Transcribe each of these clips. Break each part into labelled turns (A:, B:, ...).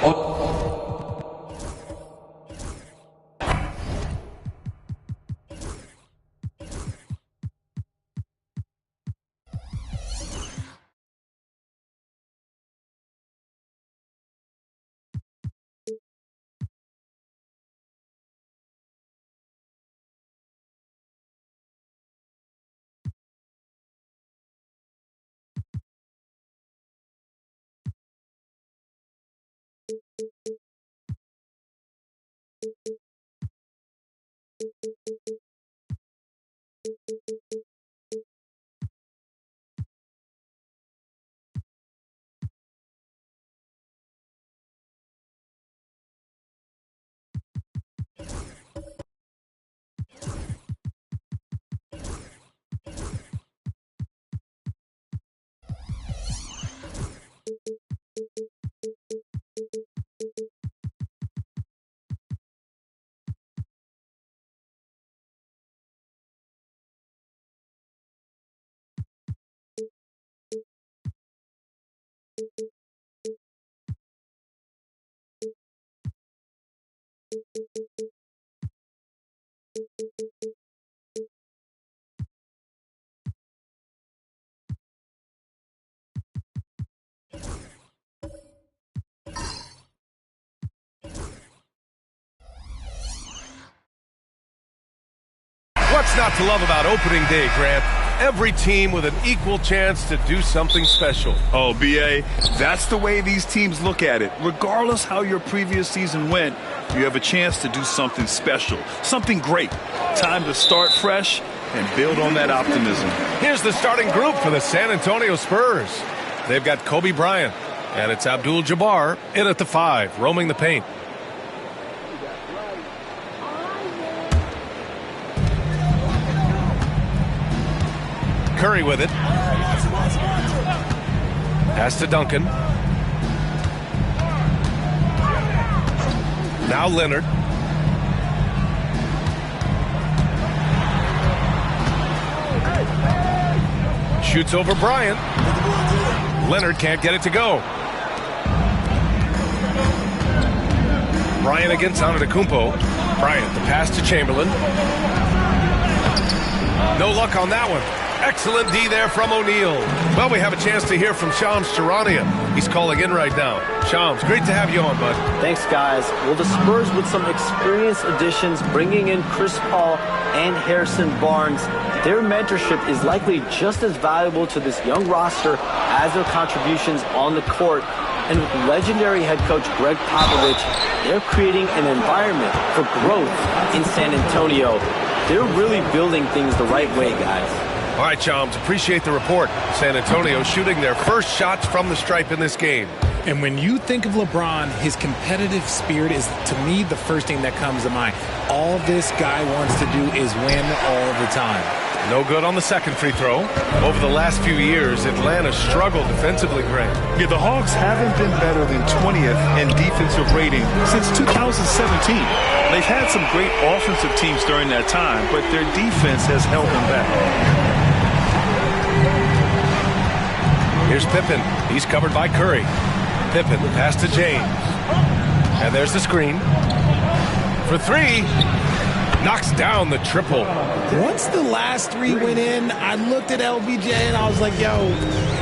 A: 8 What's not to love about opening day, Grant? Every team with an equal chance to do something special.
B: Oh, B.A., that's the way these teams look at it. Regardless how your previous season went, you have a chance to do something special, something great. Time to start fresh and build on that optimism.
A: Here's the starting group for the San Antonio Spurs. They've got Kobe Bryant, and it's Abdul-Jabbar in at the 5, roaming the paint. Curry with it. Pass to Duncan. Now Leonard. Shoots over Bryant. Leonard can't get it to go. Bryant against Antetokounmpo. Bryant, the pass to Chamberlain. No luck on that one. Excellent D there from O'Neal. Well, we have a chance to hear from Shams Charania. He's calling in right now. Shams, great to have you on, bud.
C: Thanks, guys. Well, the Spurs with some experienced additions, bringing in Chris Paul and Harrison Barnes, their mentorship is likely just as valuable to this young roster as their contributions on the court. And with legendary head coach Greg Popovich, they're creating an environment for growth in San Antonio. They're really building things the right way, guys.
A: All right, Chums, appreciate the report. San Antonio shooting their first shots from the stripe in this game.
D: And when you think of LeBron, his competitive spirit is, to me, the first thing that comes to mind. All this guy wants to do is win all the time.
A: No good on the second free throw. Over the last few years, Atlanta struggled defensively, Greg.
B: Yeah, the Hawks haven't been better than 20th in defensive rating since 2017. They've had some great offensive teams during that time, but their defense has held them back.
A: Here's Pippen. He's covered by Curry. Pippen, pass to James. And there's the screen. For three. Knocks down the triple.
D: Once the last three went in, I looked at LBJ and I was like, yo,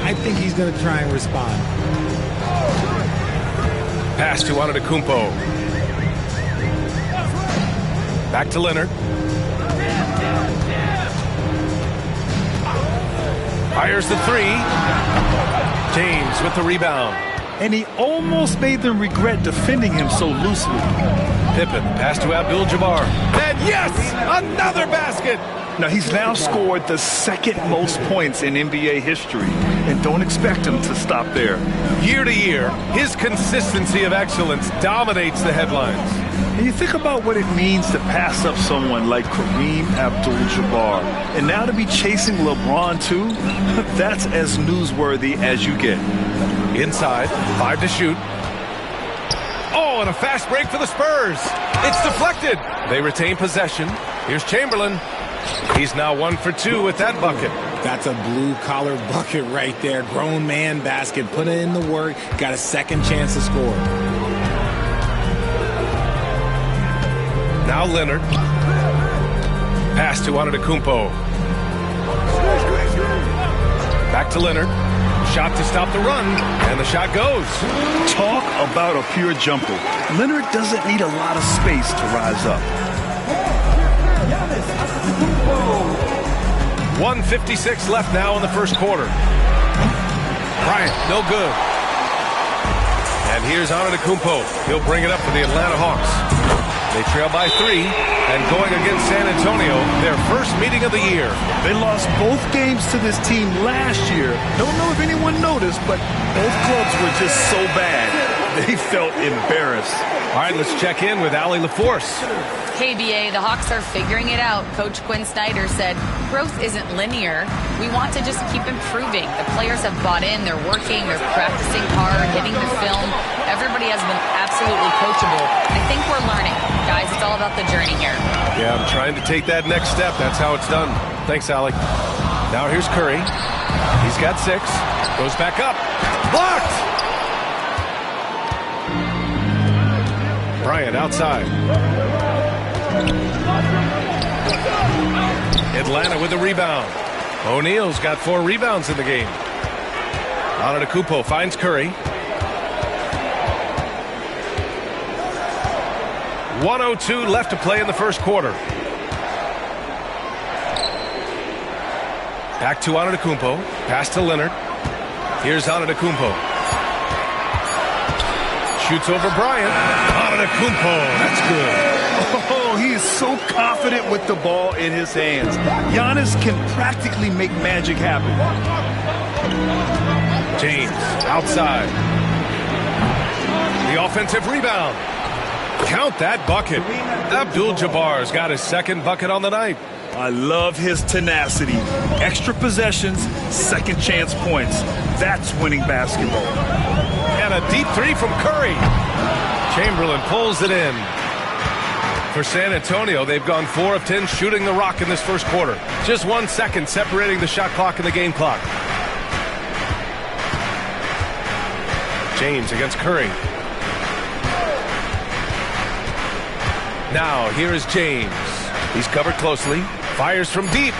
D: I think he's going to try and respond.
A: Pass to Antetokounmpo. Back to Leonard. Fires the three. James with the rebound.
B: And he almost made them regret defending him so loosely.
A: Pippen, pass to Abdul-Jabbar. And yes, another basket.
B: Now, he's now scored the second most points in NBA history, and don't expect him to stop there.
A: Year to year, his consistency of excellence dominates the headlines.
B: And you think about what it means to pass up someone like Kareem Abdul-Jabbar, and now to be chasing LeBron too, that's as newsworthy as you get.
A: Inside, 5 to shoot. Oh, and a fast break for the Spurs. It's deflected. They retain possession. Here's Chamberlain. He's now 1 for 2 with that bucket.
D: That's a blue-collar bucket right there. Grown man basket. Put in the work. Got a second chance to score.
A: Now Leonard. Pass to Antetokounmpo. Back to Leonard. Shot to stop the run, and the shot goes.
B: Talk about a pure jumper. Leonard doesn't need a lot of space to rise up.
A: 1:56 left now in the first quarter. Bryant, no good. And here's Antetokounmpo. He'll bring it up for the Atlanta Hawks. They trail by 3, and going against San Antonio, their first meeting of the year.
B: They lost both games to this team last year. Don't know if anyone noticed, but both clubs were just so bad. They felt embarrassed.
A: All right, let's check in with Allie LaForce.
E: Hey, BA, the Hawks are figuring it out. Coach Quinn Snyder said, growth isn't linear. We want to just keep improving. The players have bought in. They're working. They're practicing hard, hitting the film. Everybody has been absolutely coachable. I think we're learning. Guys, it's all about the journey here.
A: Yeah, I'm trying to take that next step. That's how it's done. Thanks, Allie. Now here's Curry. He's got 6. Goes back up. Blocked! Bryant outside. Atlanta with the rebound. O'Neal's got 4 rebounds in the game. Antetokounmpo finds Curry. 1:02 left to play in the first quarter. Back to Antetokounmpo. Pass to Leonard. Here's Antetokounmpo. Shoots over Bryant. Antetokounmpo. That's good.
B: Oh, he is so confident with the ball in his hands. Giannis can practically make magic happen.
A: James outside. The offensive rebound. Count that bucket. Abdul-Jabbar's got his second bucket on the night.
B: I love his tenacity. Extra possessions, second chance points. That's winning basketball.
A: And a deep 3 from Curry. Chamberlain pulls it in. For San Antonio, they've gone 4 of 10 shooting the rock in this first quarter. Just 1 second separating the shot clock and the game clock. James against Curry. Now, here is James. He's covered closely. Fires from deep.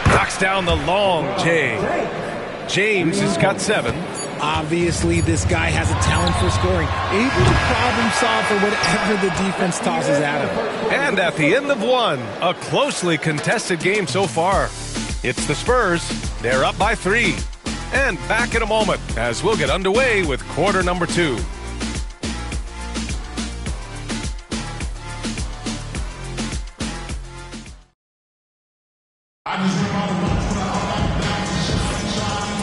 A: Knocks down the long J. James has got 7.
D: Obviously, this guy has a talent for scoring. Able to problem solve for whatever the defense tosses at him.
A: And at the end of 1, a closely contested game so far. It's the Spurs. They're up by 3. And back in a moment as we'll get underway with quarter number 2.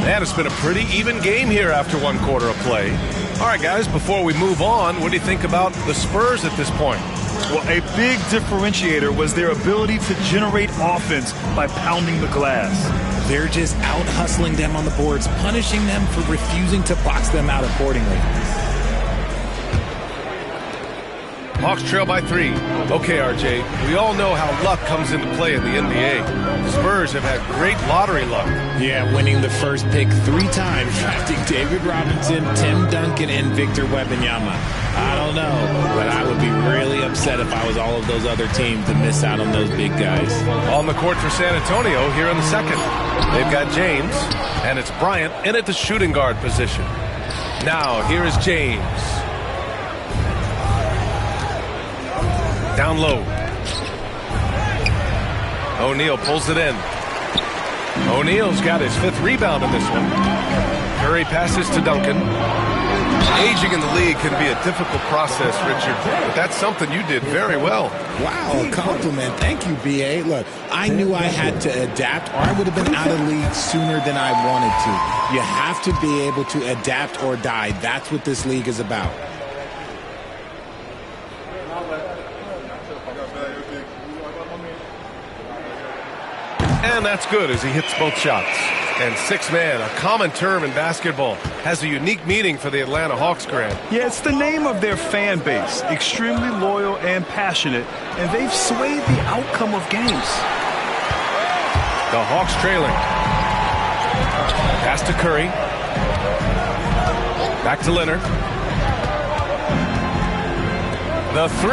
A: And it's been a pretty even game here after 1 quarter of play. All right, guys, before we move on, what do you think about the Spurs at this point?
B: Well, a big differentiator was their ability to generate offense by pounding the glass.
D: They're just out-hustling them on the boards, punishing them for refusing to box them out accordingly.
A: Hawks trail by 3. Okay, RJ, we all know how luck comes into play in the NBA. The Spurs have had great lottery luck.
D: Yeah, winning the first pick 3 times, drafting David Robinson, Tim Duncan, and Victor Wembanyama. I don't know, but I would be really upset if I was all of those other teams to miss out on those big guys.
A: On the court for San Antonio here in the second. They've got James, and it's Bryant in at the shooting guard position. Now, here is James. Down low. O'Neal pulls it in. O'Neal's got his 5th rebound in this one. Curry passes to Duncan. Aging in the league can be a difficult process, Richard, but that's something you did very well.
D: Wow, a compliment. Thank you, B.A. Look, I knew I had to adapt or I would have been out of league sooner than I wanted to. You have to be able to adapt or die. That's what this league is about.
A: And that's good as he hits both shots. And 6-man, a common term in basketball, has a unique meaning for the Atlanta Hawks, Grant.
B: Yeah, it's the name of their fan base. Extremely loyal and passionate, and they've swayed the outcome of games.
A: The Hawks trailing. Pass to Curry. Back to Leonard. The 3.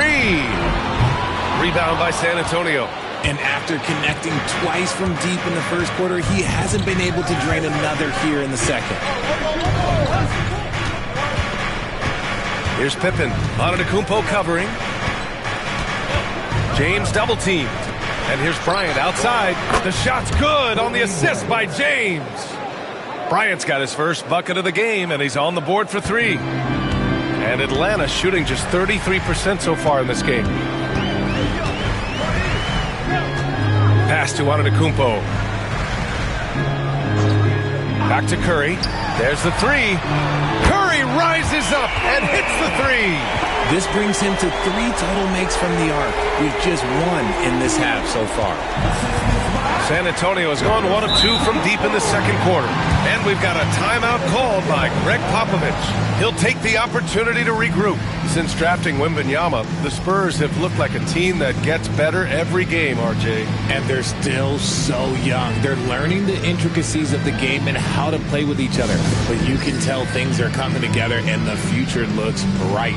A: Rebound by San Antonio.
D: And after connecting twice from deep in the first quarter, he hasn't been able to drain another here in the second.
A: Here's Pippen. Antetokounmpo covering. James double teamed. And here's Bryant outside. The shot's good on the assist by James. Bryant's got his first bucket of the game, and he's on the board for 3. And Atlanta shooting just 33% so far in this game. Pass to Antetokounmpo. Back to Curry. There's the 3. Curry rises up and hits the 3.
D: This brings him to 3 total makes from the arc, with just 1 in this half so far.
A: San Antonio has gone 1 of 2 from deep in the second quarter. And we've got a timeout called by Greg Popovich. He'll take the opportunity to regroup. Since drafting Wembanyama, the Spurs have looked like a team that gets better every game, RJ.
D: And they're still so young. They're learning the intricacies of the game and how to play with each other. But you can tell things are coming together and the future looks bright.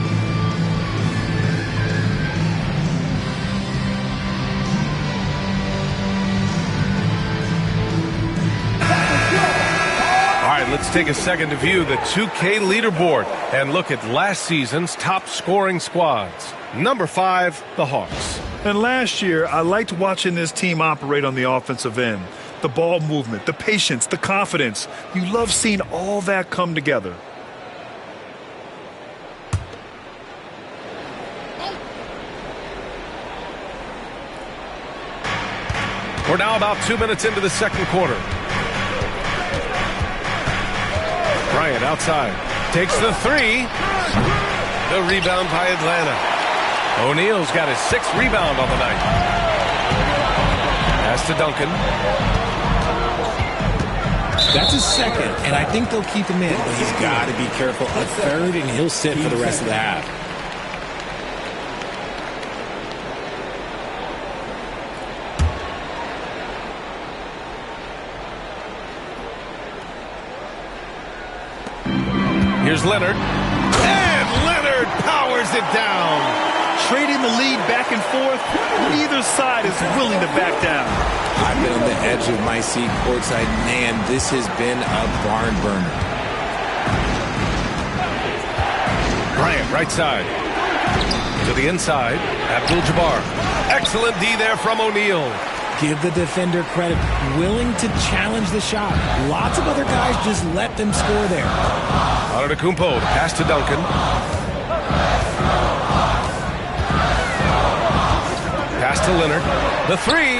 A: Let's take a second to view the 2K leaderboard and look at last season's top scoring squads. Number 5, the Hawks.
B: And last year, I liked watching this team operate on the offensive end. The ball movement, the patience, the confidence. You love seeing all that come together.
A: We're now about 2 minutes into the second quarter. Bryant outside. Takes the 3. The rebound by Atlanta. O'Neal's got his 6th rebound on the night. Pass to Duncan.
D: That's his 2nd, and I think they'll keep him in, but he's got to be careful. A 3rd, and he'll sit for the rest of the half.
A: Here's Leonard. And Leonard powers it down.
B: Trading the lead back and forth, neither side is willing to back down.
D: I've been on the edge of my seat courtside. Man, this has been a barn burner.
A: Bryant, right side. To the inside. Abdul-Jabbar. Excellent D there from O'Neal.
D: Give the defender credit. Willing to challenge the shot. Lots of other guys just let them score there.
A: Antetokounmpo, pass to Duncan. Pass to Leonard. The 3.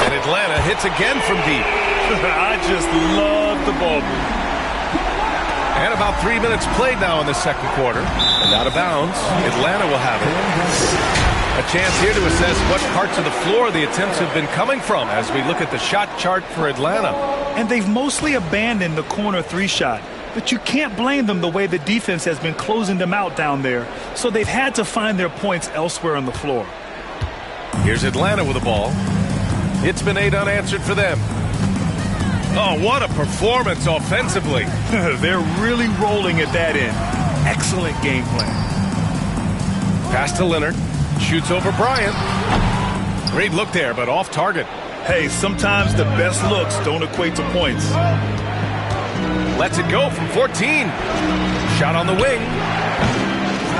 A: And Atlanta hits again from deep.
B: I just love the ball move.
A: And about 3 minutes played now in the second quarter. And out of bounds. Atlanta will have it. A chance here to assess what parts of the floor the attempts have been coming from as we look at the shot chart for Atlanta.
B: And they've mostly abandoned the corner 3 shot. But you can't blame them the way the defense has been closing them out down there. So they've had to find their points elsewhere on the floor.
A: Here's Atlanta with the ball. It's been 8 unanswered for them. Oh, what a performance offensively.
B: They're really rolling at that end. Excellent game plan.
A: Pass to Leonard. Shoots over Bryant. Great look there, but off target.
B: Hey, sometimes the best looks don't equate to points.
A: Lets it go from 14. Shot on the wing.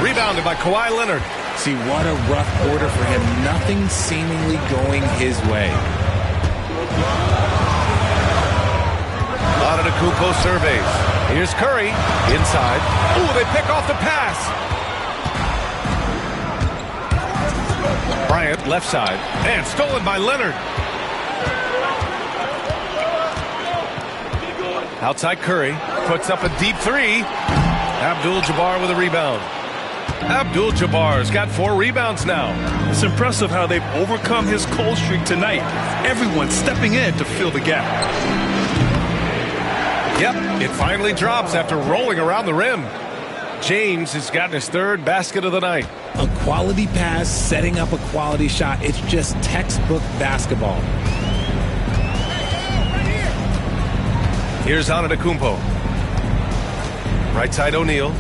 A: Rebounded by Kawhi Leonard.
D: See, what a rough quarter for him. Nothing seemingly going his way.
A: Antetokounmpo surveys. Here's Curry. Inside. Ooh, they pick off the pass. Bryant, left side. And stolen by Leonard. Outside Curry. Puts up a deep 3. Abdul-Jabbar with a rebound. Abdul-Jabbar's got 4 rebounds now.
B: It's impressive how they've overcome his cold streak tonight. Everyone's stepping in to fill the gap.
A: Yep, it finally drops after rolling around the rim. James has gotten his 3rd basket of the night.
D: A quality pass, setting up a quality shot. It's just textbook basketball.
A: Here's Antetokounmpo. Right side O'Neal.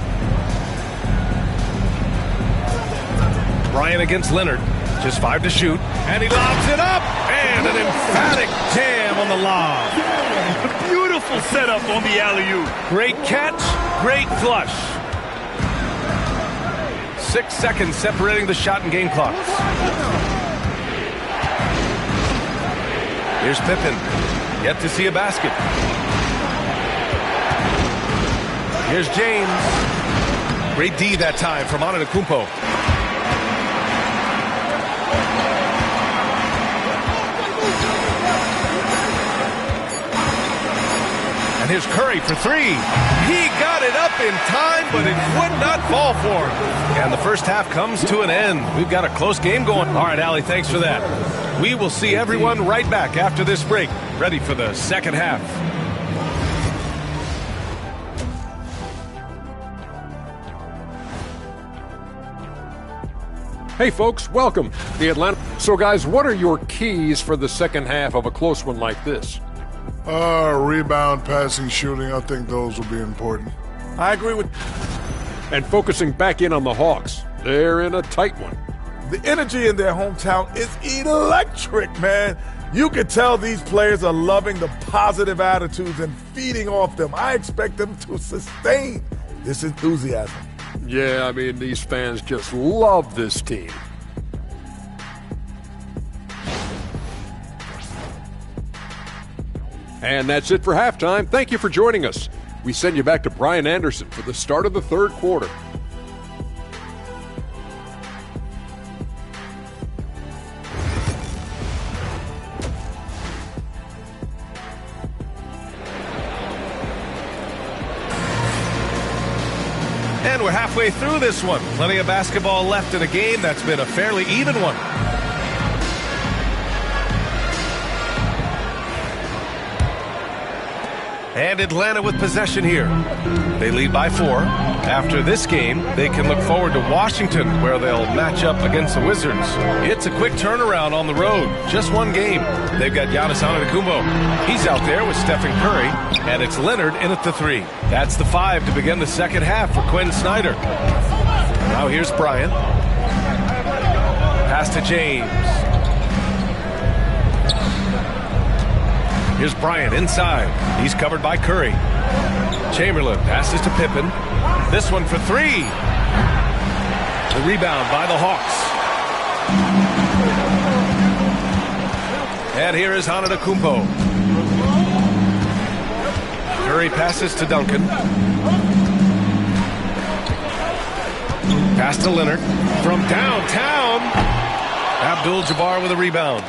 A: Bryant against Leonard. Just 5 to shoot. And he lobs it up. And an emphatic jam on the lob.
B: Beautiful setup on the alley-oop.
A: Great catch. Great flush. 6 seconds separating the shot and game clocks. Here's Pippen. Yet to see a basket. Here's James. Great D that time from Antetokounmpo. And here's Curry for 3. He got it up in time, but it would not fall for him. And the first half comes to an end. We've got a close game going. All right, Allie, thanks for that. We will see everyone right back after this break, ready for the second half.
F: Hey folks, welcome to the Atlanta. So guys, what are your keys for the second half of a close one like this?
G: Rebound, passing, shooting. I think those will be important.
H: I agree with.
F: And focusing back in on the Hawks. They're in a tight one.
H: The energy in their hometown is electric, man. You can tell these players are loving the positive attitudes and feeding off them. I expect them to sustain this enthusiasm.
F: Yeah, I mean, these fans just love this team. And that's it for halftime. Thank you for joining us. We send you back to Brian Anderson for the start of the third quarter.
A: And we're halfway through this one. Plenty of basketball left in a game that's been a fairly even one. And Atlanta with possession here. They lead by 4. After this game, they can look forward to Washington, where they'll match up against the Wizards. It's a quick turnaround on the road. Just one game. They've got Giannis Antetokounmpo. He's out there with Stephen Curry, and it's Leonard in at the 3. That's the 5 to begin the second half for Quinn Snyder. Now here's Bryant. Pass to James. Here's Bryant inside. He's covered by Curry. Chamberlain passes to Pippen. This one for 3. The rebound by the Hawks. And here is Antetokounmpo. Curry passes to Duncan. Pass to Leonard. From downtown. Abdul-Jabbar with a rebound.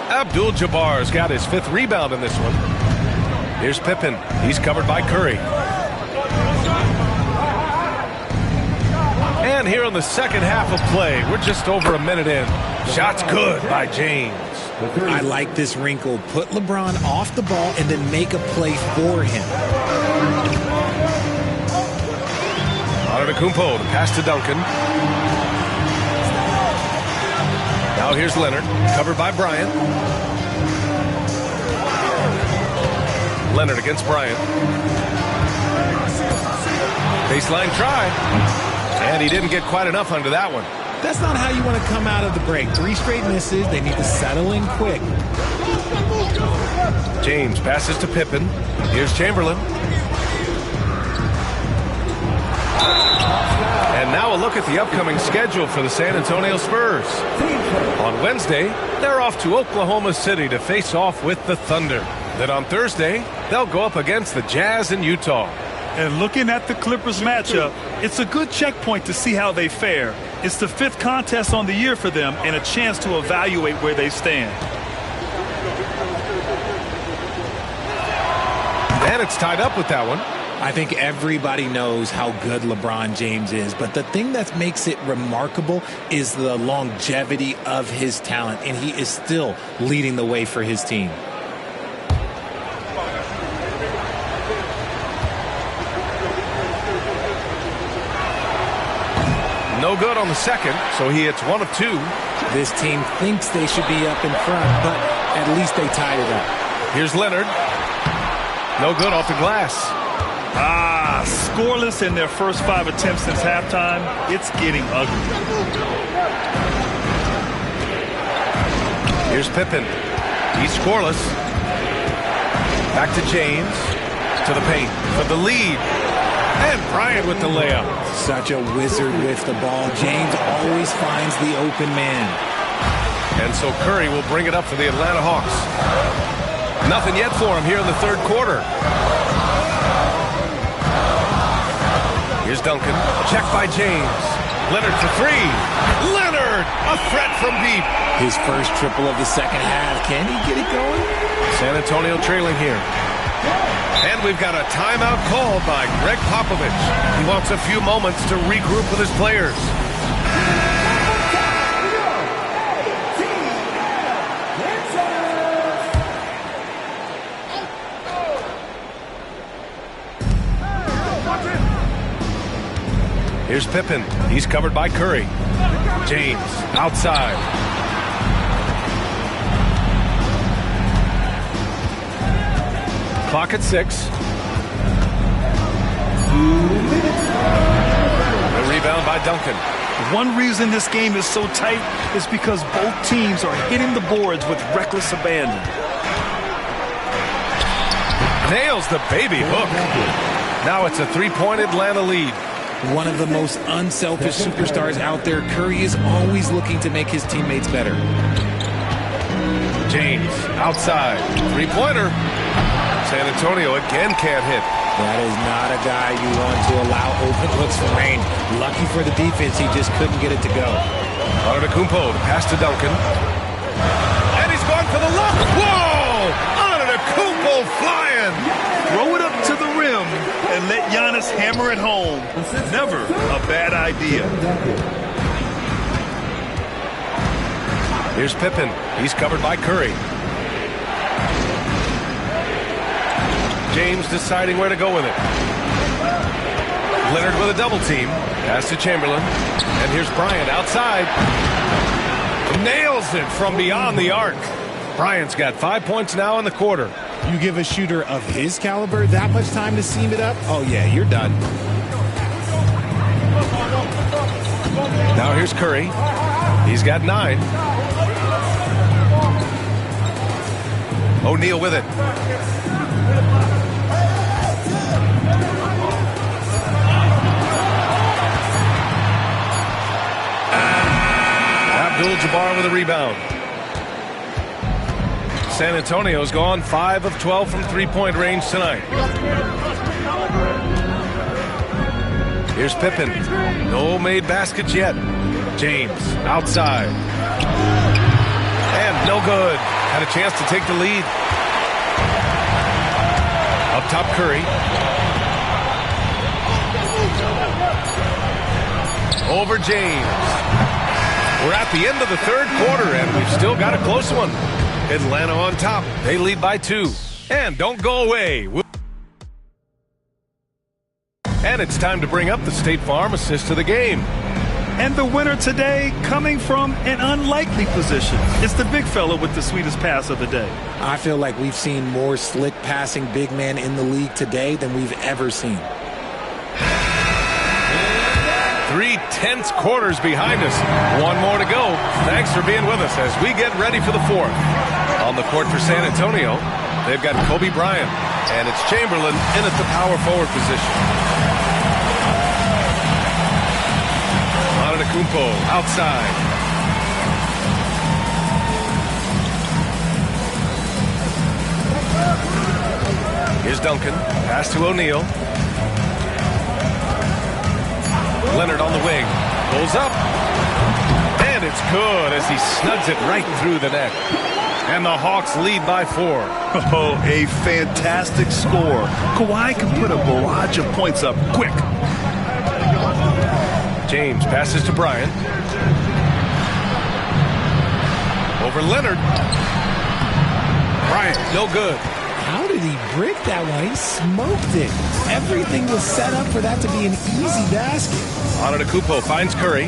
A: Abdul-Jabbar's got his 5th rebound in this one. Here's Pippen. He's covered by Curry. And here in the second half of play, we're just over a minute in. Shots good by James.
D: I like this wrinkle. Put LeBron off the ball and then make a play for him.
A: Antetokounmpo to pass to Duncan. Now here's Leonard, covered by Bryant. Leonard against Bryant. Baseline try. And he didn't get quite enough under that one.
D: That's not how you want to come out of the break. 3 straight misses. They need to settle in quick.
A: James passes to Pippen. Here's Chamberlain. And now a look at the upcoming schedule for the San Antonio Spurs. On Wednesday, they're off to Oklahoma City to face off with the Thunder. Then on Thursday, they'll go up against the Jazz in Utah.
B: And looking at the Clippers matchup, it's a good checkpoint to see how they fare. It's the 5th contest on the year for them and a chance to evaluate where they stand.
A: And it's tied up with that one.
D: I think everybody knows how good LeBron James is, but the thing that makes it remarkable is the longevity of his talent, and he is still leading the way for his team.
A: No good on the second, so he hits 1 of 2.
D: This team thinks they should be up in front, but at least they tied it up.
A: Here's Leonard. No good off the glass.
B: Scoreless in their first 5 attempts since halftime. It's getting ugly.
A: Here's Pippen. He's scoreless. Back to James. To the paint for the lead. And Bryant with the layup.
D: Such a wizard with the ball. James always finds the open man.
A: And so Curry will bring it up for the Atlanta Hawks. Nothing yet for him here in the third quarter. Here's Duncan. Checked by James. Leonard for 3. Leonard! A threat from deep.
D: His first triple of the second half. Can he get it going?
A: San Antonio trailing here. And we've got a timeout called by Greg Popovich. He wants a few moments to regroup with his players. Here's Pippen. He's covered by Curry. James outside. Clock at 6. The rebound by Duncan.
B: One reason this game is so tight is because both teams are hitting the boards with reckless abandon.
A: Nails the baby hook. Now it's a 3-point Atlanta lead.
D: One of the most unselfish superstars out there, Curry is always looking to make his teammates better.
A: James outside. 3-pointer. San Antonio again can't hit.
D: That is not a guy you want to allow open looks from range. Lucky for the defense, he just couldn't get it to go.
A: Antetokounmpo, the pass to Duncan. And he's gone for the look. Whoa! Antetokounmpo flying.
B: Throw it up to the rim and let Giannis hammer it home. Never a bad idea.
A: Here's Pippen. He's covered by Curry. James deciding where to go with it. Leonard with a double team. Pass to Chamberlain. And here's Bryant outside. Nails it from beyond the arc. Bryant's got 5 points now in the quarter.
D: You give a shooter of his caliber that much time to seam it up? Oh, yeah, you're done.
A: Now here's Curry. He's got 9. O'Neal with it. Abdul-Jabbar with a rebound. San Antonio's gone 5 of 12 from 3-point range tonight. Here's Pippen. No made baskets yet. James outside. And no good. Had a chance to take the lead. Up top, Curry. Over James. We're at the end of the third quarter, and we've still got a close one. Atlanta on top. They lead by 2. And don't go away. And it's time to bring up the State Farm assist of the game.
B: And the winner today coming from an unlikely position. It's the big fella with the sweetest pass of the day.
D: I feel like we've seen more slick passing big men in the league today than we've ever seen.
A: 3 tense quarters behind us. One more to go. Thanks for being with us as we get ready for the 4th. On the court for San Antonio, they've got Kobe Bryant, and it's Chamberlain in at the power forward position. Antetokounmpo outside. Here's Duncan. Pass to O'Neal. Leonard on the wing. Pulls up. And it's good as he snugs it right through the net. And the Hawks lead by 4.
B: Oh, a fantastic score. Kawhi can put a barrage of points up quick.
A: James passes to Bryant. Over Leonard. Bryant, no good.
D: How did he break that one? He smoked it. Everything was set up for that to be an easy basket.
A: Antetokounmpo finds Curry.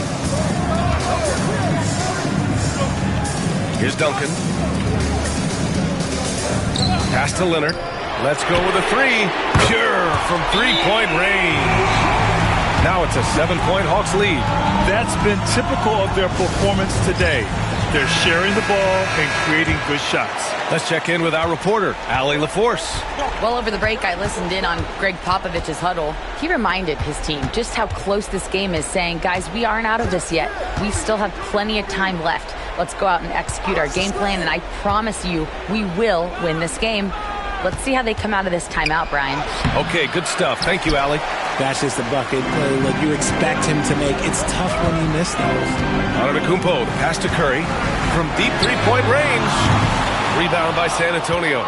A: Here's Duncan. Pass to Leonard. Let's go with a 3. Pure from 3-point range. Now it's a 7-point Hawks lead.
B: That's been typical of their performance today. They're sharing the ball and creating good shots.
A: Let's check in with our reporter, Allie LaForce.
E: Well, over the break, I listened in on Greg Popovich's huddle. He reminded his team just how close this game is, saying, guys, we aren't out of this yet. We still have plenty of time left. Let's go out and execute our game plan, and I promise you we will win this game. Let's see how they come out of this timeout, Brian.
A: Okay, good stuff. Thank you, Allie.
D: That's just a bucket play like you expect him to make. It's tough when you miss those.
A: Antetokounmpo, the pass to Curry. From deep 3-point range. Rebound by San Antonio.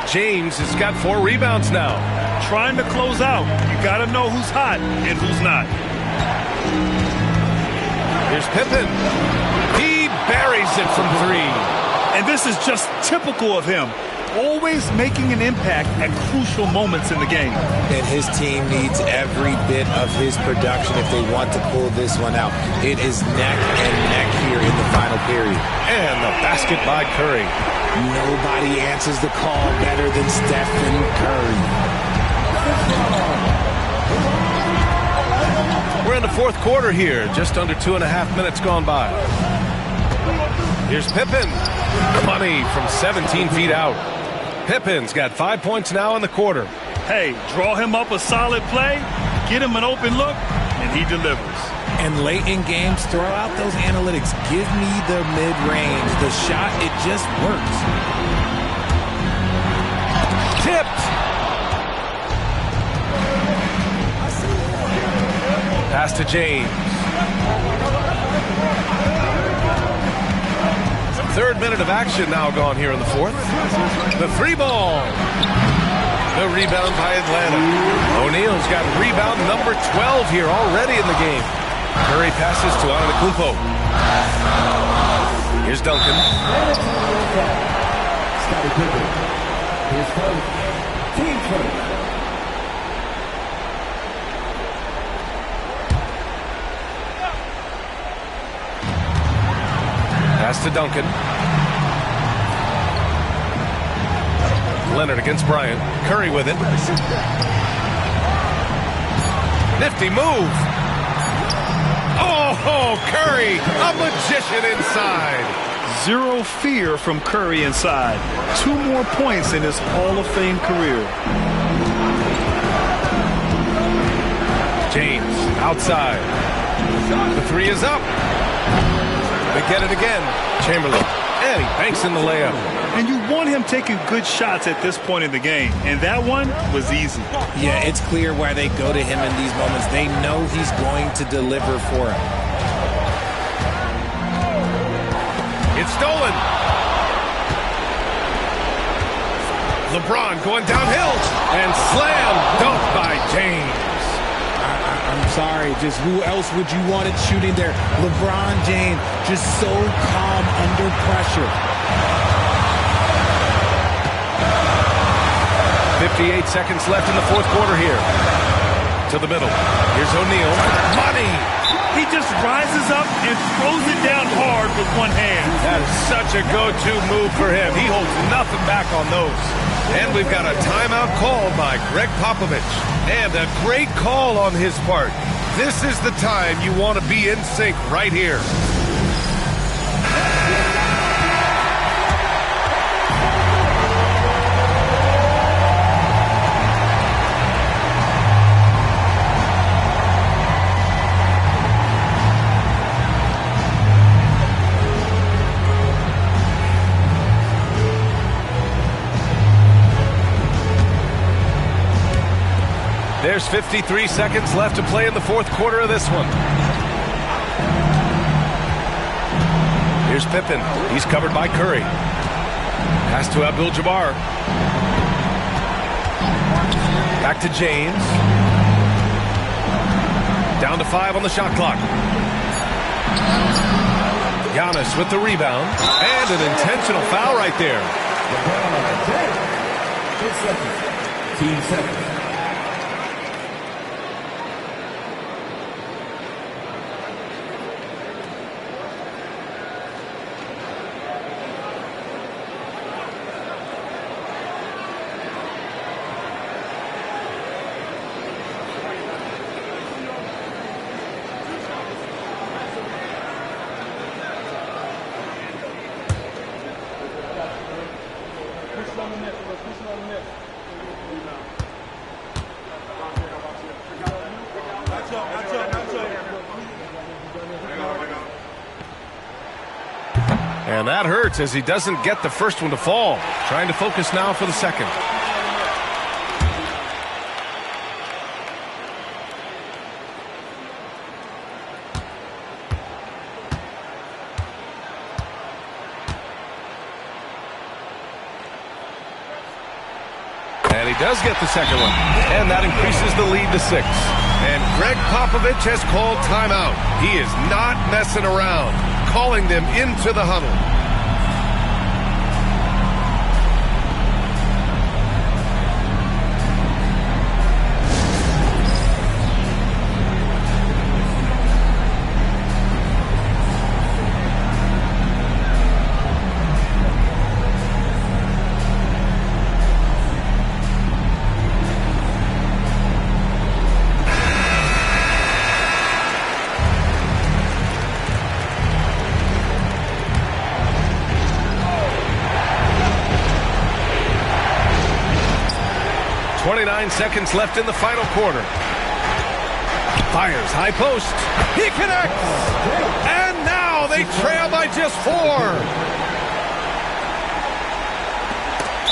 A: James has got 4 rebounds now.
B: Trying to close out. You got to know who's hot and who's not.
A: Here's Pippen. He buries it from 3.
B: And this is just typical of him. always making an impact at crucial moments in the game.
D: And his team needs every bit of his production if they want to pull this one out. It is neck and neck here in the final period.
A: And the basket by Curry.
D: Nobody answers the call better than Stephen Curry.
A: We're in the fourth quarter here. Just under 2.5 minutes gone by. Here's Pippen. Money from 17 feet out. Pippen's got 5 points now in the quarter.
B: Hey, draw him up a solid play, get him an open look, and he delivers.
D: And late in games, throw out those analytics. Give me the mid-range. The shot, it just works.
A: Tipped. Pass to James. Third minute of action now gone here in the fourth. The three ball. The rebound by Atlanta. O'Neal's got rebound number 12 here already in the game. Curry passes to Antetokounmpo. Here's Duncan. Pass to Duncan. Leonard against Bryant. Curry with it. Nifty move. Oh, Curry, a magician inside.
B: Zero fear from Curry inside. 2 more points in his Hall of Fame career.
A: James outside. The three is up. They get it again. Chamberlain. And he banks in the layup.
B: And you want him taking good shots at this point in the game. And that one was easy.
D: Yeah, it's clear why they go to him in these moments. They know he's going to deliver for him.
A: It's stolen. LeBron going downhill. And slam dunk by James.
D: I'm sorry, just who else would you want it shooting there? LeBron James, just so calm under pressure.
A: 58 seconds left in the fourth quarter here. To the middle. Here's O'Neal. Money!
B: He just rises up and throws it down hard with one hand.
A: That is such a go-to move for him. He holds nothing back on those. And we've got a timeout called by Greg Popovich. And a great call on his part. This is the time you want to be in sync right here. There's 53 seconds left to play in the fourth quarter of this one. Here's Pippen. He's covered by Curry. Pass to Abdul-Jabbar. Back to James. Down to 5 on the shot clock. Giannis with the rebound. And an intentional foul right there.
I: 10 seconds.
A: And that hurts as he doesn't get the first one to fall. Trying to focus now for the second. And he does get the second one. And that increases the lead to 6. And Greg Popovich has called timeout. He is not messing around. Calling them into the huddle. 29 seconds left in the final quarter. Fires high post. He connects. And now they trail by just 4.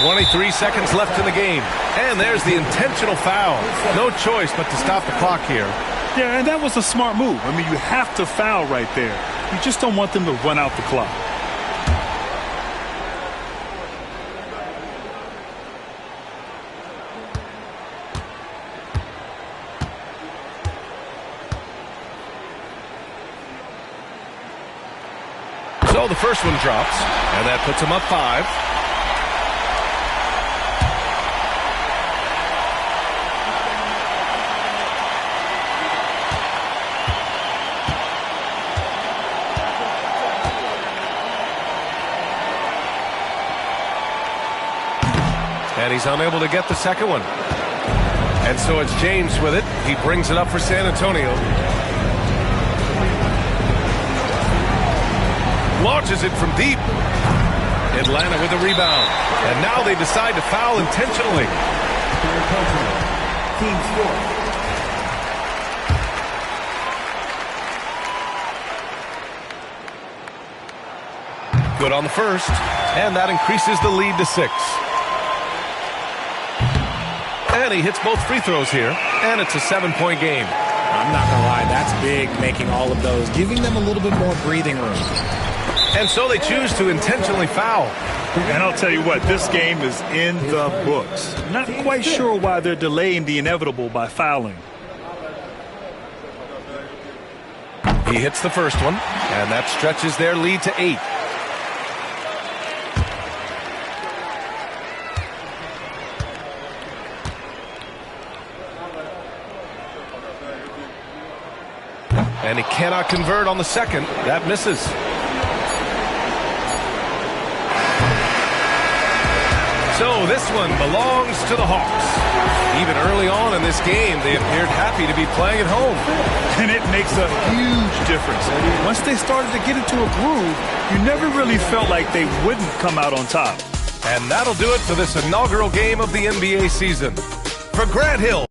A: 23 seconds left in the game. And there's the intentional foul. No choice but to stop the clock here.
B: Yeah, and that was a smart move. I mean, you have to foul right there. You just don't want them to run out the clock.
A: So the first one drops, and that puts him up 5. And he's unable to get the second one. And so it's James with it. He brings it up for San Antonio. Launches it from deep. Atlanta with a rebound. And now they decide to foul intentionally.
I: Team score.
A: Good on the first. And that increases the lead to 6. And he hits both free throws here. And it's a 7-point game.
D: I'm not going to lie, that's big, making all of those, giving them a little bit more breathing room.
A: And so they choose to intentionally foul.
B: And I'll tell you what, this game is in the books. Not quite sure why they're delaying the inevitable by fouling.
A: He hits the first one, and that stretches their lead to 8. And he cannot convert on the second. That misses. So this one belongs to the Hawks. Even early on in this game, they appeared happy to be playing at home.
B: And it makes a huge difference. Once they started to get into a groove, you never really felt like they wouldn't come out on top.
A: And that'll do it for this inaugural game of the NBA season. For Grant Hill.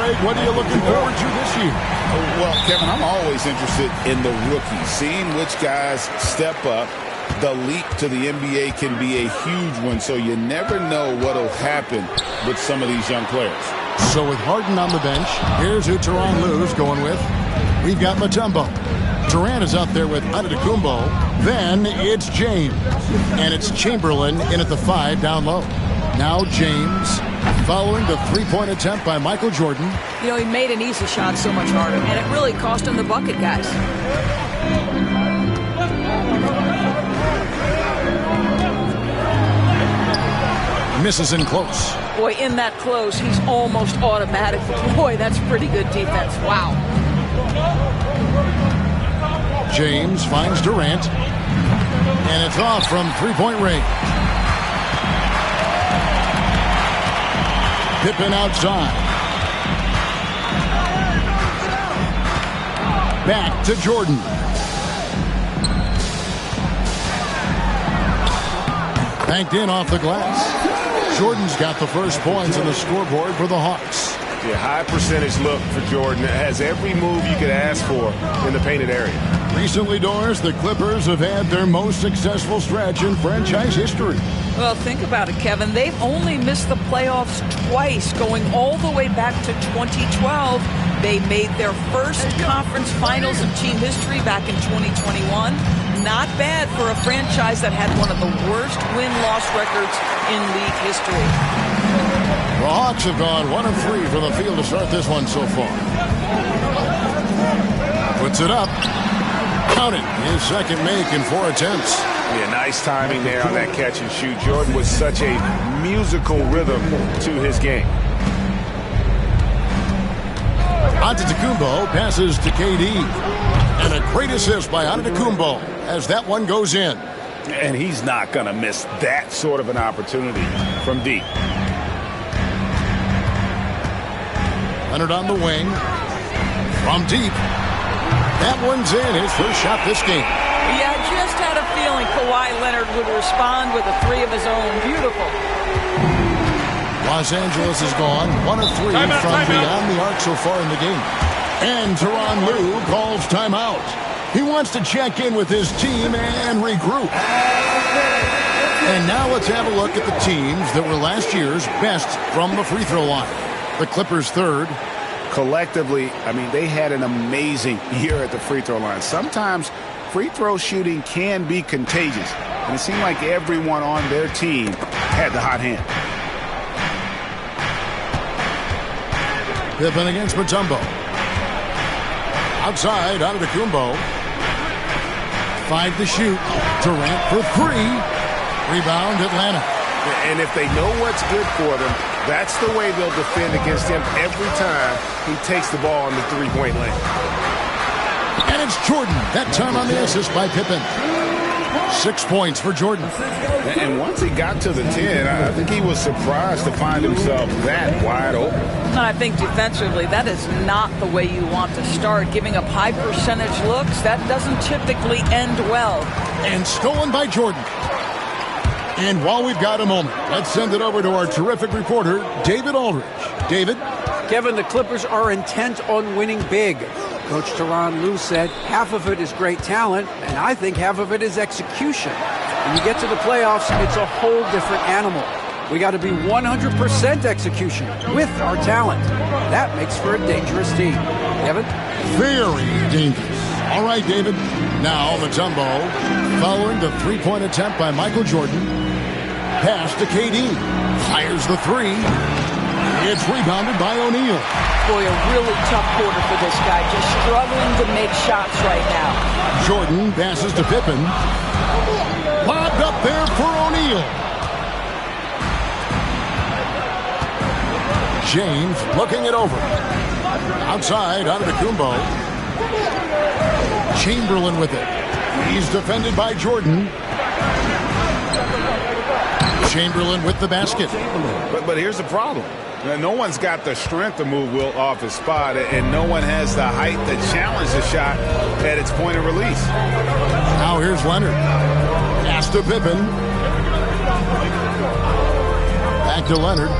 J: Greg, what are you looking forward to this year?
K: Well, Kevin, I'm always interested in the rookies, seeing which guys step up. The leap to the NBA can be a huge one, so you never know what will happen with some of these young players.
J: So with Harden on the bench, here's who Tyronn Lue's going with. We've got Mutombo. Durant is out there with Antetokounmpo. Then it's James. And it's Chamberlain in at the 5 down low. Now James, following the three-point attempt by Michael Jordan.
L: You know, he made an easy shot so much harder, and it really cost him the bucket, guys.
J: Misses in close.
L: Boy, in that close, he's almost automatic. Boy, that's pretty good defense. Wow.
J: James finds Durant. And it's off from three-point range. Pippen outside. Back to Jordan. Banked in off the glass. Jordan's got the first points on the scoreboard for the Hawks.
A: Yeah, high percentage look for Jordan. It has every move you could ask for in the painted area.
J: Recently, Doris, the Clippers have had their most successful stretch in franchise history.
L: Well, think about it, Kevin. They've only missed the playoffs twice, going all the way back to 2012. They made their first conference finals in team history back in 2021. Not bad for a franchise that had one of the worst win-loss records in league history.
J: The Hawks have gone 1 of 3 from the field to start this one so far. Puts it up. Count it. His second make in 4 attempts.
A: Yeah, nice timing there on that catch and shoot. Jordan was such a musical rhythm to his game.
J: Antetokounmpo passes to KD. And a great assist by Antetokounmpo as that one goes in.
K: And he's not going to miss that sort of an opportunity from deep.
J: Leonard on the wing. From deep. That one's in. His first shot this game.
L: Yeah, I just had a feeling Kawhi Leonard would respond with a 3 of his own. Beautiful.
J: Los Angeles is gone 1 of 3 from beyond the arc so far in the game. And Tyronn Lue calls timeout. He wants to check in with his team and regroup. And now let's have a look at the teams that were last year's best from the free throw line. The Clippers third.
K: Collectively, I mean, they had an amazing year at the free throw line. Sometimes free throw shooting can be contagious. And it seemed like everyone on their team had the hot hand.
J: Pippen against Mutombo. Outside, Antetokounmpo. 5 to shoot. Durant for 3. Rebound, Atlanta.
K: And if they know what's good for them, that's the way they'll defend against him every time he takes the ball in the three-point lane.
J: And it's Jordan. That time on the assist by Pippen. 6 points for Jordan.
K: And once he got to the 10, I think he was surprised to find himself that wide open.
L: I think defensively, that is not the way you want to start. Giving up high percentage looks, that doesn't typically end well.
J: And stolen by Jordan. And while we've got a moment, let's send it over to our terrific reporter, David Aldridge. David?
M: Kevin, the Clippers are intent on winning big. Coach Tyronn Lue said half of it is great talent, and I think half of it is execution. When you get to the playoffs, it's a whole different animal. We got to be 100% execution with our talent. That makes for a dangerous team. Kevin?
J: Very dangerous. All right, David. Now Mutombo, following the three-point attempt by Michael Jordan. Pass to KD. Fires the 3. It's rebounded by O'Neal.
L: Boy, a really tough quarter for this guy. Just struggling to make shots right now.
J: Jordan passes to Pippen. Lobbed up there for O'Neal. James looking it over. Outside, Antetokounmpo. Chamberlain with it. He's defended by Jordan. Chamberlain with the basket.
K: But here's the problem. No one's got the strength to move Wilt off his spot, and no one has the height to challenge the shot at its point of release.
J: Now here's Leonard. Pass to Pippen. Back to Leonard.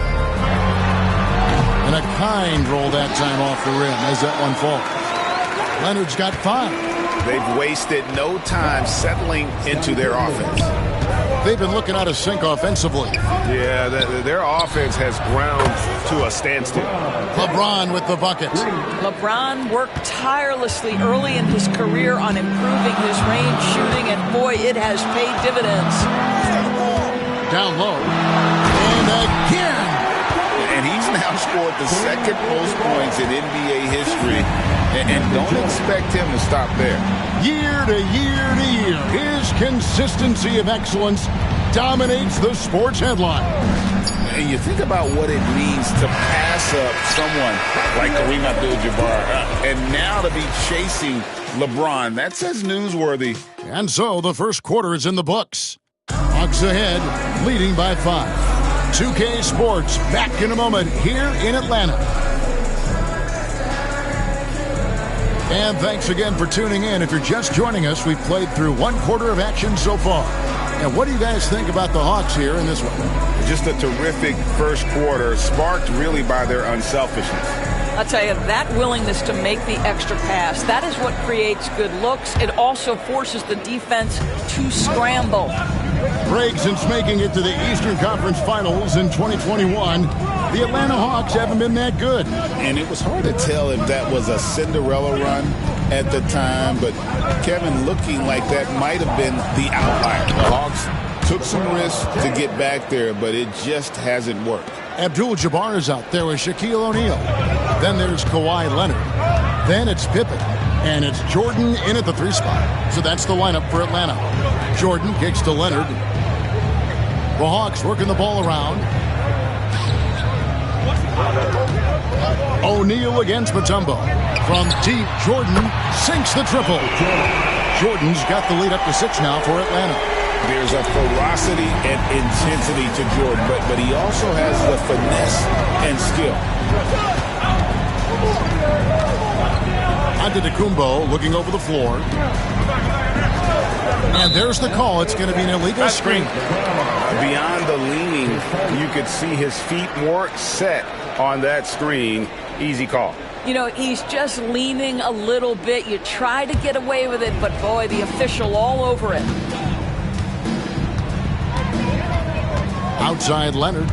J: And a kind roll that time off the rim as that one falls. Leonard's got 5.
K: They've wasted no time settling into their offense.
J: They've been looking out of sync offensively.
A: Yeah, their offense has ground to a standstill.
J: LeBron with the bucket.
L: LeBron worked tirelessly early in his career on improving his range shooting, and boy, it has paid dividends.
J: Down low. And again.
K: And he's now scored the second most points in NBA history. And don't expect him to stop there.
J: Year to year to year, his consistency of excellence dominates the sports headline.
K: And you think about what it means to pass up someone like Kareem Abdul-Jabbar, and now to be chasing LeBron. That's as newsworthy.
J: And so the first quarter is in the books. Hawks ahead, leading by 5. 2K Sports back in a moment here in Atlanta. And thanks again for tuning in. If you're just joining us, we've played through one quarter of action so far. And what do you guys think about the Hawks here in this one?
K: Just a terrific first quarter, sparked really by their unselfishness.
L: I'll tell you, that willingness to make the extra pass, that is what creates good looks. It also forces the defense to scramble.
J: Greg, since making it to the Eastern Conference Finals in 2021, the Atlanta Hawks haven't been that good.
K: And it was hard to tell if that was a Cinderella run at the time, but Kevin, looking like that might have been the outlier. The Hawks took some risks to get back there, but it just hasn't worked.
J: Abdul-Jabbar is out there with Shaquille O'Neal. Then there's Kawhi Leonard. Then it's Pippen. And it's Jordan in at the 3 spot. So that's the lineup for Atlanta. Jordan kicks to Leonard. The Hawks working the ball around. O'Neal against Mutombo. From deep, Jordan sinks the triple. Jordan's got the lead up to 6 now for Atlanta.
K: There's a ferocity and intensity to Jordan, but he also has the finesse and skill.
J: Antetokounmpo looking over the floor. And there's the call. It's going to be an illegal screen.
A: Beyond the leaning, you could see his feet more set on that screen. Easy call.
L: You know, he's just leaning a little bit. You try to get away with it, but boy, the official all over it.
J: Outside Leonard.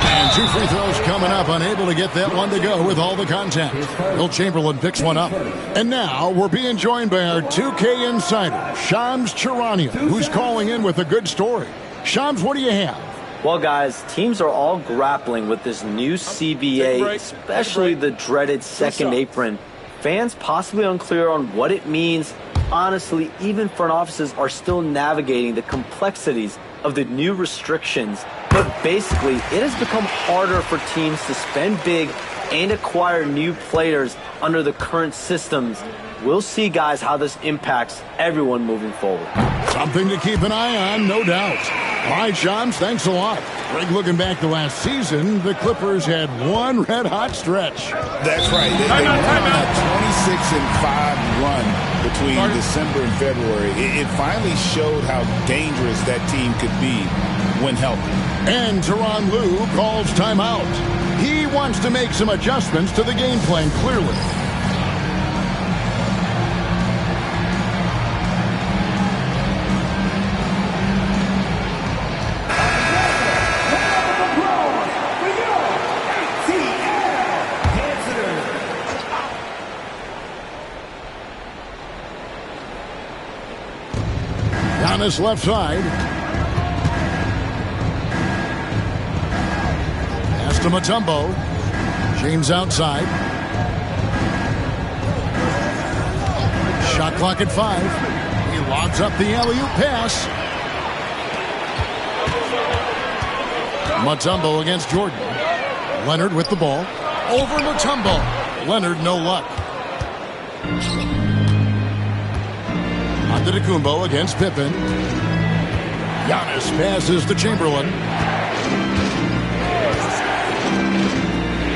J: And 2 free throws coming up, unable to get that one to go with all the contact. Will Chamberlain picks one up. And now we're being joined by our 2K insider, Shams Charania, who's calling in with a good story. Shams, what do you have?
C: Well, guys, teams are all grappling with this new CBA, especially the dreaded second apron. Fans possibly unclear on what it means. Honestly, even front offices are still navigating the complexities of the new restrictions. But basically, it has become harder for teams to spend big and acquire new players under the current systems. We'll see, guys, how this impacts everyone moving forward.
J: Something to keep an eye on, no doubt. All right, Shams, thanks a lot. Greg, looking back to last season, the Clippers had one red-hot stretch.
K: That's right. They went on a 26-5 run between December and February. It finally showed how dangerous that team could be when healthy.
J: And Tyronn Lue calls timeout. He wants to make some adjustments to the game plan, clearly. Giannis left side. Pass to Mutombo. James outside. Shot clock at 5. He lobs up the alley-oop pass. Mutombo against Jordan. Leonard with the ball. Over Mutombo. Leonard, no luck. Antetokounmpo against Pippen. Giannis passes to Chamberlain.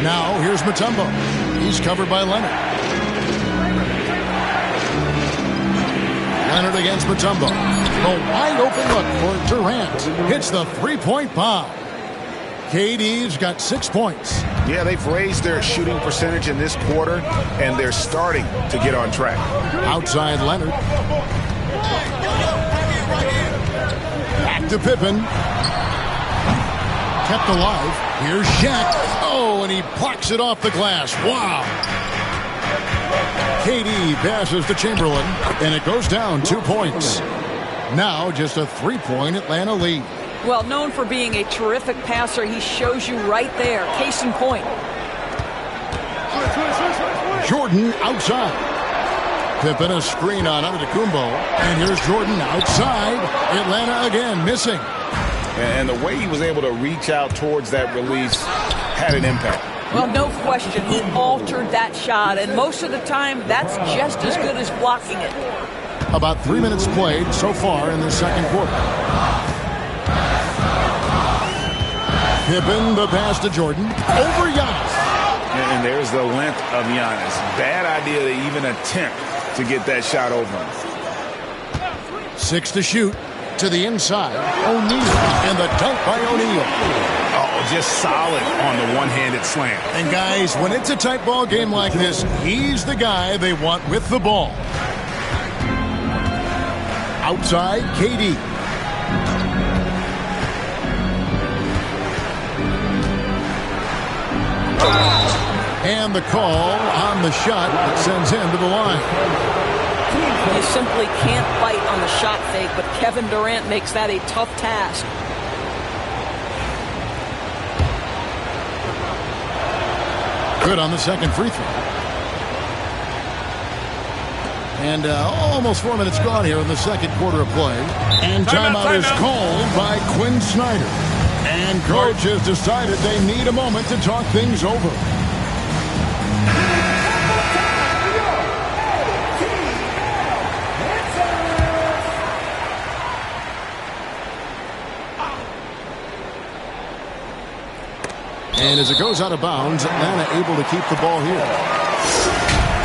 J: Now here's Mutombo. He's covered by Leonard. Leonard against Mutombo. The wide open look for Durant. Hits the three-point bomb. KD's got 6 points.
K: Yeah, they've raised their shooting percentage in this quarter, and they're starting to get on track.
J: Outside Leonard. Back to Pippen. Kept alive. Here's Shaq. Oh, and he plucks it off the glass. Wow. KD passes to Chamberlain, and it goes down 2 points. Now just a 3-point Atlanta lead.
L: Well, known for being a terrific passer, he shows you right there. Case in point.
J: Jordan outside. Pippen a screen on Antetokounmpo. And here's Jordan outside. Atlanta again missing.
K: And the way he was able to reach out towards that release had an impact.
L: Well, no question. He altered that shot, and most of the time, that's just as good as blocking it.
J: About 3 minutes played so far in the second quarter. Pippen, the pass to Jordan. Over Giannis.
K: And there's the length of Giannis. Bad idea to even attempt to get that shot over him.
J: 6 to shoot. To the inside. O'Neal. And the dunk by O'Neal.
K: Oh, just solid on the one-handed slam.
J: And guys, when it's a tight ball game like this, he's the guy they want with the ball. Outside, KD. And the call on the shot that sends him to the line.
L: You simply can't bite on the shot fake, but Kevin Durant makes that a tough task.
J: Good on the second free throw. And almost 4 minutes gone here in the second quarter of play. And timeout is called by Quinn Snyder. And coach has decided they need a moment to talk things over. And as it goes out of bounds, Atlanta able to keep the ball here.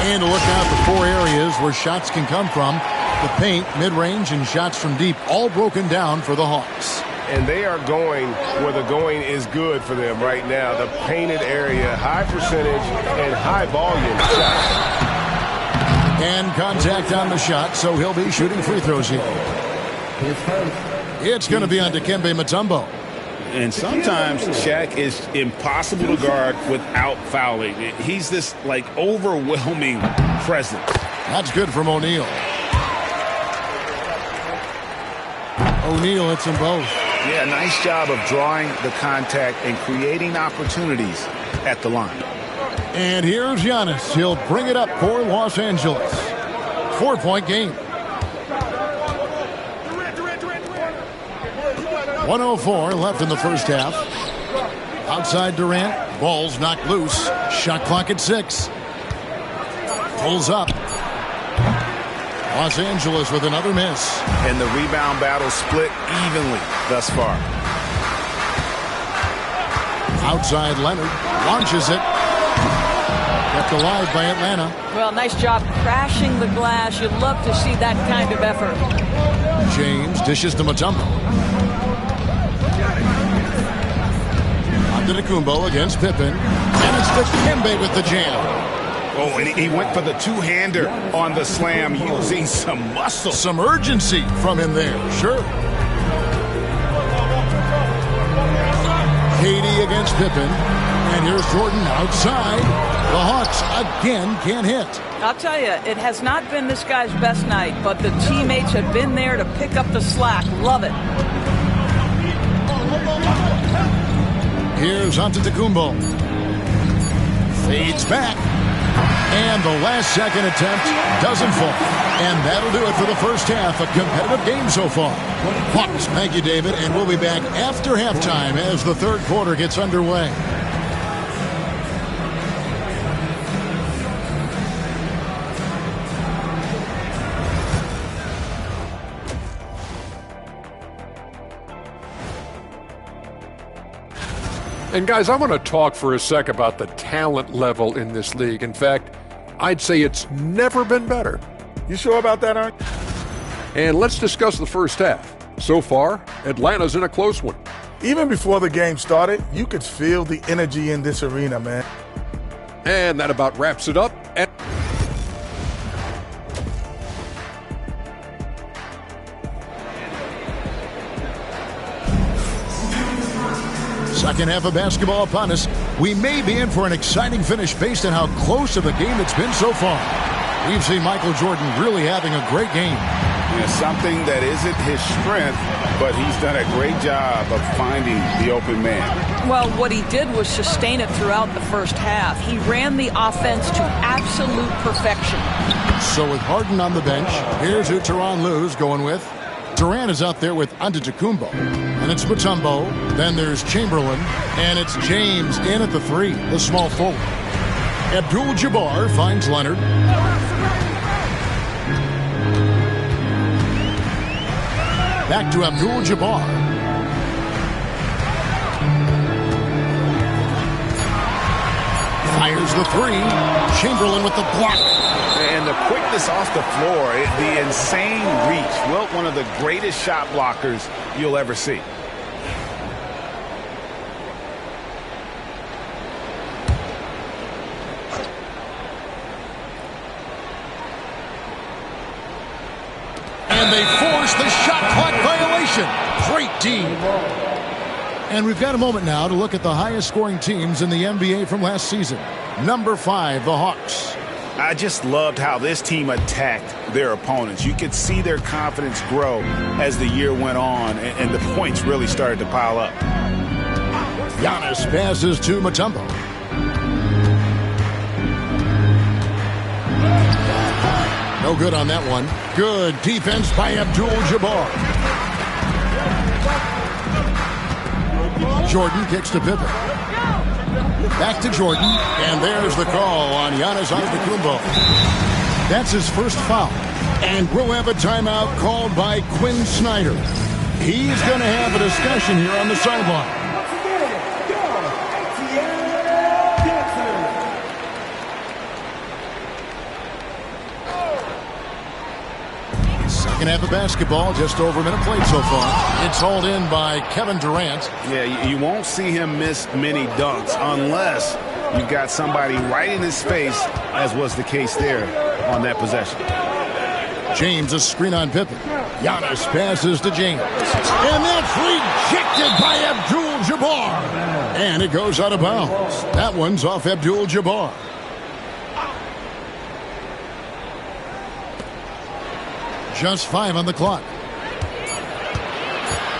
J: And to look out the 4 areas where shots can come from. The paint, mid-range, and shots from deep, all broken down for the Hawks.
A: And they are going where the going is good for them right now. The painted area, high percentage, and high volume shots.
J: And contact on the shot, so he'll be shooting free throws here. It's going to be on Dikembe Mutombo.
K: And sometimes Shaq is impossible to guard without fouling. He's this, like, overwhelming presence.
J: That's good from O'Neal. O'Neal hits them both.
K: Yeah, nice job of drawing the contact and creating opportunities at the line.
J: And here's Giannis. He'll bring it up for Los Angeles. 4-point game. 1:04 left in the first half. Outside Durant. Ball's knocked loose. Shot clock at 6. Pulls up. Los Angeles with another miss.
K: And the rebound battle split evenly thus far.
J: Outside Leonard. Launches it. Kept alive by Atlanta.
L: Well, nice job crashing the glass. You'd love to see that kind of effort.
J: James dishes to Mutombo. Antetokounmpo against Pippen. And it's Dikembe with the jam.
K: Oh, and he went for the two-hander on the slam using some muscle.
J: Some urgency from him there, sure. KD against Pippen. And here's Jordan outside. The Hawks again can't hit.
L: I'll tell you, it has not been this guy's best night, but the teammates have been there to pick up the slack. Love it.
J: Here's Antetokounmpo. Fades back. And the last second attempt doesn't fall. And that'll do it for the first half. A competitive game so far. Hawks, thank you, David. And we'll be back after halftime as the third quarter gets underway.
F: And guys, I want to talk for a sec about the talent level in this league. In fact, I'd say it's never been better.
H: You sure about that, Art?
F: And let's discuss the first half. So far, Atlanta's in a close one.
H: Even before the game started, you could feel the energy in this arena, man.
F: And that about wraps it up.
J: Second half of basketball upon us. We may be in for an exciting finish based on how close of a game it's been so far. We've seen Michael Jordan really having a great game.
K: Yeah, something that isn't his strength, but he's done a great job of finding the open man.
L: Well, what he did was sustain it throughout the first half. He ran the offense to absolute perfection.
J: So with Harden on the bench, here's who Tyronn Lue's going with. Durant is out there with Antetokounmpo. And it's Mutombo. Then there's Chamberlain. And it's James in at the 3, the small forward. Abdul-Jabbar finds Leonard. Back to Abdul-Jabbar. Fires the 3. Chamberlain with the block.
K: And the quickness off the floor, the insane reach. Wilt, one of the greatest shot blockers you'll ever see.
J: And they force the shot clock violation. Great D. And we've got a moment now to look at the highest scoring teams in the NBA from last season. Number 5, the Hawks.
K: I just loved how this team attacked their opponents. You could see their confidence grow as the year went on, and the points really started to pile up.
J: Giannis passes to Mutombo. No good on that one. Good defense by Abdul-Jabbar. Jordan kicks to Pippen. Back to Jordan, and there's the call on Giannis Antetokounmpo. That's his first foul. And we'll have a timeout called by Quinn Snyder. He's going to have a discussion here on the sideline. Second half of basketball, just over a minute played so far. It's hauled in by Kevin Durant.
K: Yeah, you won't see him miss many dunks unless you've got somebody right in his face, as was the case there on that possession.
J: James, a screen on Pippen. Giannis passes to James. And that's rejected by Abdul-Jabbar. And it goes out of bounds. That one's off Abdul-Jabbar. Just 5 on the clock.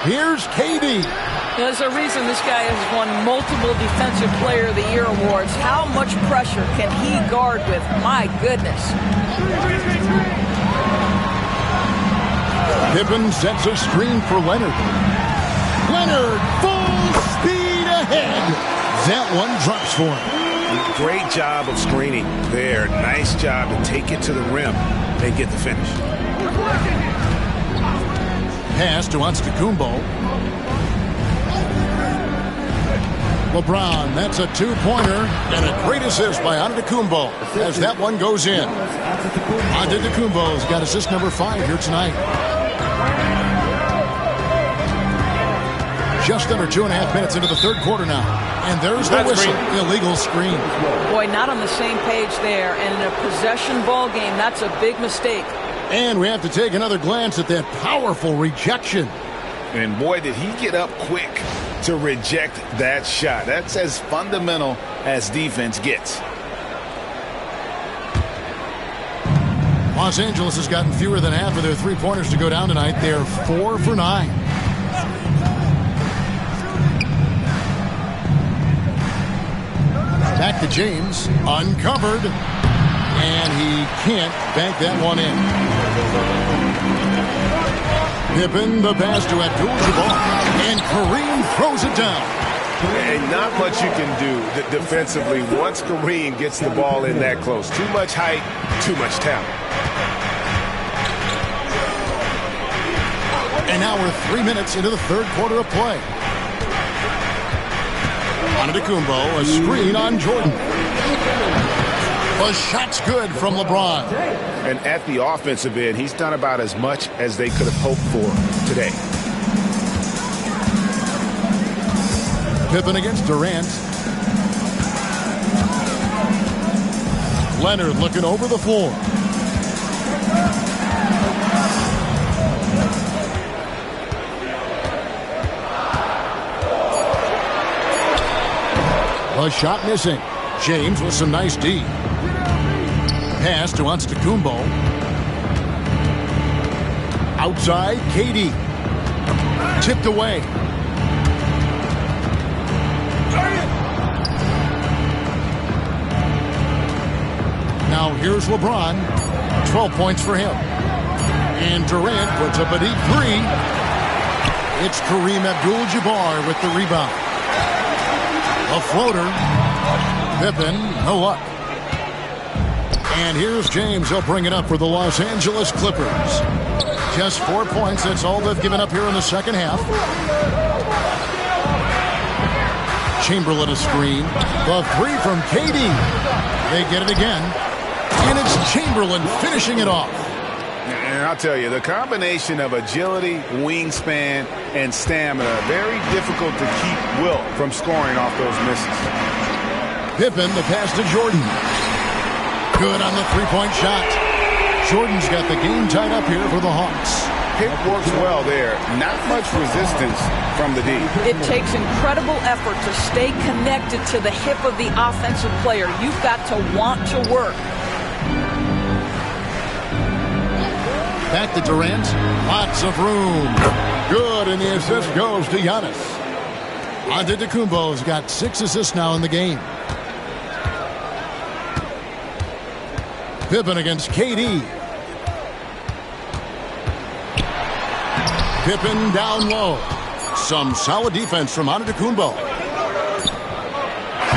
J: Here's KD.
L: There's a reason this guy has won multiple Defensive Player of the Year awards. How much pressure can he guard with? My goodness.
J: Pippen sets a screen for Leonard. Leonard, full speed ahead. That one drops for him.
K: Great job of screening there. Nice job to take it to the rim and get the finish.
J: Pass to Antetokounmpo. LeBron, that's a 2-pointer and a great assist by Antetokounmpo as that one goes in. Antetokounmpo's got assist number 5 here tonight. Just under 2.5 minutes into the third quarter now. And there's the whistle. Illegal screen.
L: Boy, not on the same page there. And in a possession ball game, that's a big mistake.
J: And we have to take another glance at that powerful rejection.
K: And boy, did he get up quick to reject that shot. That's as fundamental as defense gets.
J: Los Angeles has gotten fewer than half of their 3-pointers to go down tonight. They're 4 for 9. Back to James, uncovered, and he can't bank that one in. Pippen, the pass to Abdul-Jabbar, and Kareem throws it down.
K: And not much you can do defensively once Kareem gets the ball in that close. Too much height, too much talent.
J: And now we're 3 minutes into the third quarter of play. Antetokounmpo, a screen on Jordan. The shot's good from LeBron.
K: And at the offensive end, he's done about as much as they could have hoped for today.
J: Pippen against Durant. Leonard looking over the floor. A shot missing. James with some nice D. Pass to Antetokounmpo. Outside, KD. Tipped away. Now here's LeBron. 12 points for him. And Durant puts up a deep three. It's Kareem Abdul-Jabbar with the rebound. A floater. Pippen, no luck. And here's James. He'll bring it up for the Los Angeles Clippers. Just 4 points. That's all they've given up here in the second half. Chamberlain a screen. The three from KD. They get it again. And it's Chamberlain finishing it off.
K: And I'll tell you, the combination of agility, wingspan, and stamina, very difficult to keep Wilt from scoring off those misses.
J: Pippen, the pass to Jordan. Good on the three-point shot. Jordan's got the game tied up here for the Hawks.
K: Pick works well there. Not much resistance from the D.
L: It takes incredible effort to stay connected to the hip of the offensive player. You've got to want to work.
J: Back to Durant. Lots of room. Good, and the assist goes to Giannis. Antetokounmpo's got 6 assists now in the game. Pippen against KD. Pippen down low. Some solid defense from Antetokounmpo.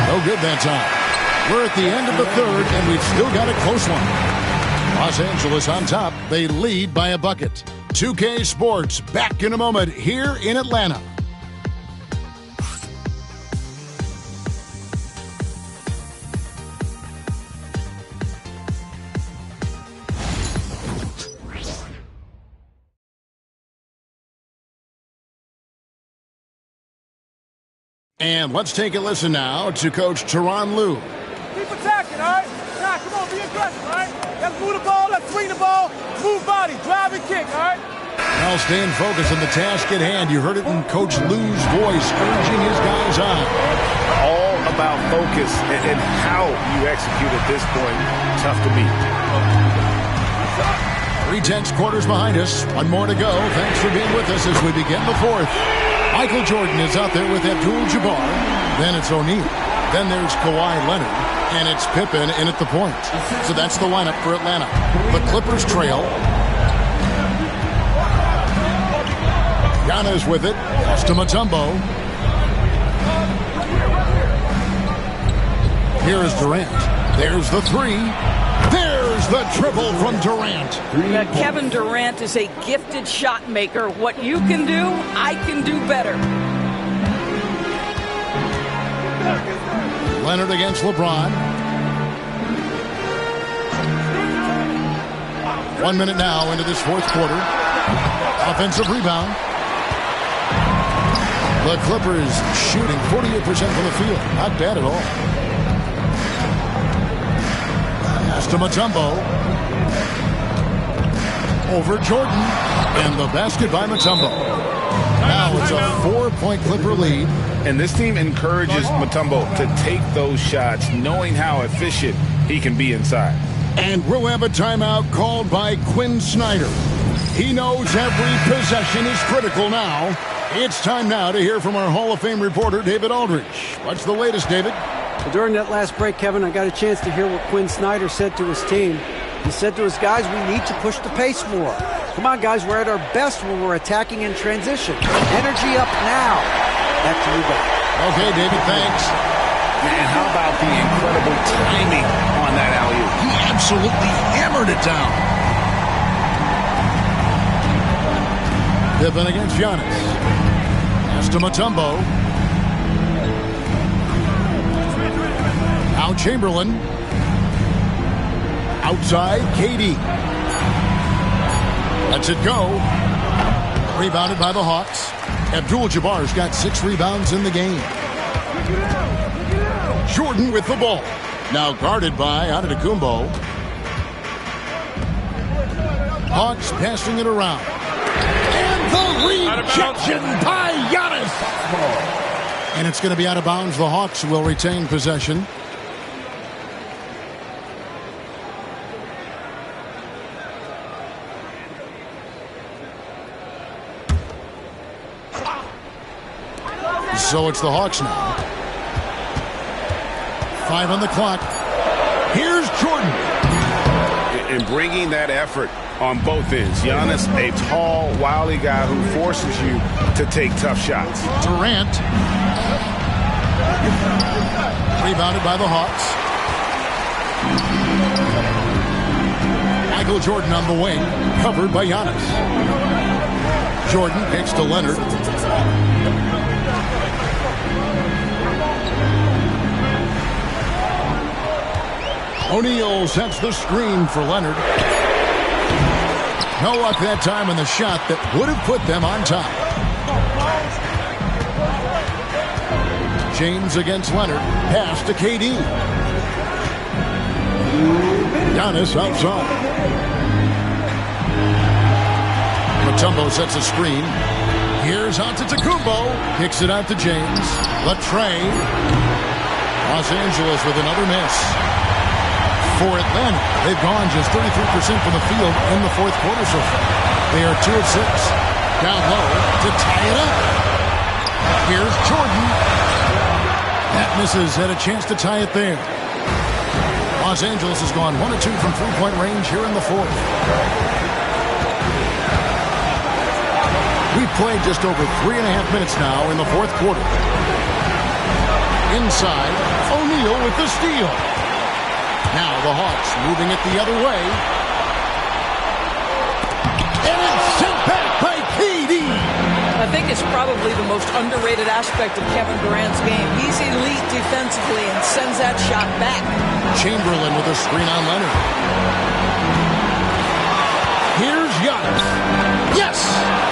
J: No good that time. We're at the end of the third, and we've still got a close one. Los Angeles on top. They lead by a bucket. 2K Sports back in a moment here in Atlanta. And let's take a listen now to Coach Tyronn Lue.
N: Keep attacking, all right? Now, come on, be aggressive, all right? Let's move the ball, let's swing the ball, move body, drive and kick, all right?
J: Now staying focused on the task at hand. You heard it in Coach Lue's voice, urging his guys on.
K: All about focus and how you execute at this point. Tough to beat.
J: 3/10 quarters behind us. One more to go. Thanks for being with us as we begin the fourth. Michael Jordan is out there with Abdul-Jabbar. Then it's O'Neal. Then there's Kawhi Leonard. And it's Pippen in at the point. So that's the lineup for Atlanta. The Clippers trail. Giannis with it. Pass to Mutombo. Here is Durant. There's the three. There's the triple from Durant.
L: Kevin Durant is a gifted shot maker. What you can do, I can do better.
J: Leonard against LeBron. 1 minute now into this fourth quarter. Offensive rebound. The Clippers shooting 48% from the field. Not bad at all. Pass to Mutombo. Over Jordan. And the basket by Mutombo. Now it's a 4-point Clipper lead.
K: And this team encourages Mutombo to take those shots, knowing how efficient he can be inside.
J: And we'll have a timeout called by Quinn Snyder. He knows every possession is critical now. It's time now to hear from our Hall of Fame reporter, David Aldridge. What's the latest, David?
M: Well, during that last break, Kevin, I got a chance to hear what Quinn Snyder said to his team. He said to his guys, we need to push the pace more. Come on, guys, we're at our best when we're attacking in transition. Energy up now. Back to you guys.
J: Okay, David, thanks.
K: And how about the incredible timing on that alley-oop?
J: He absolutely hammered it down. Pippen against Giannis. Pass to Mutombo. Now Chamberlain. Outside, KD. Lets it go. Rebounded by the Hawks. Abdul-Jabbar's got 6 rebounds in the game. Jordan with the ball. Now guarded by Antetokounmpo. Hawks passing it around. And the rejection by Giannis. And it's going to be out of bounds. The Hawks will retain possession. So it's the Hawks now. 5 on the clock. Here's Jordan.
K: And bringing that effort on both ends. Giannis, a tall, wily guy who forces you to take tough shots.
J: Durant. Rebounded by the Hawks. Michael Jordan on the wing. Covered by Giannis. Jordan kicks to Leonard. O'Neal sets the screen for Leonard. No luck that time in the shot that would have put them on top. James against Leonard. Pass to KD. Giannis outside. Mutombo sets a screen. Here's Antetokounmpo. Kicks it out to James. Latrey. Los Angeles with another miss. For Atlanta, they've gone just 33% from the field in the fourth quarter so far. They are 2 of 6. Down low to tie it up. Here's Jordan. That misses. Had a chance to tie it there. Los Angeles has gone 1 of 2 from three-point range here in the fourth. We've played just over 3.5 minutes now in the fourth quarter. Inside, O'Neal with the steal. Now the Hawks moving it the other way. And it's sent back by KD.
L: I think it's probably the most underrated aspect of Kevin Durant's game. He's elite defensively and sends that shot back.
J: Chamberlain with a screen on Leonard. Here's Giannis. Yes!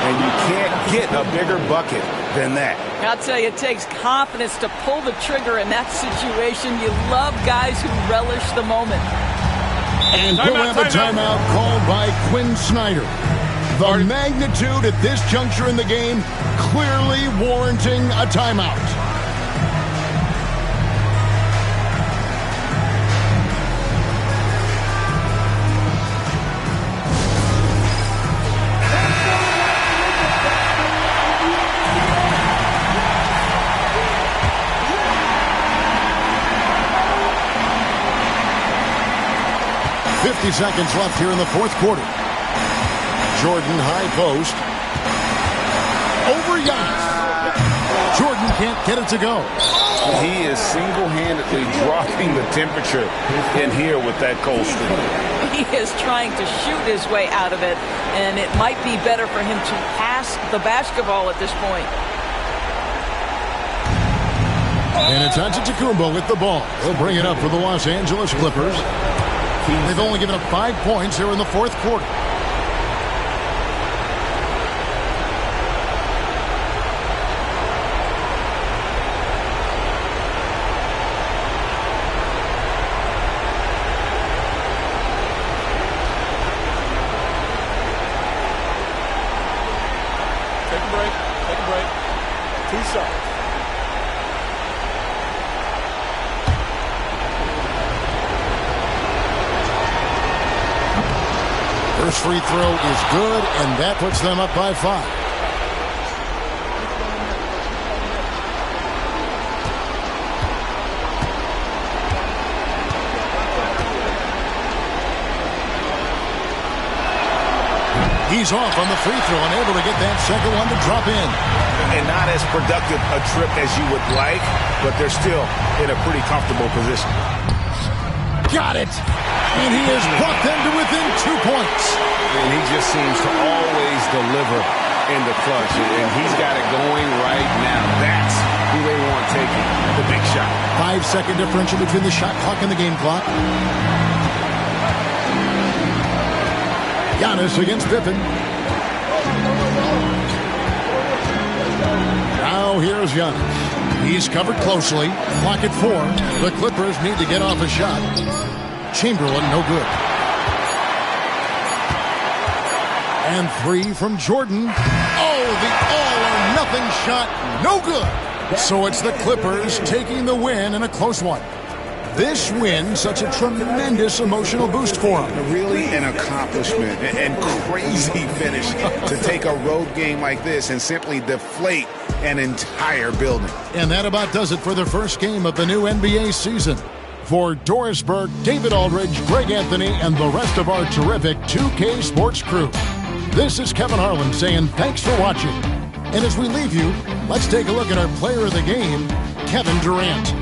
K: And you can't get a bigger bucket than that.
L: I'll tell you, it takes confidence to pull the trigger in that situation. You love guys who relish the moment.
J: And we'll have a timeout called by Quinn Snyder. The magnitude at this juncture in the game clearly warranting a timeout. Seconds left here in the fourth quarter. Jordan high post. Over Giannis. Jordan can't get it to go.
K: He is single-handedly dropping the temperature in here with that cold streak.
L: He is trying to shoot his way out of it, and it might be better for him to pass the basketball at this point.
J: And it's Antetokounmpo with the ball. He'll bring it up for the Los Angeles Clippers. They've only given up 5 points here in the fourth quarter.
N: Take a break. Take a break. 2 shots.
J: First free throw is good, and that puts them up by 5. He's off on the free throw, unable to get that second one to drop in.
K: And not as productive a trip as you would like, but they're still in a pretty comfortable position.
J: Got it! And he has brought them to within 2 points.
K: And he just seems to always deliver in the clutch. And he's got it going right now. That's who they want taking the big shot.
J: 5-second differential between the shot clock and the game clock. Giannis against Pippen. Now here's Giannis. He's covered closely. Clock at 4. The Clippers need to get off a shot. Chamberlain, no good. And 3 from Jordan. Oh, the all-or-nothing shot, no good. So it's the Clippers taking the win in a close one. This win, such a tremendous emotional boost for them.
K: Really an accomplishment and crazy finish to take a road game like this and simply deflate an entire building.
J: And that about does it for the first game of the new NBA season. For Doris Burke, David Aldridge, Greg Anthony, and the rest of our terrific 2K Sports crew, this is Kevin Harlan saying thanks for watching. And as we leave you, let's take a look at our player of the game, Kevin Durant.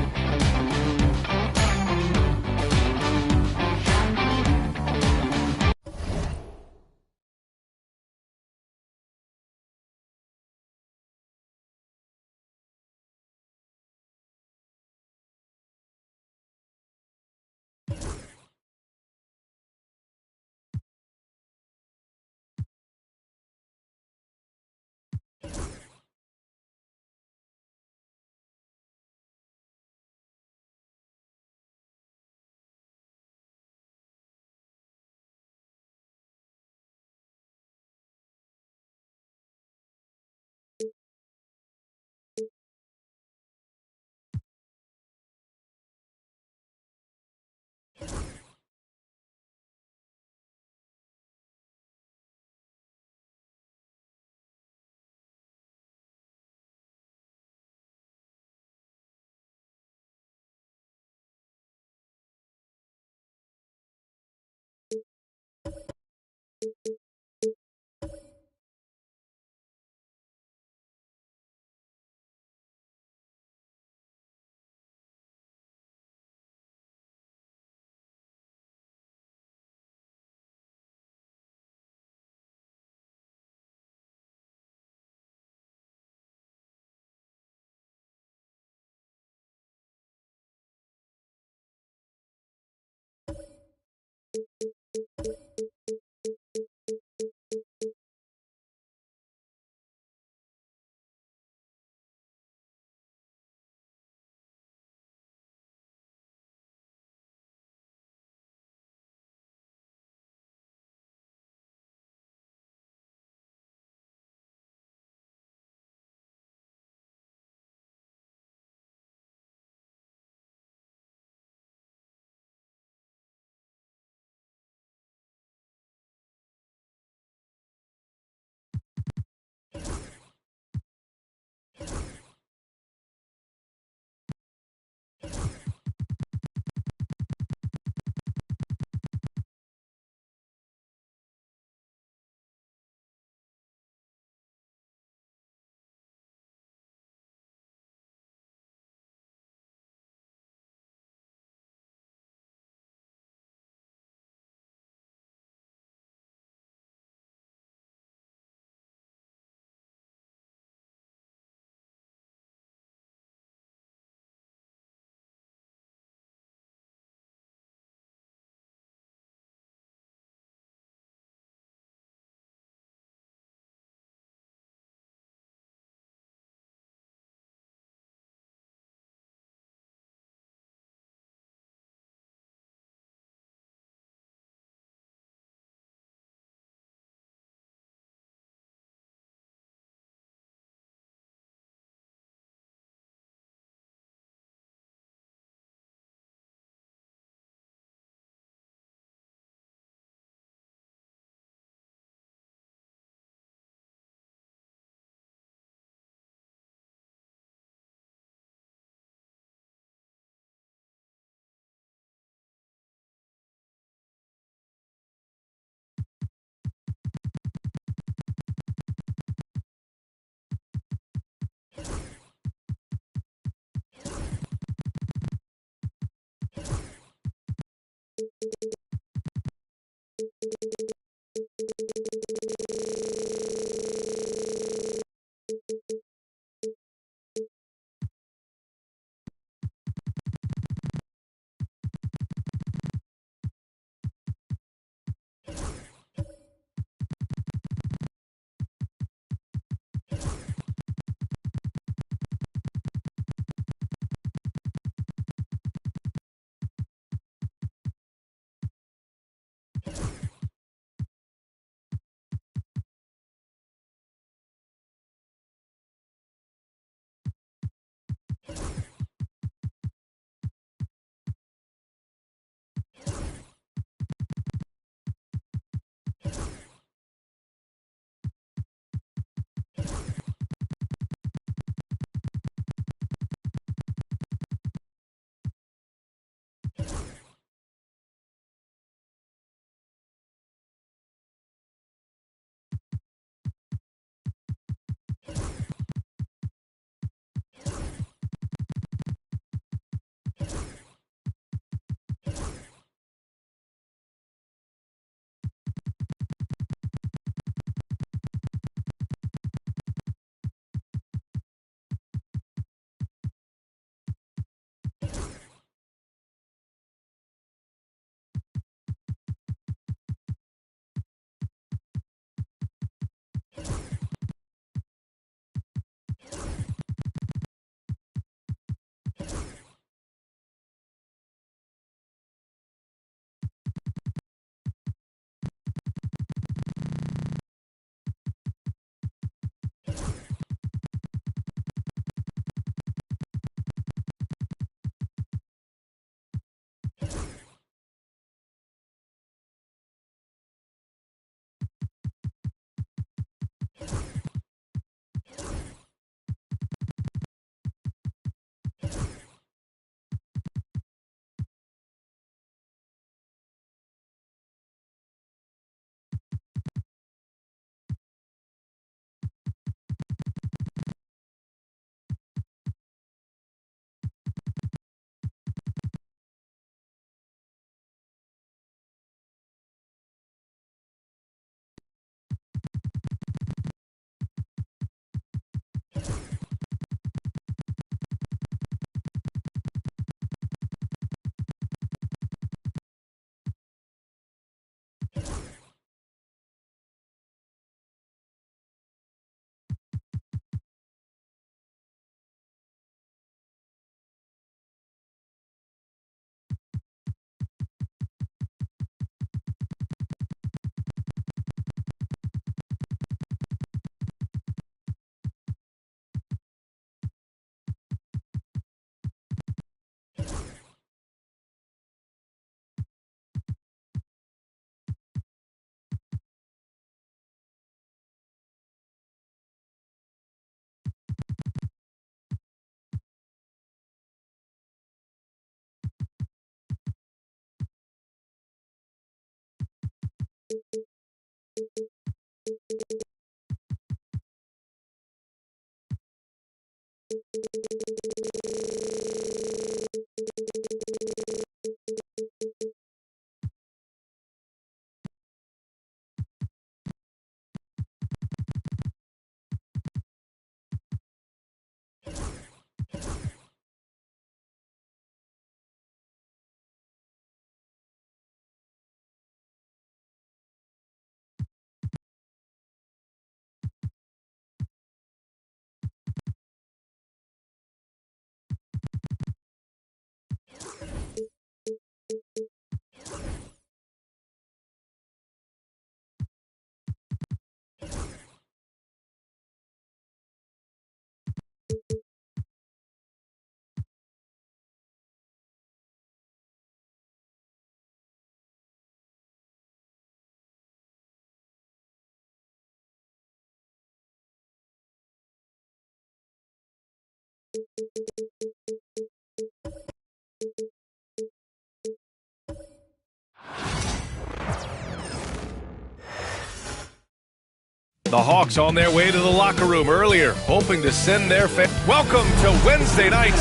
A: The Hawks on their way to the locker room earlier, hoping to send their fans. Welcome to Wednesday night.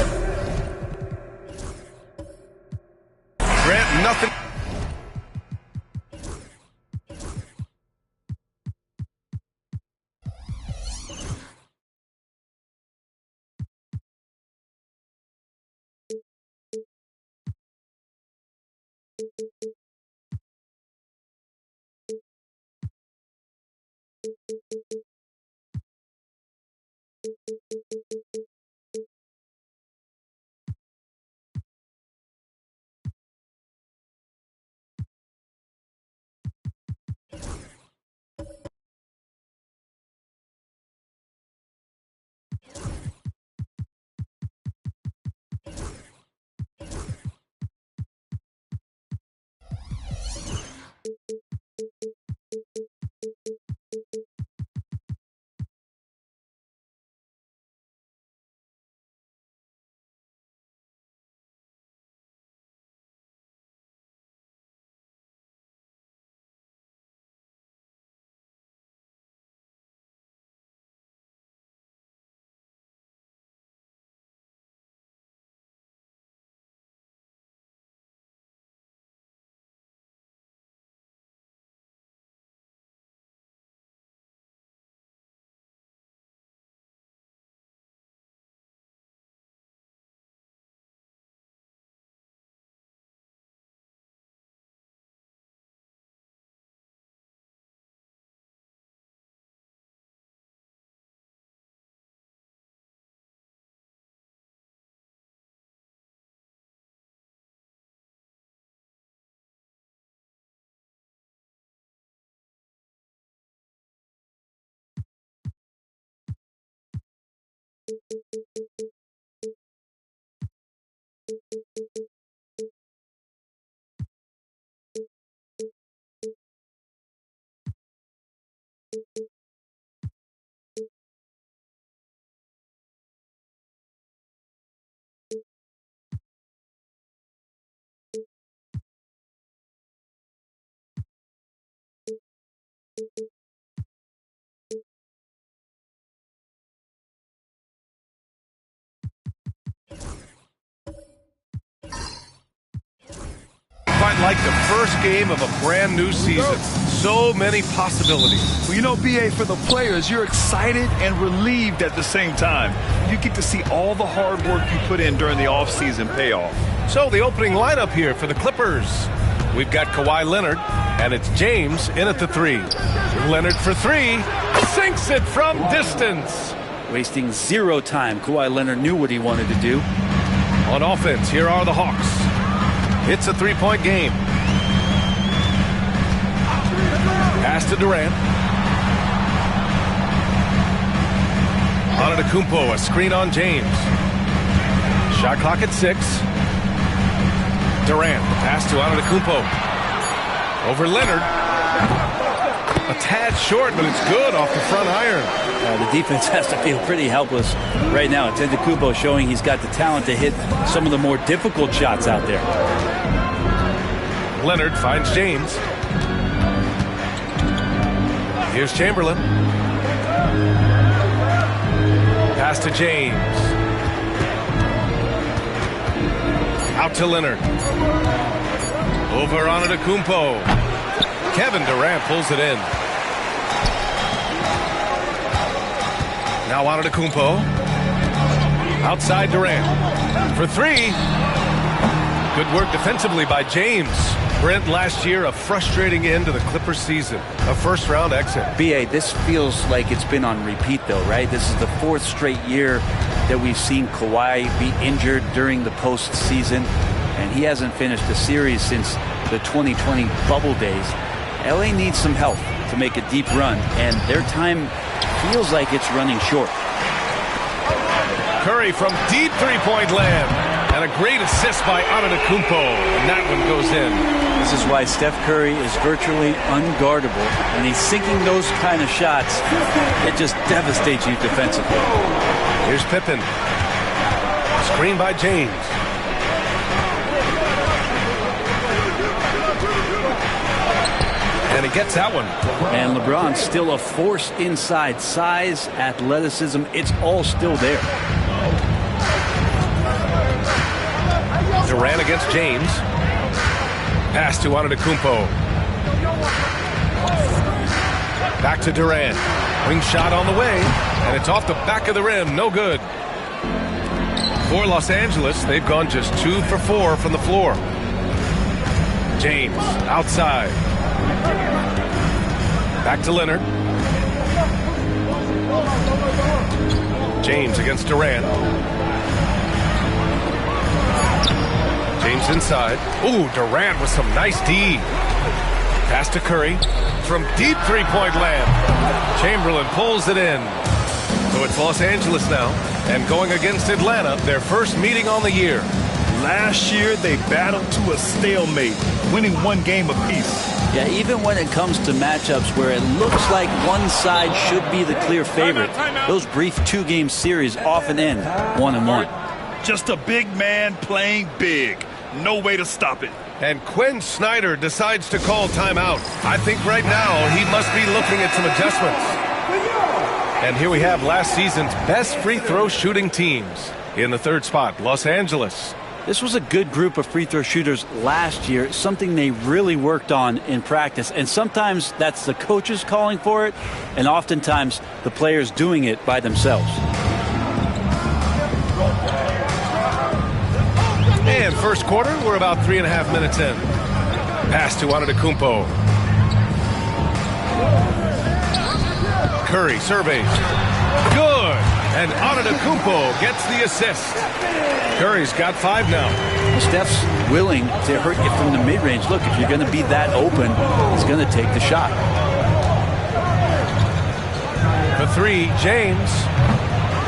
A: Grant nothing. Quite like the first game of a brand new season. So many possibilities.
B: Well, you know, B.A., for the players, you're excited and relieved at the same time. You get to see all the hard work you put in during the offseason pay off.
A: So the opening lineup here for the Clippers. We've got Kawhi Leonard, and it's James in at the 3. Leonard for 3. Sinks it from distance.
C: Wasting zero time. Kawhi Leonard knew what he wanted to do.
A: On offense, here are the Hawks. It's a three-point game. Pass to Durant. Antetokounmpo, a screen on James. Shot clock at 6. Durant, pass to Antetokounmpo. Over Leonard. A tad short, but it's good off the front iron.
C: The defense has to feel pretty helpless right now. Antetokounmpo showing he's got the talent to hit some of the more difficult shots out there.
A: Leonard finds James. Here's Chamberlain. Pass to James. Out to Leonard. Over Antetokounmpo. Kevin Durant pulls it in. Now Antetokounmpo. Outside Durant. For three. Good work defensively by James. Brent, last year, a frustrating end to the Clippers season. A first-round exit.
O: B.A., this feels like it's been on repeat, though, right? This is the fourth straight year that we've seen Kawhi be injured during the postseason, and he hasn't finished a series since the 2020 bubble days. L.A. needs some help to make a deep run, and their time feels like it's running short.
A: Curry from deep three-point land. And a great assist by Antetokounmpo, and that one goes in.
O: This is why Steph Curry is virtually unguardable, and he's sinking those kind of shots. It just devastates you defensively.
A: Here's Pippen. Screen by James. And he gets that one.
O: And LeBron's still a force inside. Size, athleticism, it's all still there.
A: Durant against James. Pass to Antetokounmpo. Back to Durant. Wing shot on the way, and it's off the back of the rim. No good. For Los Angeles, they've gone just 2 for 4 from the floor. James outside. Back to Leonard. James against Durant. James inside. Ooh, Durant with some nice D. Pass to Curry from deep three-point land. Chamberlain pulls it in. So it's Los Angeles now, and going against Atlanta, their first meeting on the year.
B: Last year, they battled to a stalemate, winning 1 game apiece.
O: Yeah, even when it comes to matchups where it looks like one side should be the clear favorite, those brief 2-game series often end 1-1.
B: Just a big man playing big. No way to stop it.
A: And Quinn Snyder decides to call timeout. I think right now he must be looking at some adjustments. And here we have last season's best free throw shooting teams. In the third spot, Los Angeles.
O: This was a good group of free throw shooters last year, something they really worked on in practice. And sometimes that's the coaches calling for it, and oftentimes the players doing it by themselves.
A: And first quarter, we're about 3.5 minutes in. Pass to Antetokounmpo. Curry surveys. Good. And Antetokounmpo gets the assist. Curry's got 5 now.
O: Steph's willing to hurt you from the mid-range. Look, if you're going to be that open, he's going to take the shot.
A: For 3, James.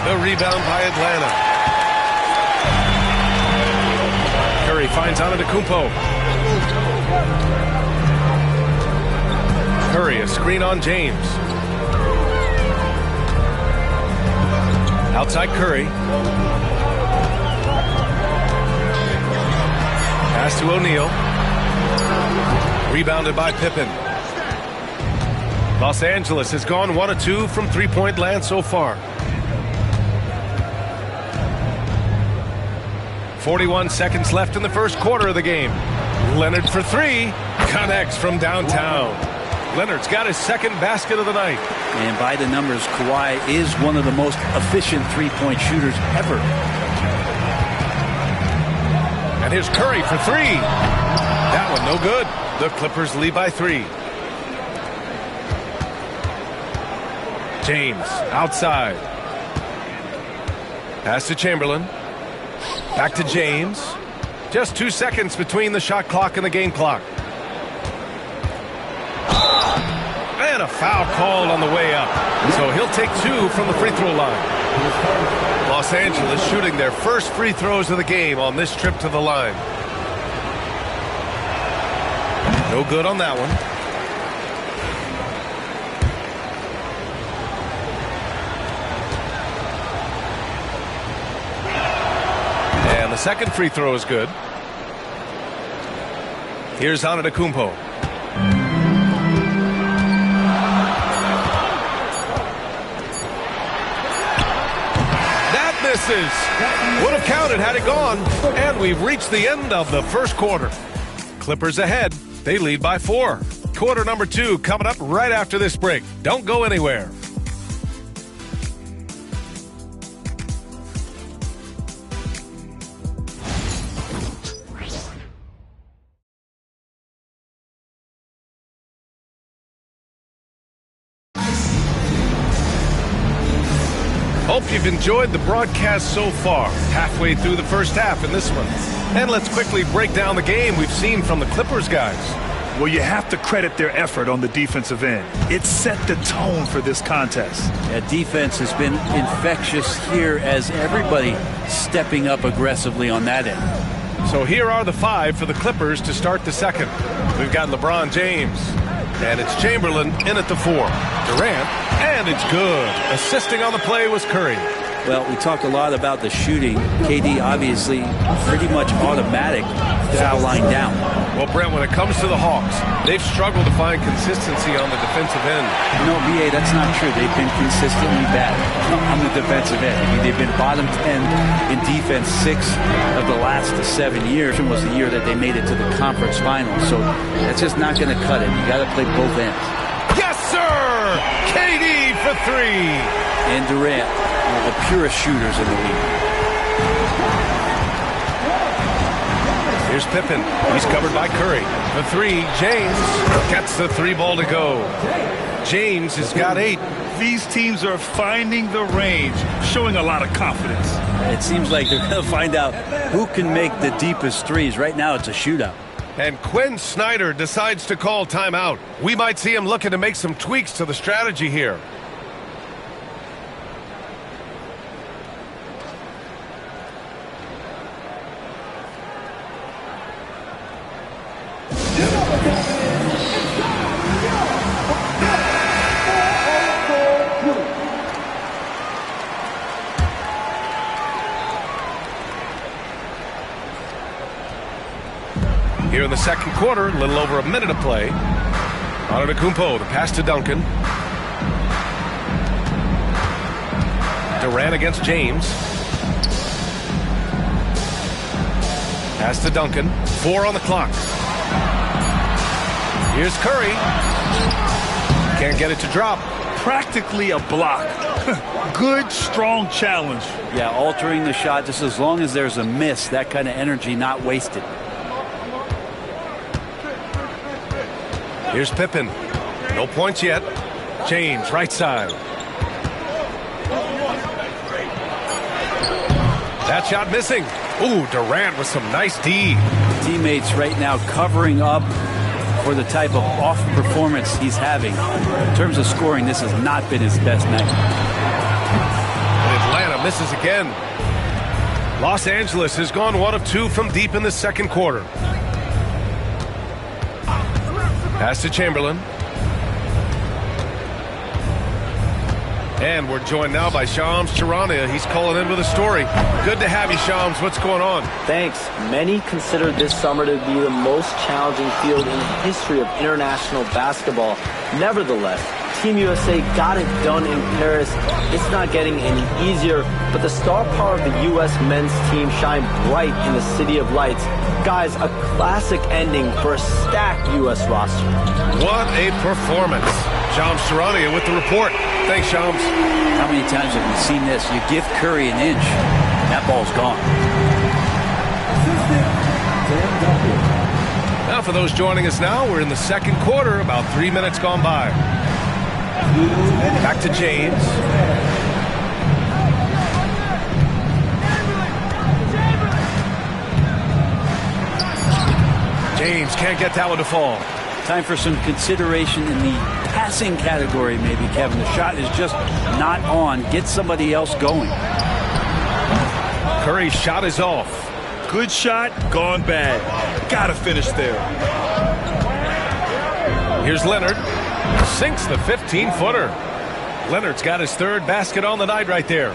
A: The rebound by Atlanta. Curry finds Antetokounmpo. Curry, a screen on James. Outside Curry. Pass to O'Neal. Rebounded by Pippen. Los Angeles has gone 1 of 2 from three-point land so far. 41 seconds left in the first quarter of the game. Leonard for 3. Connects from downtown. Leonard's got his second basket of the night.
O: And by the numbers, Kawhi is one of the most efficient three-point shooters ever.
A: And here's Curry for 3. That one no good. The Clippers lead by 3. James outside. Pass to Chamberlain. Back to James. Just 2 seconds between the shot clock and the game clock. And a foul called on the way up. So he'll take 2 from the free throw line. Los Angeles shooting their first free throws of the game on this trip to the line. No good on that one. And the second free throw is good. Here's Antetokounmpo. misses. Would have counted had it gone. And we've reached the end of the first quarter. Clippers ahead. They lead by 4. Quarter number 2 coming up right after this break. Don't go anywhere. Hope you've enjoyed the broadcast so far, halfway through the first half in this one. And let's quickly break down the game we've seen from the Clippers guys.
B: Well, you have to credit their effort on the defensive end. It set the tone for this contest.
O: Yeah, defense has been infectious here as everybody stepping up aggressively on that end.
A: So here are the 5 for the Clippers to start the second. We've got LeBron James. And it's Chamberlain in at the 4. Durant, and it's good. Assisting on the play was Curry.
O: Well, we talked a lot about the shooting. KD obviously pretty much automatic foul line down.
A: Well, Brent, when it comes to the Hawks, they've struggled to find consistency on the defensive end.
O: No, BA, that's not true. They've been consistently bad on the defensive end. I mean, they've been bottom 10 in defense 6 of the last 7 years. It was the year that they made it to the conference finals. So that's just not going to cut it. You got to play both ends.
A: Yes, sir! KD for 3.
O: And Durant, one of the purest shooters in the league.
A: Here's Pippen. He's covered by Curry. The 3, James gets the 3 ball to go. James has got 8.
B: These teams are finding the range, showing a lot of confidence.
O: It seems like they're going to find out who can make the deepest threes. Right now, it's a shootout.
A: And Quinn Snyder decides to call timeout. We might see him looking to make some tweaks to the strategy here. Here in the second quarter, a little over a minute of play. Antetokounmpo, the pass to Duncan. Durant against James. Pass to Duncan. 4 on the clock. Here's Curry. Can't get it to drop.
B: Practically a block. Good, strong challenge.
O: Yeah, altering the shot just as long as there's a miss. That kind of energy not wasted.
A: Here's Pippen. No points yet. James, right side. That shot missing. Ooh, Durant with some nice D.
O: Teammates right now covering up for the type of off performance he's having. In terms of scoring, this has not been his best night.
A: Atlanta misses again. Los Angeles has gone 1 of 2 from deep in the second quarter. Pass to Chamberlain. And we're joined now by Shams Charania. He's calling in with a story. Good to have you, Shams. What's going on?
C: Thanks. Many consider this summer to be the most challenging field in the history of international basketball. Nevertheless, Team USA got it done in Paris. It's not getting any easier, but the star power of the U.S. men's team shined bright in the City of Lights. Guys, a classic ending for a stacked U.S. roster.
A: What a performance. Shams Charania with the report. Thanks, Shams.
O: How many times have we seen this? You give Curry an inch, that ball's gone.
A: Now for those joining us now, we're in the second quarter, about 3 minutes gone by. Back to James. James can't get that one to fall.
O: Time for some consideration in the passing category, maybe, Kevin. The shot is just not on. Get somebody else going.
A: Curry's shot is off.
B: Good shot, gone bad. Gotta finish there.
A: Here's Leonard. Sinks the 15-footer. Leonard's got his 3rd basket on the night right there.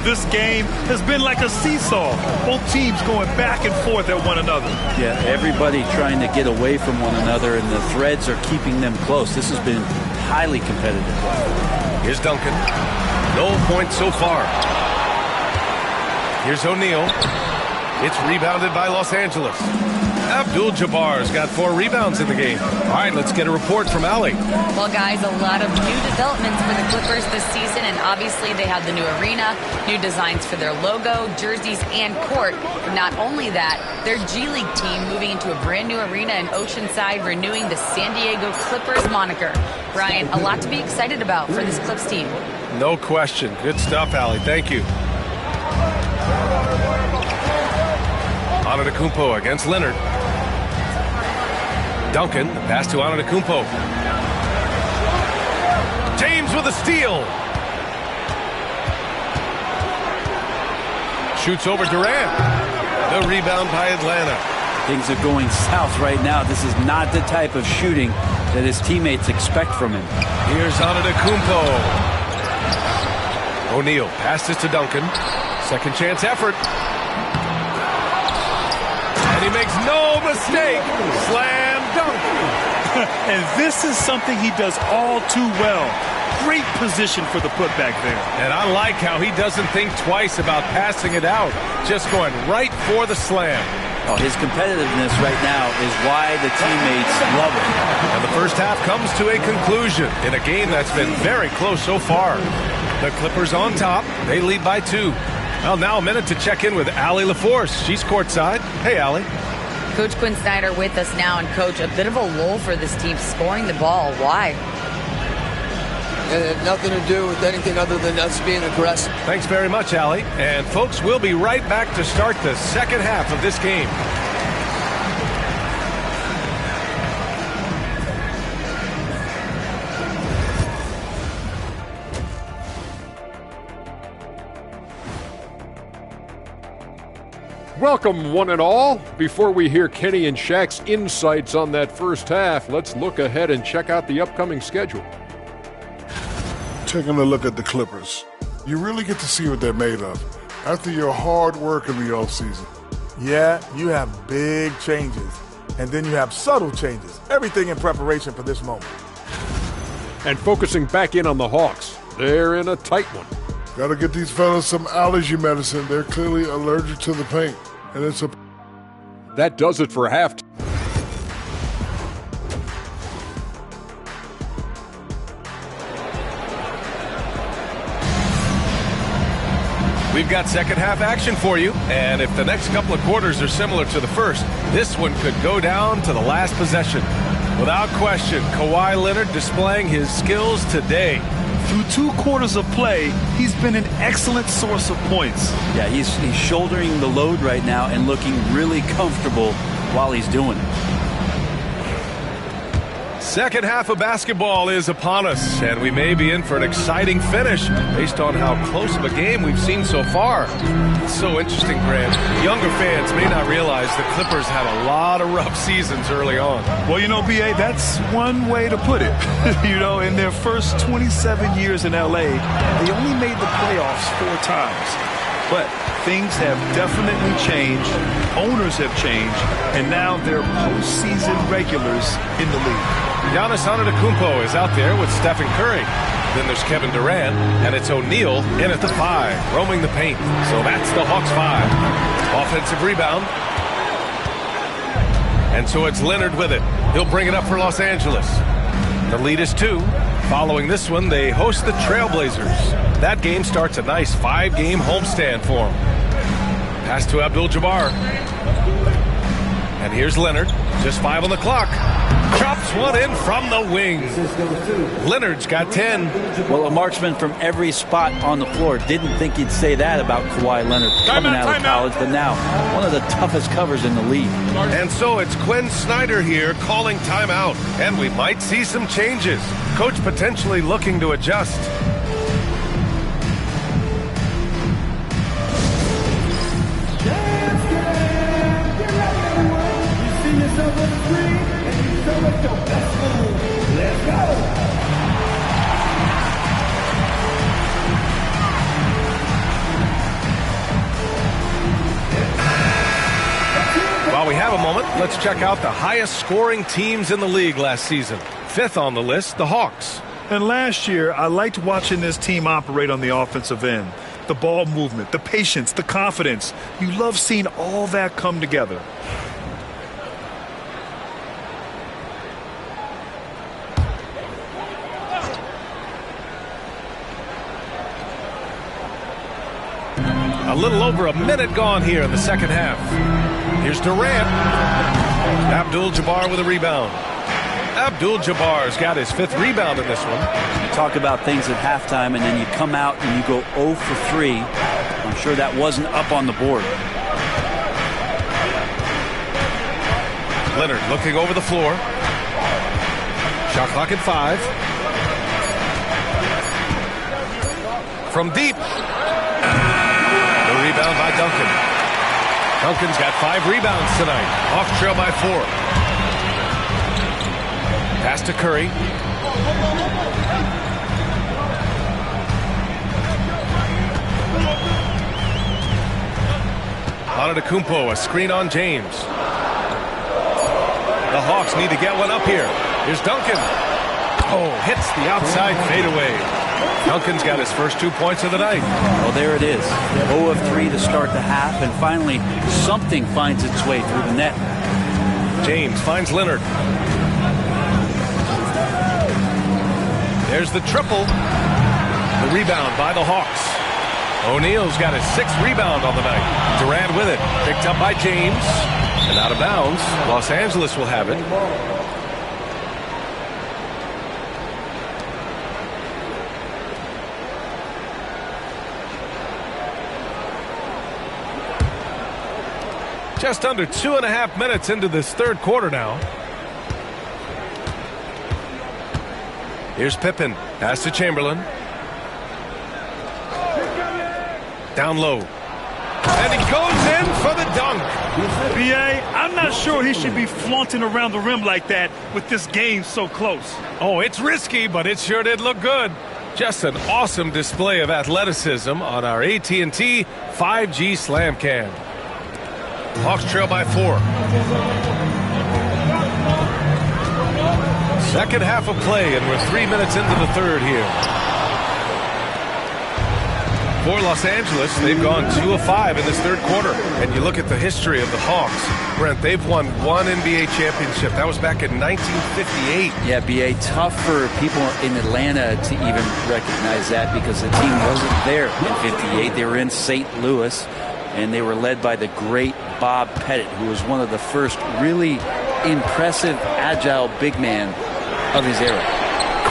B: This game has been like a seesaw. Both teams going back and forth at one another.
O: Yeah, everybody trying to get away from one another, and the threads are keeping them close. This has been highly competitive.
A: Here's Duncan. No points so far. Here's O'Neal. It's rebounded by Los Angeles. Abdul-Jabbar's got 4 rebounds in the game. All right, let's get a report from Allie.
E: Well, guys, a lot of new developments for the Clippers this season, and obviously they have the new arena, new designs for their logo, jerseys, and court. But not only that, their G League team moving into a brand new arena in Oceanside, renewing the San Diego Clippers moniker. Brian, a lot to be excited about for this Clips team.
A: No question. Good stuff, Allie. Thank you. Antetokounmpo against Leonard. Duncan, the pass to Antetokounmpo. James with a steal. Shoots over Durant. The rebound by Atlanta.
O: Things are going south right now. This is not the type of shooting that his teammates expect from him.
A: Here's Antetokounmpo. O'Neal passes to Duncan. Second chance effort. And he makes no mistake. Slam dunk.
B: And this is something he does all too well. Great position for the putback there.
A: And I like how he doesn't think twice about passing it out. Just going right for the slam.
O: Oh, his competitiveness right now is why the teammates love him.
A: And the first half comes to a conclusion in a game that's been very close so far. The Clippers on top. They lead by 2. Well, now a minute to check in with Allie LaForce. She's courtside. Hey, Allie.
E: Coach Quinn Snyder with us now. And, Coach, a bit of a lull for this team scoring the ball. Why?
P: It had nothing to do with anything other than us being aggressive.
A: Thanks very much, Allie. And, folks, we'll be right back to start the second half of this game.
F: Welcome, one and all. Before we hear Kenny and Shaq's insights on that first half, let's look ahead and check out the upcoming schedule.
G: Taking a look at the Clippers, you really get to see what they're made of after your hard work in the offseason.
H: Yeah, you have big changes, and then you have subtle changes. Everything in preparation for this moment.
F: And focusing back in on the Hawks, they're in a tight one.
G: Got to get these fellas some allergy medicine. They're clearly allergic to the paint. And it's a...
F: That does it for half.
A: We've got second half action for you. And if the next couple of quarters are similar to the first, this one could go down to the last possession. Without question, Kawhi Leonard displaying his skills today.
B: Through 2 quarters of play, he's been an excellent source of points.
O: Yeah, he's shouldering the load right now and looking really comfortable while he's doing it.
A: Second half of basketball is upon us, and we may be in for an exciting finish based on how close of a game we've seen so far. It's so interesting, Grant. Younger fans may not realize the Clippers had a lot of rough seasons early on.
B: Well, you know, B.A., that's one way to put it. You know, in their first 27 years in L.A., they only made the playoffs 4 times. But things have definitely changed, owners have changed, and now they're postseason regulars in the league.
A: Giannis Antetokounmpo is out there with Stephen Curry. Then there's Kevin Durant, and it's O'Neal in at the 5, roaming the paint. So that's the Hawks 5. Offensive rebound. And so it's Leonard with it. He'll bring it up for Los Angeles. The lead is 2. Following this one, they host the Trailblazers. That game starts a nice 5-game homestand for them. Pass to Abdul-Jabbar. And here's Leonard. Just 5 on the clock. Chops one in from the wing. Leonard's got 10.
O: Well, a marksman from every spot on the floor. Didn't think he'd say that about Kawhi Leonard coming out of college, but now one of the toughest covers in the league.
A: And so it's Quinn Snyder here calling timeout, and we might see some changes. Coach potentially looking to adjust.
I: Let's go.
A: While we have a moment, let's check out the highest scoring teams in the league last season. 5th on the list, the Hawks.
B: And last year, I liked watching this team operate on the offensive end. The ball movement, the patience, the confidence. You love seeing all that come together.
A: A little over a minute gone here in the second half. Here's Durant. Abdul-Jabbar with a rebound. Abdul-Jabbar's got his 5th rebound in this one.
O: You talk about things at halftime, and then you come out and you go 0 for 3. I'm sure that wasn't up on the board.
A: Leonard looking over the floor. Shot clock at 5. From deep. The rebound by Duncan. Duncan's got 5 rebounds tonight. Hawks trail by 4. Pass to Curry. Antetokounmpo, a screen on James. The Hawks need to get one up here. Here's Duncan. Oh, hits the outside fadeaway. Duncan's got his first 2 points of the night.
O: Well, there it is. 0 of 3 to start the half, and finally something finds its way through the net.
A: James finds Leonard. There's the triple. The rebound by the Hawks. O'Neal's got his 6th rebound on the night. Durant with it. Picked up by James. And out of bounds. Los Angeles will have it. Just under 2.5 minutes into this third quarter now. Here's Pippen. Pass to Chamberlain. Down low. And he goes in for the dunk.
B: B.A., I'm not sure he should be flaunting around the rim like that with this game so close.
A: Oh, it's risky, but it sure did look good. Just an awesome display of athleticism on our AT&T 5G Slam Cam. Hawks trail by 4. Second half of play, and we're 3 minutes into the third here. For Los Angeles, they've gone 2 of 5 in this third quarter. And you look at the history of the Hawks. Brent, they've won 1 NBA championship. That was back in 1958.
O: Yeah, B.A., tough for people in Atlanta to even recognize that because the team wasn't there in 58. They were in St. Louis, and they were led by the great Bob Pettit, who was one of the first really impressive, agile big man of his era.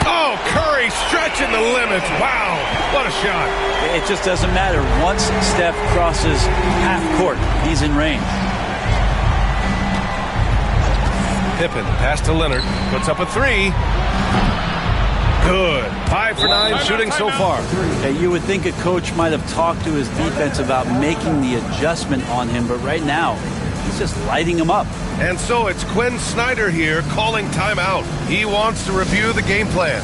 A: Oh, Curry stretching the limits. Wow, what a shot.
O: It just doesn't matter. Once Steph crosses half court, he's in range.
A: Pippen, pass to Leonard, puts up a 3. Good. 5 for 9 shooting so far.
O: Yeah, you would think a coach might have talked to his defense about making the adjustment on him, but right now, he's just lighting him up.
A: And so it's Quinn Snyder here calling timeout. He wants to review the game plan.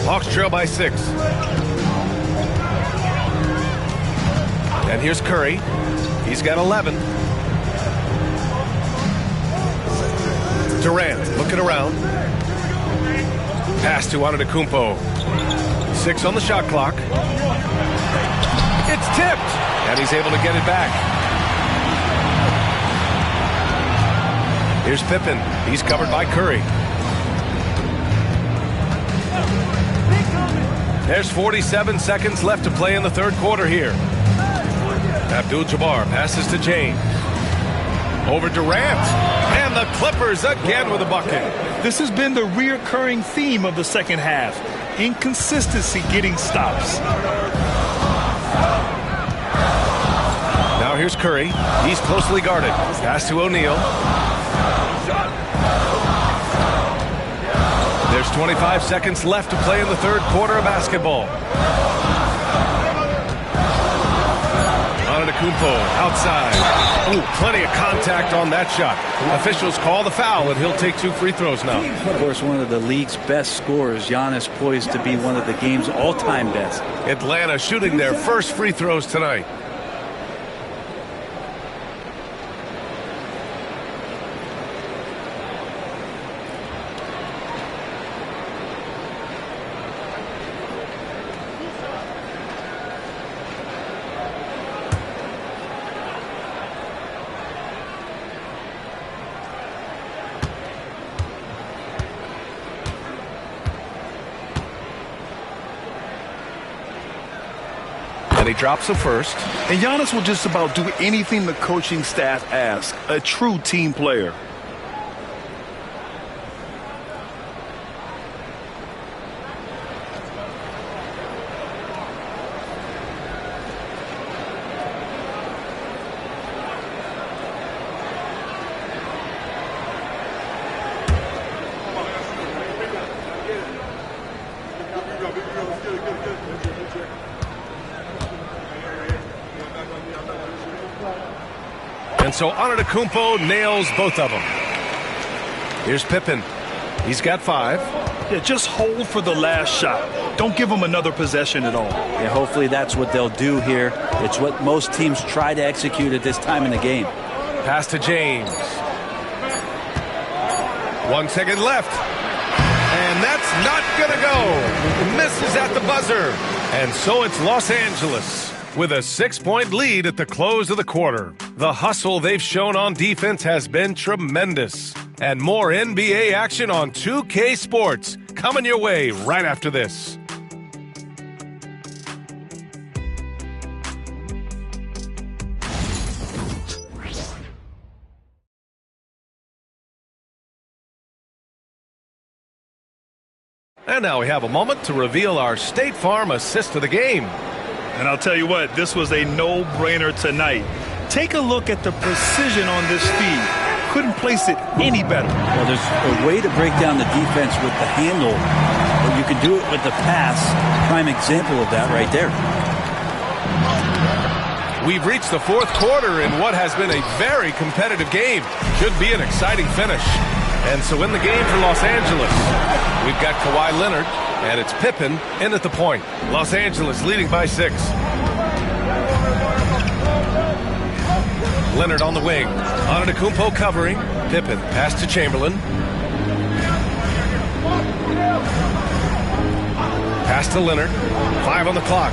A: Hawks trail by 6. And here's Curry. He's got 11. Durant looking around. Pass to Antetokounmpo. 6 on the shot clock. It's tipped. And he's able to get it back. Here's Pippen. He's covered by Curry. There's 47 seconds left to play in the third quarter here. Abdul-Jabbar passes to James. Over Durant. And the Clippers again with a bucket.
B: This has been the reoccurring theme of the second half. Inconsistency getting stops.
A: Now here's Curry. He's closely guarded. Pass to O'Neal. There's 25 seconds left to play in the third quarter of basketball. Antetokounmpo outside. Oh, plenty of contact on that shot. Officials call the foul, and he'll take 2 free throws now.
O: Of course, one of the league's best scorers, Giannis, poised to be one of the game's all-time best.
A: Atlanta shooting their first free throws tonight. He drops the first.
B: And Giannis will just about do anything the coaching staff asks. A true team player.
A: And so Antetokounmpo nails both of them. Here's Pippen. He's got 5.
B: Yeah, just hold for the last shot. Don't give him another possession at all.
O: Yeah, hopefully that's what they'll do here. It's what most teams try to execute at this time in the game.
A: Pass to James. 1 second left. And that's not going to go. Misses at the buzzer. And so it's Los Angeles with a 6-point lead at the close of the quarter. The hustle they've shown on defense has been tremendous. And more NBA action on 2K Sports coming your way right after this. And now we have a moment to reveal our State Farm assist of the game.
B: And I'll tell you what, this was a no-brainer tonight. Take a look at the precision on this feed. Couldn't place it any better.
O: Well, there's a way to break down the defense with the handle, but you can do it with the pass. Prime example of that right there.
A: We've reached the 4th quarter in what has been a very competitive game. Should be an exciting finish. And so in the game for Los Angeles, we've got Kawhi Leonard, and it's Pippen in at the point. Los Angeles leading by 6. Leonard on the wing. Antetokounmpo covering. Pippen pass to Chamberlain. Pass to Leonard. 5 on the clock.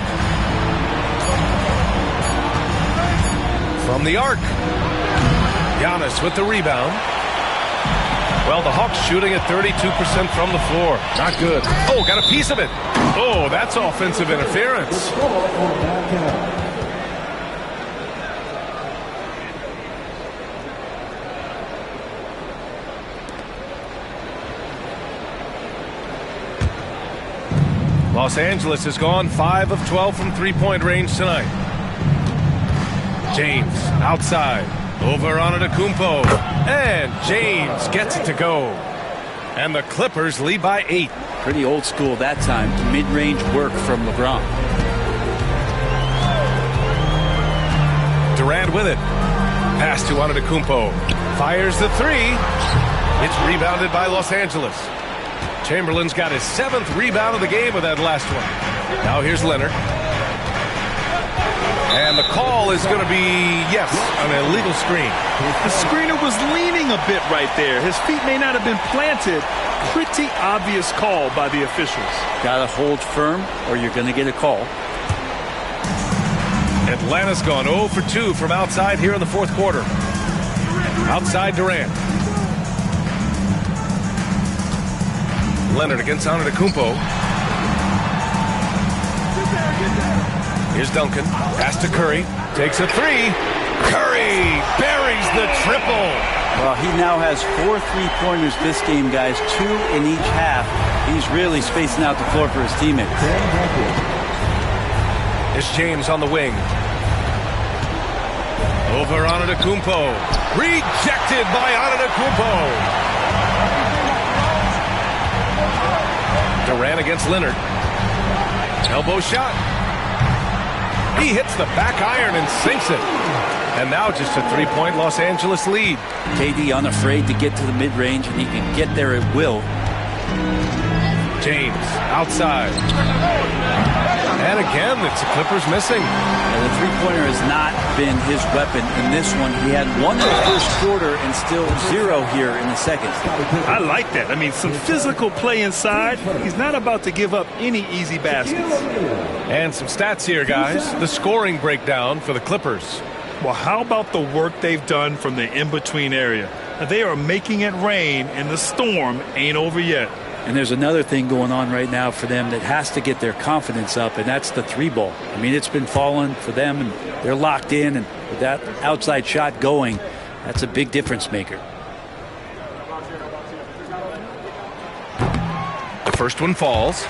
A: From the arc. Giannis with the rebound. Well, the Hawks shooting at 32% from the floor. Not good. Oh, got a piece of it. Oh, that's offensive interference. Los Angeles has gone 5 of 12 from three-point range tonight. James outside. Over Antetokounmpo. And James gets it to go. And the Clippers lead by 8.
O: Pretty old school that time. Mid-range work from LeBron.
A: Durant with it. Pass to Antetokounmpo. Fires the 3. It's rebounded by Los Angeles. Chamberlain's got his 7th rebound of the game with that last one. Now here's Leonard. And the call is going to be, yes, an illegal screen.
B: The screener was leaning a bit right there. His feet may not have been planted. Pretty obvious call by the officials.
O: Got to hold firm or you're going to get a call.
A: Atlanta's gone 0 for 2 from outside here in the 4th quarter. Outside Durant. Leonard against Antetokounmpo. Here's Duncan. Pass to Curry. Takes a 3. Curry buries the triple.
O: Well, he now has 4 3-pointers this game, guys. 2 in each half. He's really spacing out the floor for his teammates.
A: It's James on the wing. Over Antetokounmpo. Rejected by Antetokounmpo. Durant against Leonard. Elbow shot. He hits the back iron and sinks it. And now just a 3-point Los Angeles lead.
O: KD unafraid to get to the mid-range, and he can get there at will.
A: James outside. And again, it's the Clippers missing.
O: And the three-pointer has not been his weapon in this one. He had one in the first quarter and still 0 here in the second.
B: I like that. I mean, some physical play inside. He's not about to give up any easy baskets.
A: And some stats here, guys. The scoring breakdown for the Clippers.
B: Well, how about the work they've done from the in-between area? They are making it rain, and the storm ain't over yet.
O: And there's another thing going on right now for them that has to get their confidence up, and that's the three ball. I mean, it's been falling for them, and they're locked in, and with that outside shot going, that's a big difference maker.
A: The first one falls.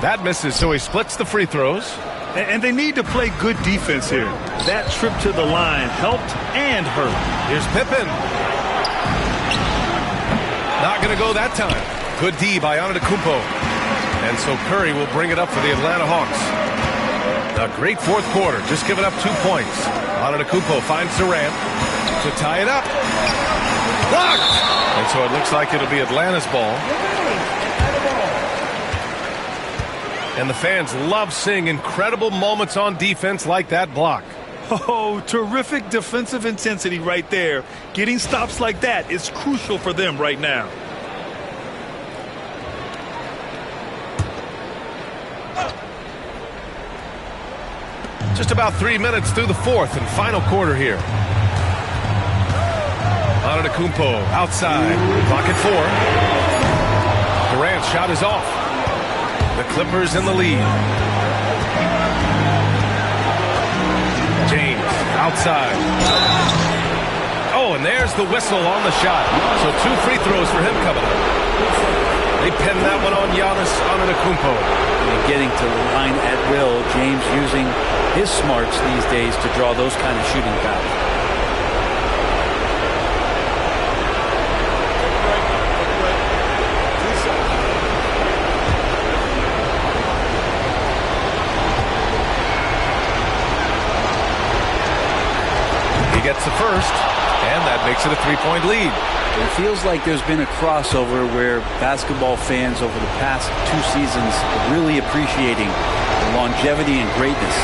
A: That misses, so he splits the free throws.
B: And they need to play good defense here. That trip to the line helped and hurt.
A: Here's Pippen. Not going to go that time. Good D by Antetokounmpo. And so Curry will bring it up for the Atlanta Hawks. A great fourth quarter, just giving up 2 points. Antetokounmpo finds Durant to tie it up. Blocked! And so it looks like it'll be Atlanta's ball. And the fans love seeing incredible moments on defense like that block.
B: Oh, terrific defensive intensity right there. Getting stops like that is crucial for them right now.
A: Just about 3 minutes through the fourth and final quarter here. Antetokounmpo outside. Clock at 4. Durant's shot is off. The Clippers in the lead. James outside. Oh, and there's the whistle on the shot. So 2 free throws for him coming up. They pin that one on Giannis Antetokounmpo.
O: And getting to the line at will, James using his smarts these days to draw those kind of shooting fouls.
A: Gets the first, and that makes it a 3-point lead.
O: It feels like there's been a crossover where basketball fans over the past 2 seasons are really appreciating the longevity and greatness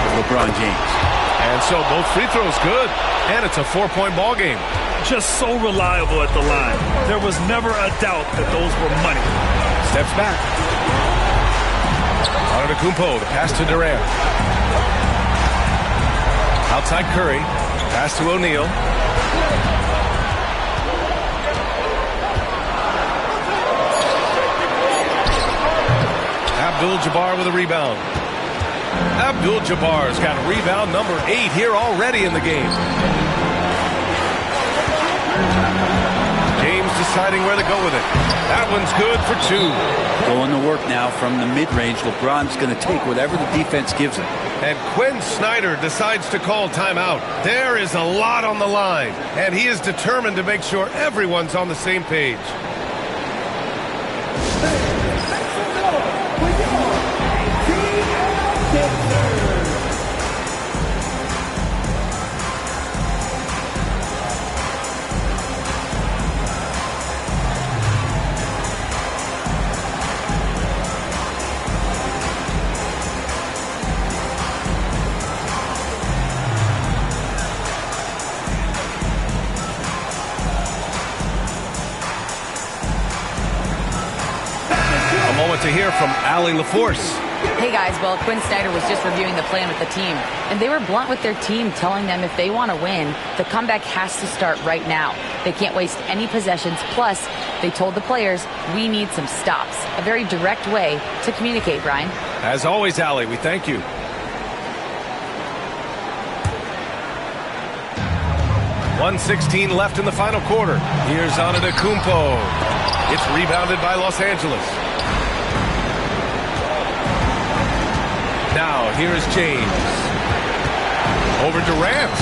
O: of LeBron James.
A: And so both free throws good, and it's a 4-point ball game.
B: Just so reliable at the line. There was never a doubt that those were money.
A: Steps back. Antetokounmpo, the pass to Durant. Outside Curry. Pass to O'Neal. Abdul-Jabbar with a rebound. Abdul-Jabbar's got rebound number 8 here already in the game. James deciding where to go with it. That one's good for 2.
O: Going to work now from the mid-range. LeBron's going to take whatever the defense gives him.
A: And Quinn Snyder decides to call timeout. There is a lot on the line, and he is determined to make sure everyone's on the same page. To hear from Allie LaForce.
E: Hey guys, well, Quinn Snyder was just reviewing the plan with the team, and they were blunt with their team, telling them if they want to win, the comeback has to start right now. They can't waste any possessions. Plus, they told the players, we need some stops. A very direct way to communicate, Brian.
A: As always, Allie, we thank you. .116 left in the final quarter. Here's Antetokounmpo. It's rebounded by Los Angeles. Now, here is James. Over Durant.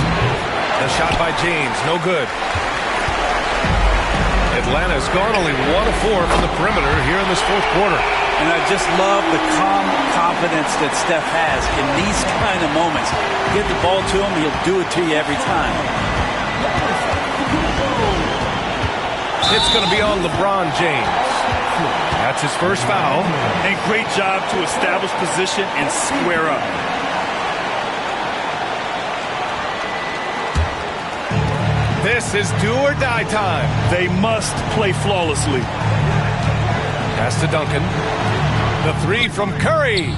A: The shot by James, no good. Atlanta's gone only 1 of 4 from the perimeter here in this fourth quarter.
O: And I just love the calm confidence that Steph has in these kind of moments. Get the ball to him, he'll do it to you every time.
A: It's going to be on LeBron James. That's his first foul.
B: And great job to establish position and square up.
A: This is do or die time.
B: They must play flawlessly.
A: Pass to Duncan. The three from Curry.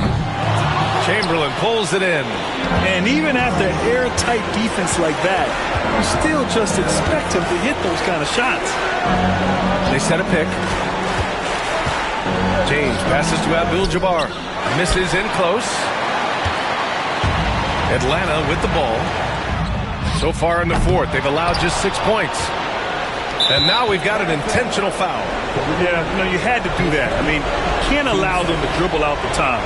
A: Chamberlain pulls it in.
B: And even after airtight defense like that, you still just expect him to hit those kind of shots.
A: They set a pick. James passes to Abdul-Jabbar. Misses in close. Atlanta with the ball. So far in the fourth, they've allowed just 6 points. And now we've got an intentional foul.
B: Yeah, you had to do that. I mean, you can't allow them to dribble out the time.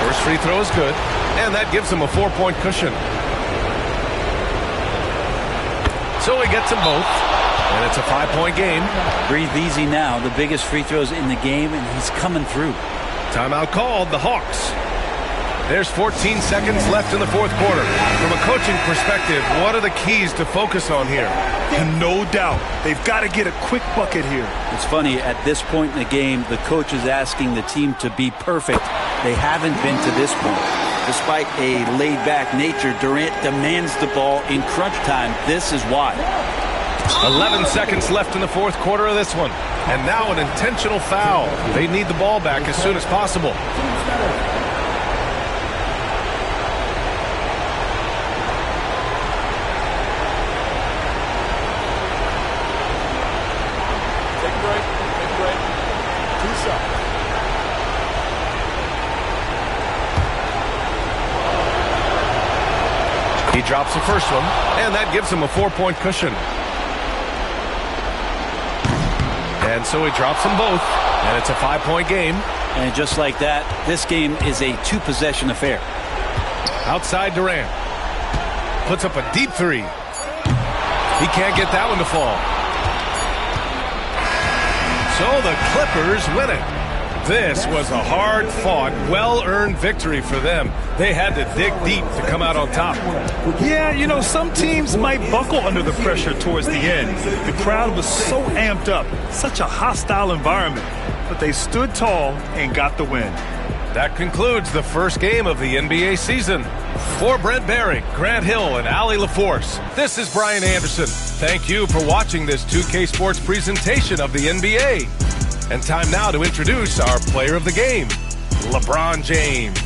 A: First free throw is good, and that gives him a 4-point cushion. So he gets them both. And it's a 5-point game.
O: Breathe easy now. The biggest free throws in the game, and he's coming through.
A: Timeout called, the Hawks. There's 14 seconds left in the fourth quarter. From a coaching perspective, what are the keys to focus on here?
B: And no doubt, they've got to get a quick bucket here.
O: It's funny, at this point in the game, the coach is asking the team to be perfect. They haven't been to this point. Despite a laid-back nature, Durant demands the ball in crunch time. This is why.
A: 11 seconds left in the fourth quarter of this one. And now an intentional foul. They need the ball back as soon as possible.
H: Take a break. 2 shots.
A: He drops the first one, and that gives him a 4-point cushion. And so he drops them both, and it's a 5-point game.
O: And just like that, this game is a 2-possession affair.
A: Outside Durant. Puts up a deep three. He can't get that one to fall. So the Clippers win it. This was a hard-fought, well-earned victory for them. They had to dig deep to come out on top.
B: Yeah, some teams might buckle under the pressure towards the end. The crowd was so amped up, such a hostile environment. But they stood tall and got the win.
A: That concludes the first game of the NBA season. For Brent Barry, Grant Hill, and Allie LaForce, this is Brian Anderson. Thank you for watching this 2K Sports presentation of the NBA. And time now to introduce our player of the game, LeBron James.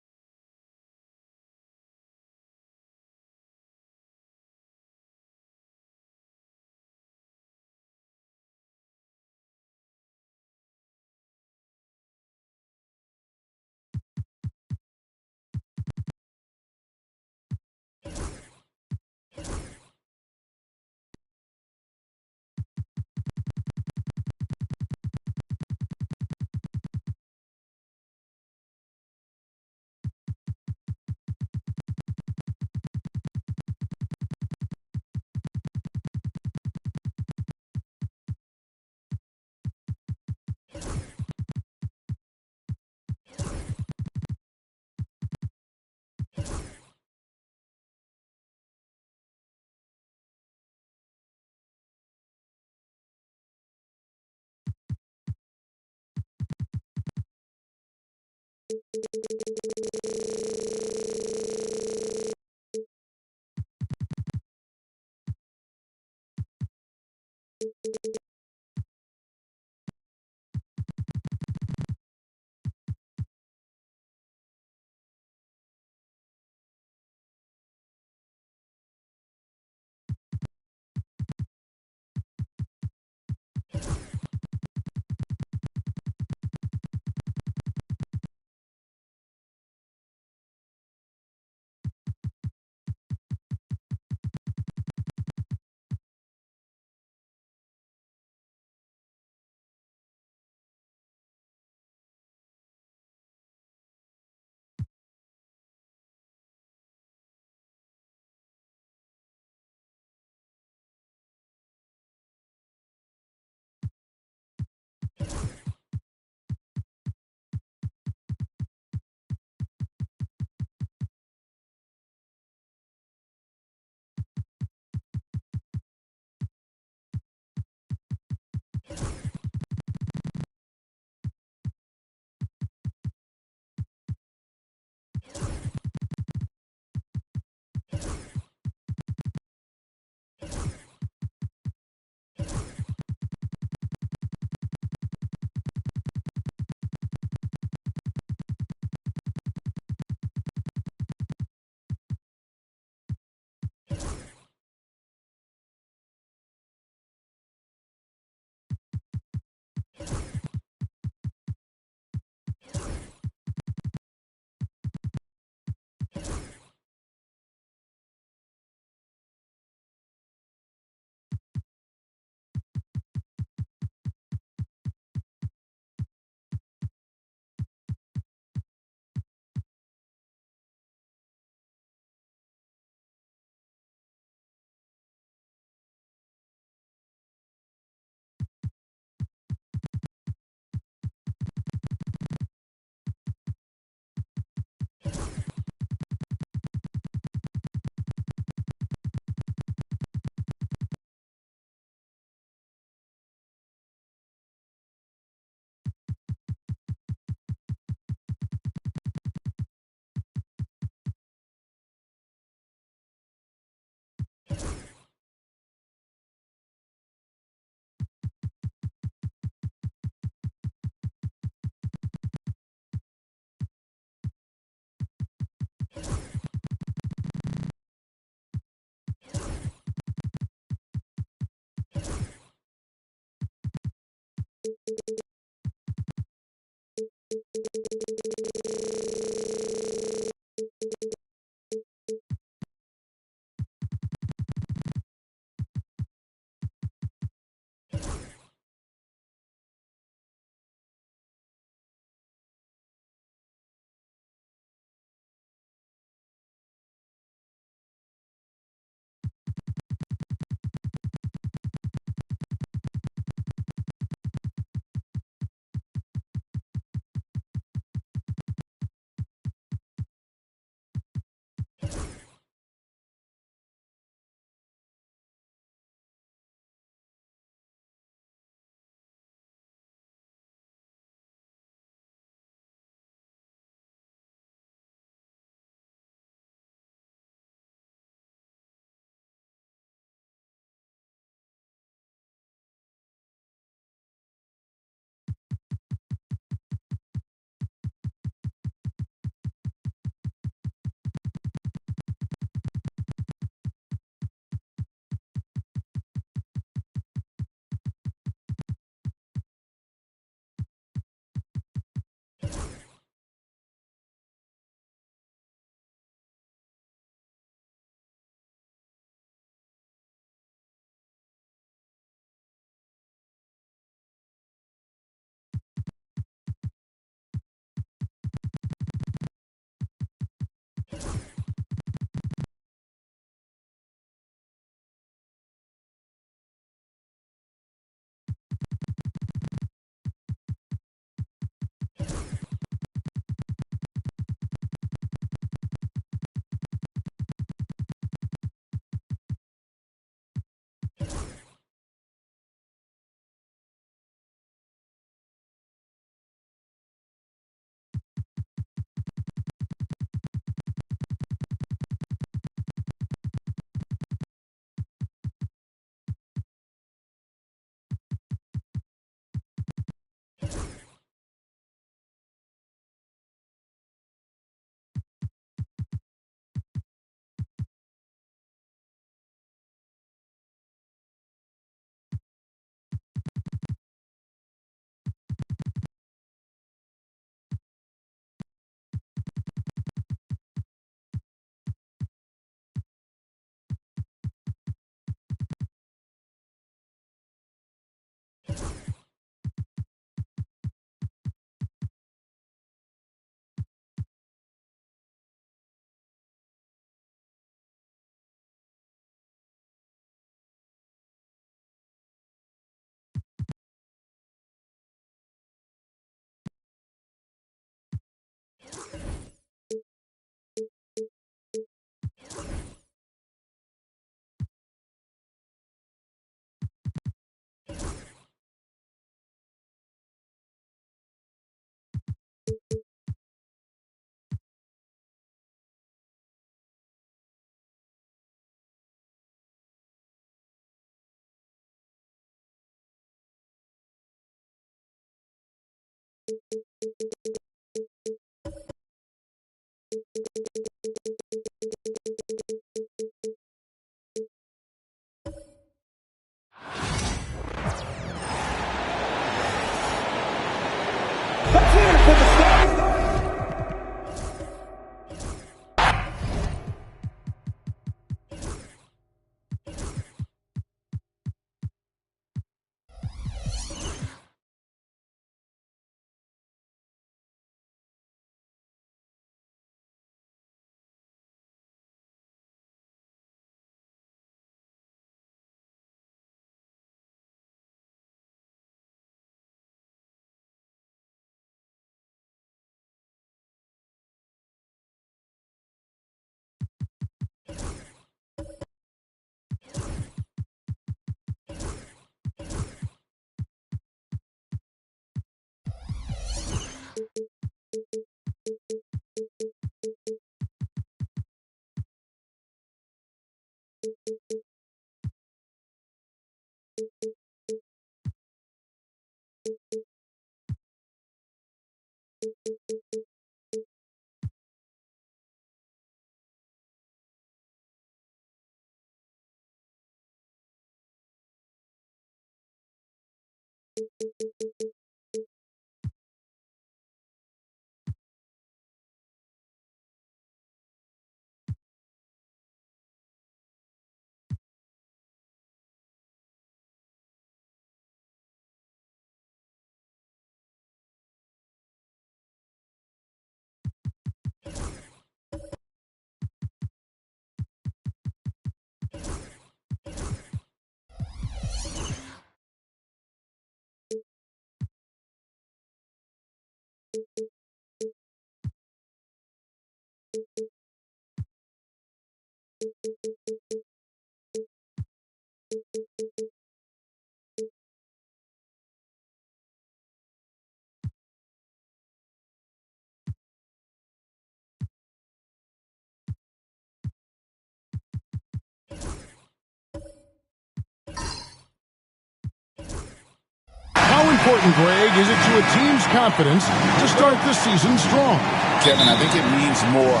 J: important, Greg, is it to a team's confidence to start the season strong?
K: Kevin, I think it means more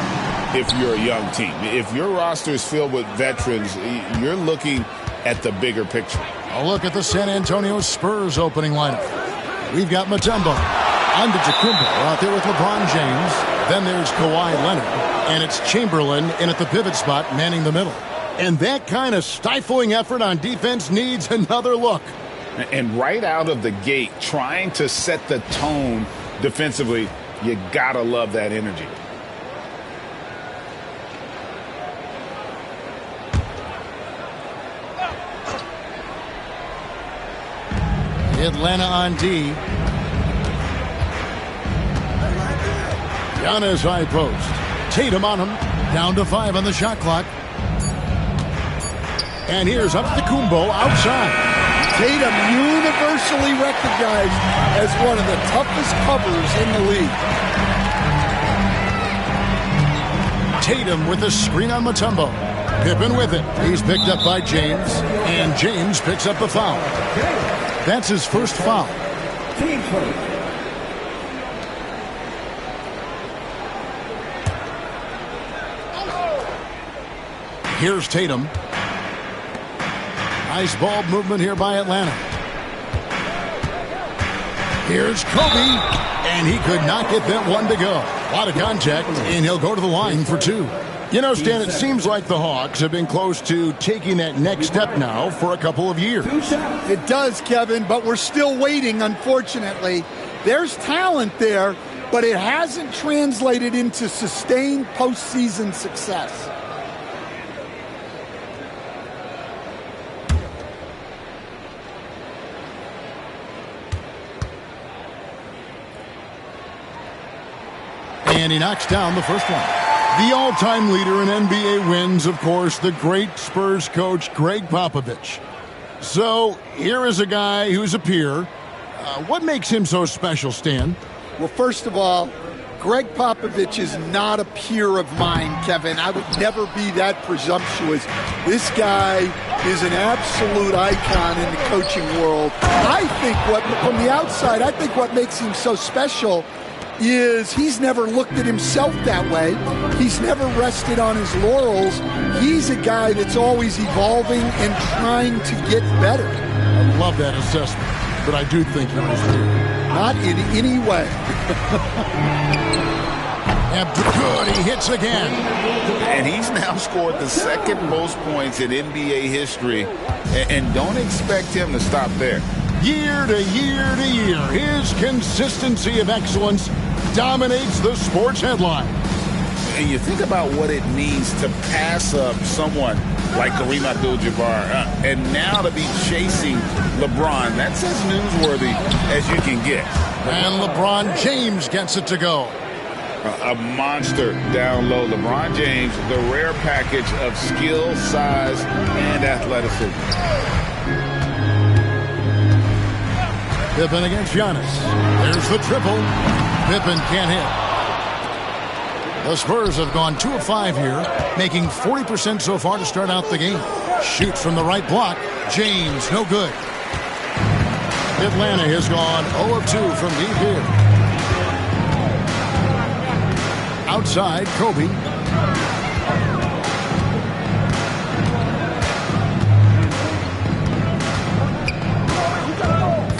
K: if you're a young team. If your roster is filled with veterans, you're looking at the bigger picture.
J: A look at the San Antonio Spurs opening lineup. We've got Mutombo, Antetokounmpo out there with LeBron James. Then there's Kawhi Leonard, and it's Chamberlain in at the pivot spot, manning the middle. And that kind of stifling effort on defense needs another look.
K: And right out of the gate, trying to set the tone defensively, you gotta love that energy.
J: Atlanta on D. Giannis high post. Tatum on him. Down to 5 on the shot clock. And here's Antetokounmpo outside.
Q: Tatum universally recognized as one of the toughest covers in the league.
J: Tatum with the screen on Mutombo. Pippen with it. He's picked up by James. And James picks up the foul. That's his first foul. Here's Tatum. Nice ball movement here by Atlanta. Here's Kobe, and he could not get that one to go. A lot of contact, and he'll go to the line for 2. You know, Stan, it seems like the Hawks have been close to taking that next step now for a couple of years.
Q: It does, Kevin, but we're still waiting, unfortunately. There's talent there, but it hasn't translated into sustained postseason success.
J: And he knocks down the first one. The all-time leader in NBA wins, of course, the great Spurs coach, Greg Popovich. So here is a guy who's a peer. What makes him so special, Stan?
Q: Well, first of all, Greg Popovich is not a peer of mine, Kevin. I would never be that presumptuous. This guy is an absolute icon in the coaching world. I think from the outside, I think what makes him so special is he's never looked at himself that way. He's never rested on his laurels. He's a guy that's always evolving and trying to get better.
J: I love that assessment, but I do think he was there.
Q: Not in any way.
J: Good, he hits again.
K: And he's now scored the second most points in NBA history, and don't expect him to stop there.
J: Year to year to year, his consistency of excellence dominates the sports headline.
K: And you think about what it means to pass up someone like Kareem Abdul-Jabbar, and now to be chasing LeBron. That's as newsworthy as you can get.
J: And LeBron James gets it to go.
K: A monster down low. LeBron James, the rare package of skill, size, and athleticism.
J: Pippen against Giannis. There's the triple. Pippen can't hit. The Spurs have gone 2 of 5 here, making 40% so far to start out the game. Shoots from the right block. James, no good. Atlanta has gone 0 of 2 from deep here. Outside, Kobe.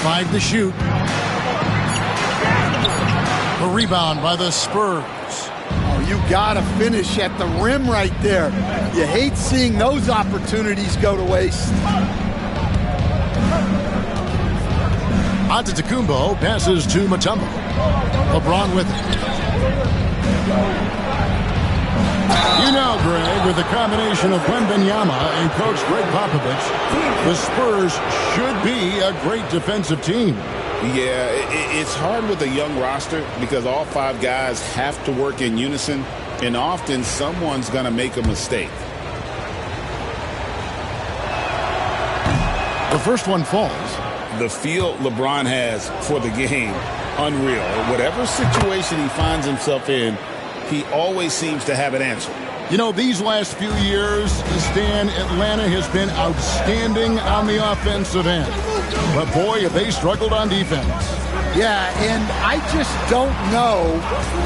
J: Five to shoot. A rebound by the Spurs.
Q: Oh, you gotta finish at the rim right there. You hate seeing those opportunities go to waste.
J: Antetokounmpo passes to Mutombo. LeBron with it. You know, Greg, with the combination of Wembanyama and Coach Greg Popovich, the Spurs should be a great defensive team.
K: Yeah, it's hard with a young roster because all 5 guys have to work in unison, and often someone's going to make a mistake.
J: The first one falls.
K: The feel LeBron has for the game, unreal. Whatever situation he finds himself in, he always seems to have an answer.
J: You know, these last few years, Stan, Atlanta has been outstanding on the offensive end. But boy, have they struggled on defense.
Q: Yeah, and I just don't know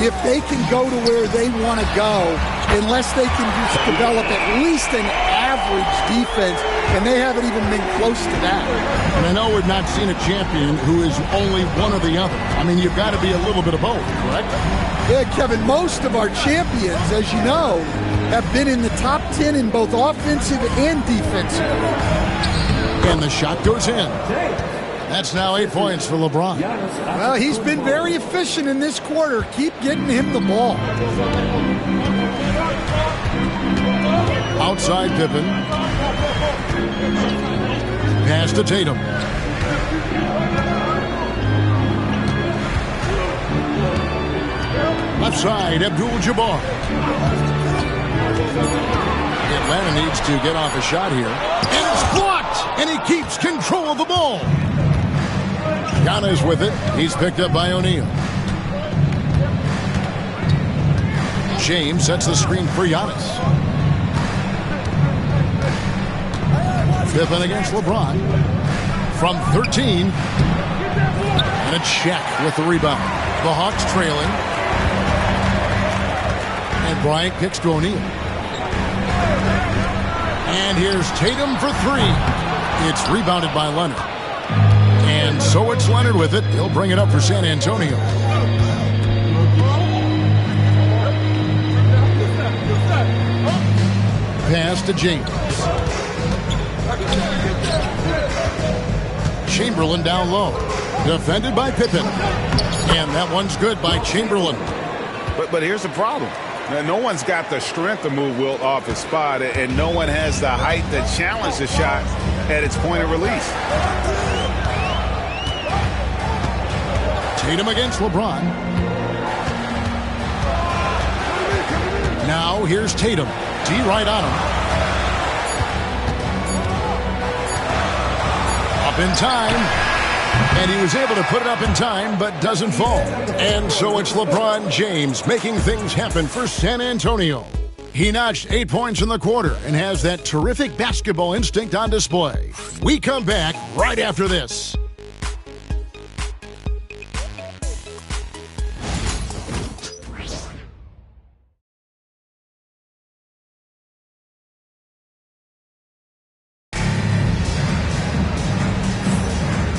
Q: if they can go to where they want to go unless they can just develop at least an average defense, and they haven't even been close to that.
J: And I know we've not seen a champion who is only one or the other. I mean, you've got to be a little bit of both, correct?
Q: Yeah, Kevin, most of our champions, as you know, have been in the top 10 in both offensive and defensive.
J: And the shot goes in. That's now 8 points for LeBron.
Q: Well, he's been very efficient in this quarter. Keep getting him the ball.
J: Outside Pippen. Pass to Tatum. Left side, Abdul-Jabbar. Atlanta needs to get off a shot here. And it's blocked! And he keeps control of the ball. Giannis with it. He's picked up by O'Neal. James sets the screen for Giannis. Pippen against LeBron. From 13. And a check with the rebound. The Hawks trailing. And Bryant kicks to O'Neal. And here's Tatum for three. It's rebounded by Leonard. And so it's Leonard with it. He'll bring it up for San Antonio. Pass to James. Chamberlain down low. Defended by Pippen. And that one's good by Chamberlain.
K: But here's the problem. Now, no one's got the strength to move Wilt off his spot, and no one has the height to challenge the shot at its point of release.
J: Tatum against LeBron. Now here's Tatum. D right on him. Up in time. And he was able to put it up in time, but doesn't fall. And so it's LeBron James making things happen for San Antonio. He notched 8 points in the quarter and has that terrific basketball instinct on display. We come back right after this.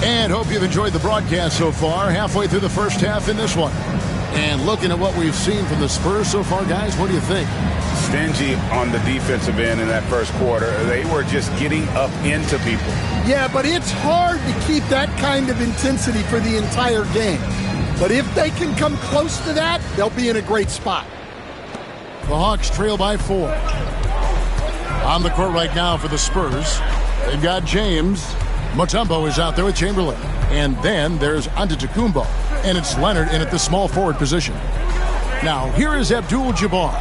J: And hope you've enjoyed the broadcast so far. Halfway through the first half in this one. And looking at what we've seen from the Spurs so far, guys, what do you think?
K: Stingy on the defensive end in that first quarter. They were just getting up into people.
Q: Yeah, but it's hard to keep that kind of intensity for the entire game. But if they can come close to that, they'll be in a great spot.
J: The Hawks trail by 4. On the court right now for the Spurs, they've got James. Mutombo is out there with Chamberlain. And then there's Antetokounmpo. And it's Leonard in at the small forward position. Now, here is Abdul-Jabbar.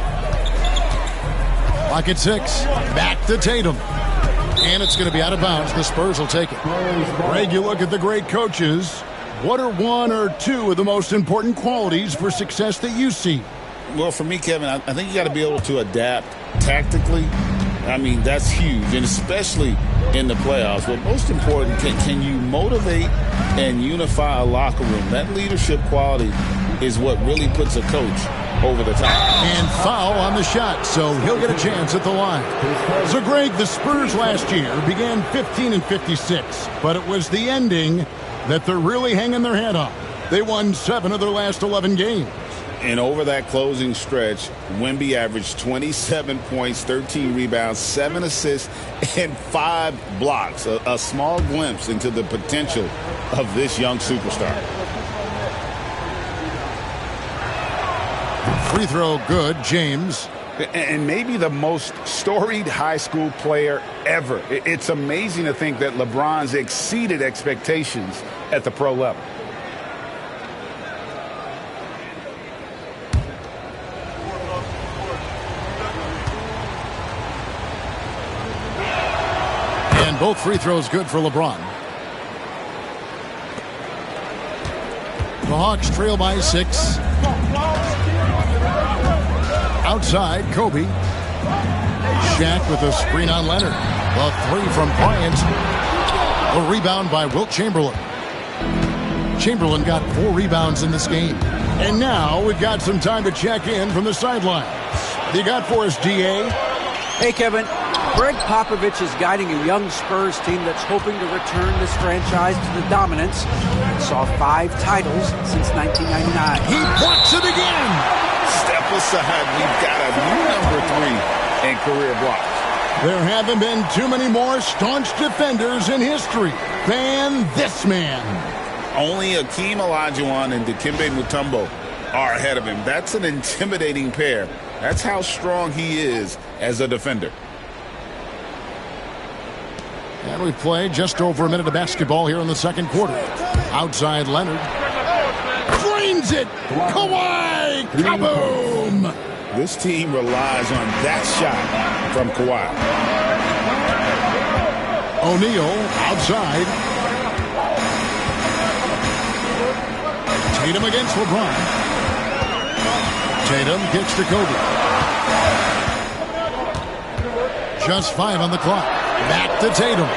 J: Lock at 6. Back to Tatum. And it's going to be out of bounds. The Spurs will take it. Greg, you look at the great coaches. What are one or two of the most important qualities for success that you see?
K: Well, for me, Kevin, I think you got to be able to adapt tactically. I mean, that's huge, and especially in the playoffs. But most important, can you motivate and unify a locker room? That leadership quality is what really puts a coach over the top.
J: And foul on the shot, so he'll get a chance at the line. So, Greg, the Spurs last year began 15-56, but it was the ending that they're really hanging their head on. They won 7 of their last 11 games.
K: And over that closing stretch, Wemby averaged 27 points, 13 rebounds, 7 assists, and 5 blocks. A small glimpse into the potential of this young superstar.
J: Free throw good, James.
K: And maybe the most storied high school player ever. It's amazing to think that LeBron's exceeded expectations at the pro level.
J: Both free throws good for LeBron. The Hawks trail by 6. Outside, Kobe. Shaq with a screen on Leonard. The 3 from Bryant. A rebound by Wilt Chamberlain. Chamberlain got 4 rebounds in this game. And now we've got some time to check in from the sidelines. What do you got for us, D.A.?
M: Hey, Kevin. Greg Popovich is guiding a young Spurs team that's hoping to return this franchise to the dominance. It saw 5 titles since 1999.
J: He blocks it again.
K: Step aside. We've got a new number 3 in career blocks.
J: There haven't been too many more staunch defenders in history than this man.
K: Only Akeem Olajuwon and Dikembe Mutombo are ahead of him. That's an intimidating pair. That's how strong he is as a defender.
J: And we play just over a minute of basketball here in the second quarter. Outside Leonard. Drains it! Kawhi! Kaboom!
K: This team relies on that shot from Kawhi.
J: O'Neal outside. Tatum against LeBron. Tatum kicks to Kobe. Just 5 on the clock. Back to Tatum.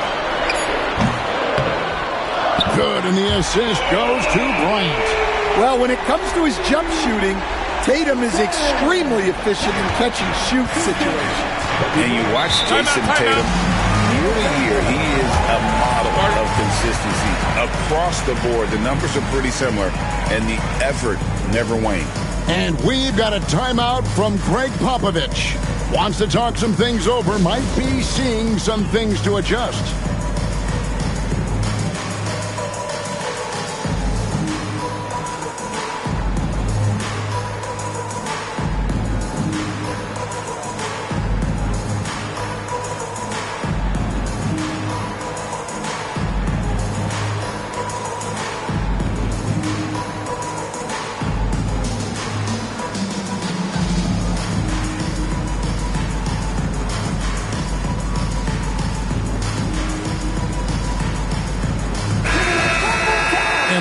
J: Good, and the assist goes to Bryant.
Q: Well, when it comes to his jump shooting, Tatum is extremely efficient in catching shoot situations.
K: And you watch Jason Tatum, year to year, he is a model of consistency. Across the board, the numbers are pretty similar, and the effort never wanes.
J: And we've got a timeout from Greg Popovich. Wants to talk some things over, might be seeing some things to adjust.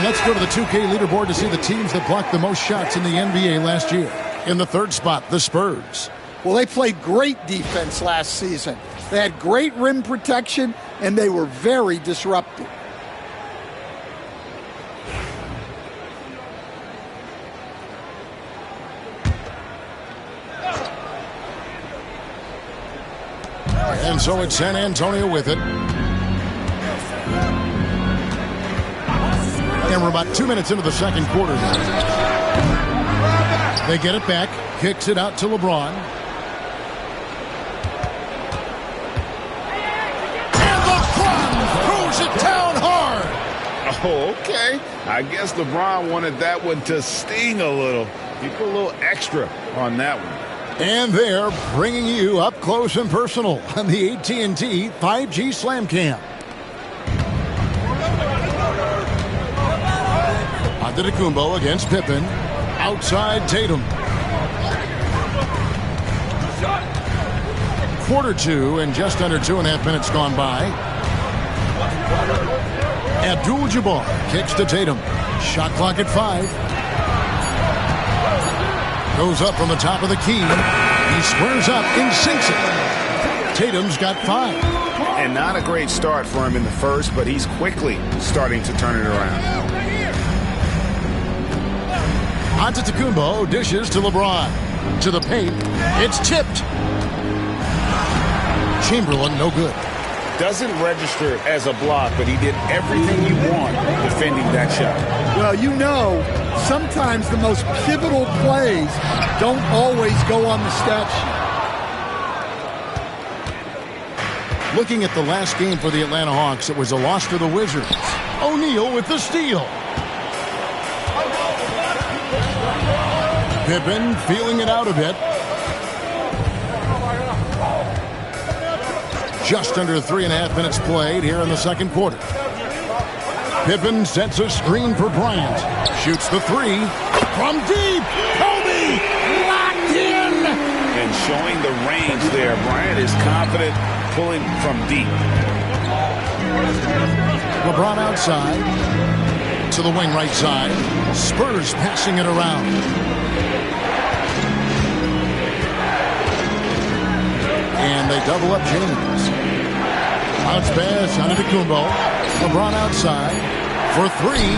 J: Let's go to the 2K leaderboard to see the teams that blocked the most shots in the NBA last year. In the third spot, the Spurs.
Q: Well, they played great defense last season. They had great rim protection, and they were very disruptive.
J: And so it's San Antonio with it. And we're about 2 minutes into the second quarter. They get it back. Kicks it out to LeBron. And LeBron throws it down hard.
K: Oh, okay. I guess LeBron wanted that one to sting a little. He put a little extra on that one.
J: And they're bringing you up close and personal on the AT&T 5G Slam Cam. Antetokounmpo against Pippen. Outside Tatum. Quarter 2 and just under 2.5 minutes gone by. Abdul-Jabbar kicks to Tatum. Shot clock at 5. Goes up from the top of the key. He squares up and sinks it. Tatum's got 5.
K: And not a great start for him in the first, but he's quickly starting to turn it around.
J: Antetokounmpo dishes to LeBron. To the paint. It's tipped. Chamberlain, no good.
K: Doesn't register as a block, but he did everything you want defending that shot.
Q: Well, you know, sometimes the most pivotal plays don't always go on the stat sheet.
J: Looking at the last game for the Atlanta Hawks, it was a loss to the Wizards. O'Neal with the steal. Pippen feeling it out a bit. Just under 3.5 minutes played here in the second quarter. Pippen sets a screen for Bryant. Shoots the 3 from deep. Kobe locked in.
K: And showing the range there. Bryant is confident pulling from deep.
J: LeBron outside to the wing right side. Spurs passing it around. And they double up James. Bounce pass on Antetokounmpo. LeBron outside for three.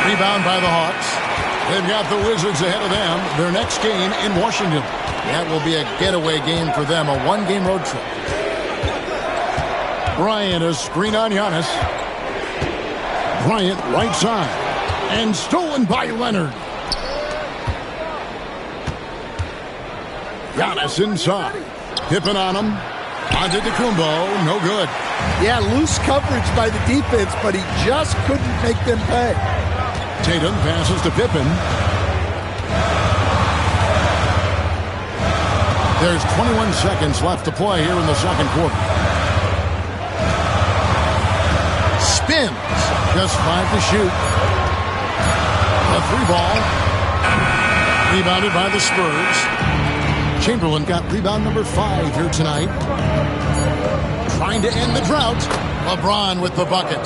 J: Rebound by the Hawks. They've got the Wizards ahead of them. Their next game in Washington. That will be a getaway game for them, a one-game road trip. Bryant, a screen on Giannis. Bryant right side. And stolen by Leonard. Giannis inside. Pippen on him. Antetokounmpo, no good.
Q: Yeah, loose coverage by the defense, but he just couldn't make them pay.
J: Tatum passes to Pippen. There's 21 seconds left to play here in the second quarter. Spins. Just 5 to shoot. A 3-ball. Rebounded by the Spurs. Chamberlain got rebound number 5 here tonight. Trying to end the drought. LeBron with the bucket.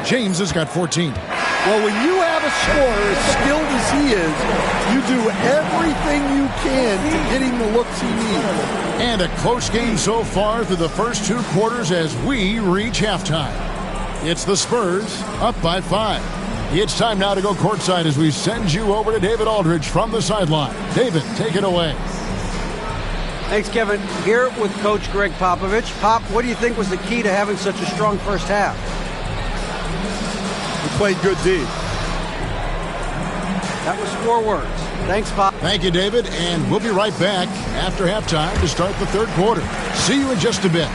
J: James has got 14.
Q: Well, when you have a scorer as skilled as he is, you do everything you can to get him the looks he needs.
J: And a close game so far through the first 2 quarters as we reach halftime. It's the Spurs up by 5. It's time now to go courtside as we send you over to David Aldridge from the sideline. David, take it away.
M: Thanks, Kevin. Here with Coach Greg Popovich. Pop, what do you think was the key to having such a strong first half?
H: We played good D.
M: That was 4 words. Thanks, Pop.
J: Thank you, David. And we'll be right back after halftime to start the third quarter. See you in just a bit.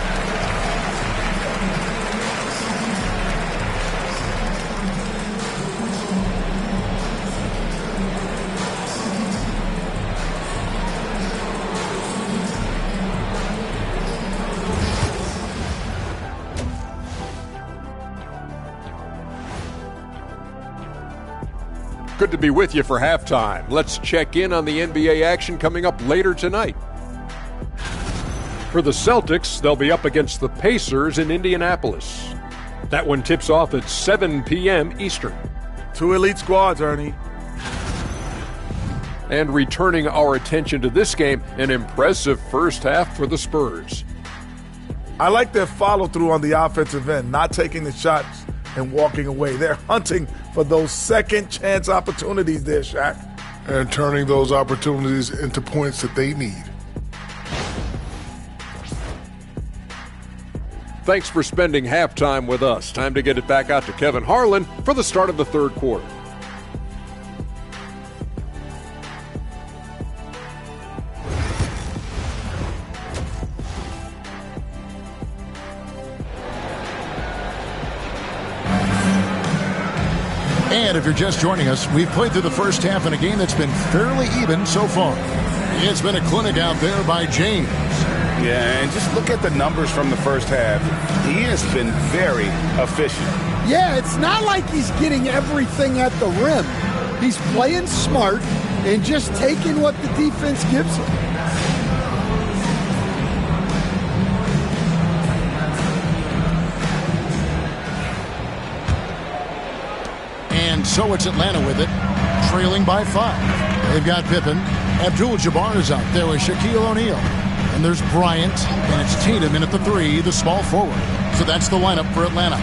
F: Good to be with you for halftime. Let's check in on the NBA action coming up later tonight. For the Celtics, they'll be up against the Pacers in Indianapolis. That one tips off at 7 p.m. Eastern.
H: 2 elite squads, Ernie.
F: And returning our attention to this game, an impressive first half for the Spurs.
H: I like their follow-through on the offensive end, not taking the shots and walking away. They're hunting for those second chance opportunities there, Shaq.
G: And turning those opportunities into points that they need.
F: Thanks for spending halftime with us. Time to get it back out to Kevin Harlan for the start of the third quarter.
J: And if you're just joining us, we've played through the first half in a game that's been fairly even so far. It's been a clinic out there by James.
K: Yeah, and just look at the numbers from the first half. He has been very efficient.
Q: Yeah, it's not like he's getting everything at the rim. He's playing smart and just taking what the defense gives him.
J: And so it's Atlanta with it, trailing by 5. They've got Pippen. Abdul-Jabbar is out there with Shaquille O'Neal. And there's Bryant, and it's Tatum in at the 3, the small forward. So that's the lineup for Atlanta.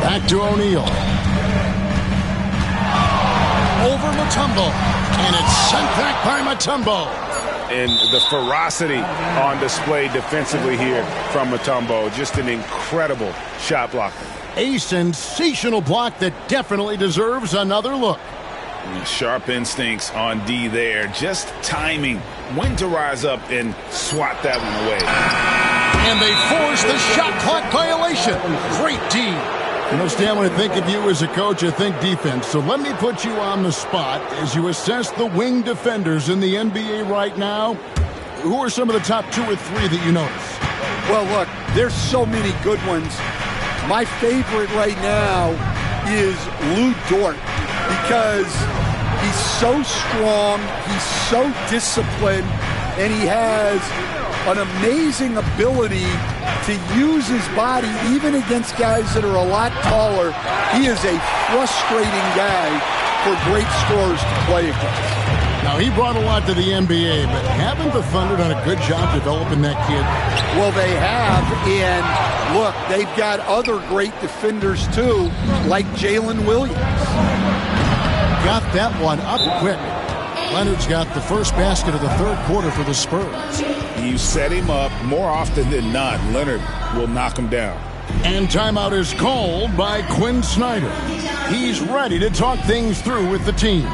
J: Back to O'Neal. Over Mutombo. And it's sent back by Mutombo.
K: And the ferocity on display defensively here from Mutombo. Just an incredible shot blocker.
J: A sensational block that definitely deserves another look.
K: Sharp instincts on D there. Just timing when to rise up and swat that one away.
J: And they force the shot clock violation. Great D. You know, Stan, when I think of you as a coach, I think defense. So let me put you on the spot as you assess the wing defenders in the NBA right now. Who are some of the top 2 or 3 that you notice?
Q: Well, look, there's so many good ones. My favorite right now is Lou Dort because he's so strong, he's so disciplined, and he has an amazing ability to use his body even against guys that are a lot taller. He is a frustrating guy for great scorers to play against.
J: Now, he brought a lot to the NBA, but haven't the Thunder done a good job developing that kid?
Q: Well, they have, and look, they've got other great defenders too, like Jalen Williams.
J: Got that one up quick. Leonard's got the first basket of the third quarter for the Spurs.
K: You set him up more often than not. Leonard will knock him down.
J: And timeout is called by Quinn Snyder. He's ready to talk things through with the team.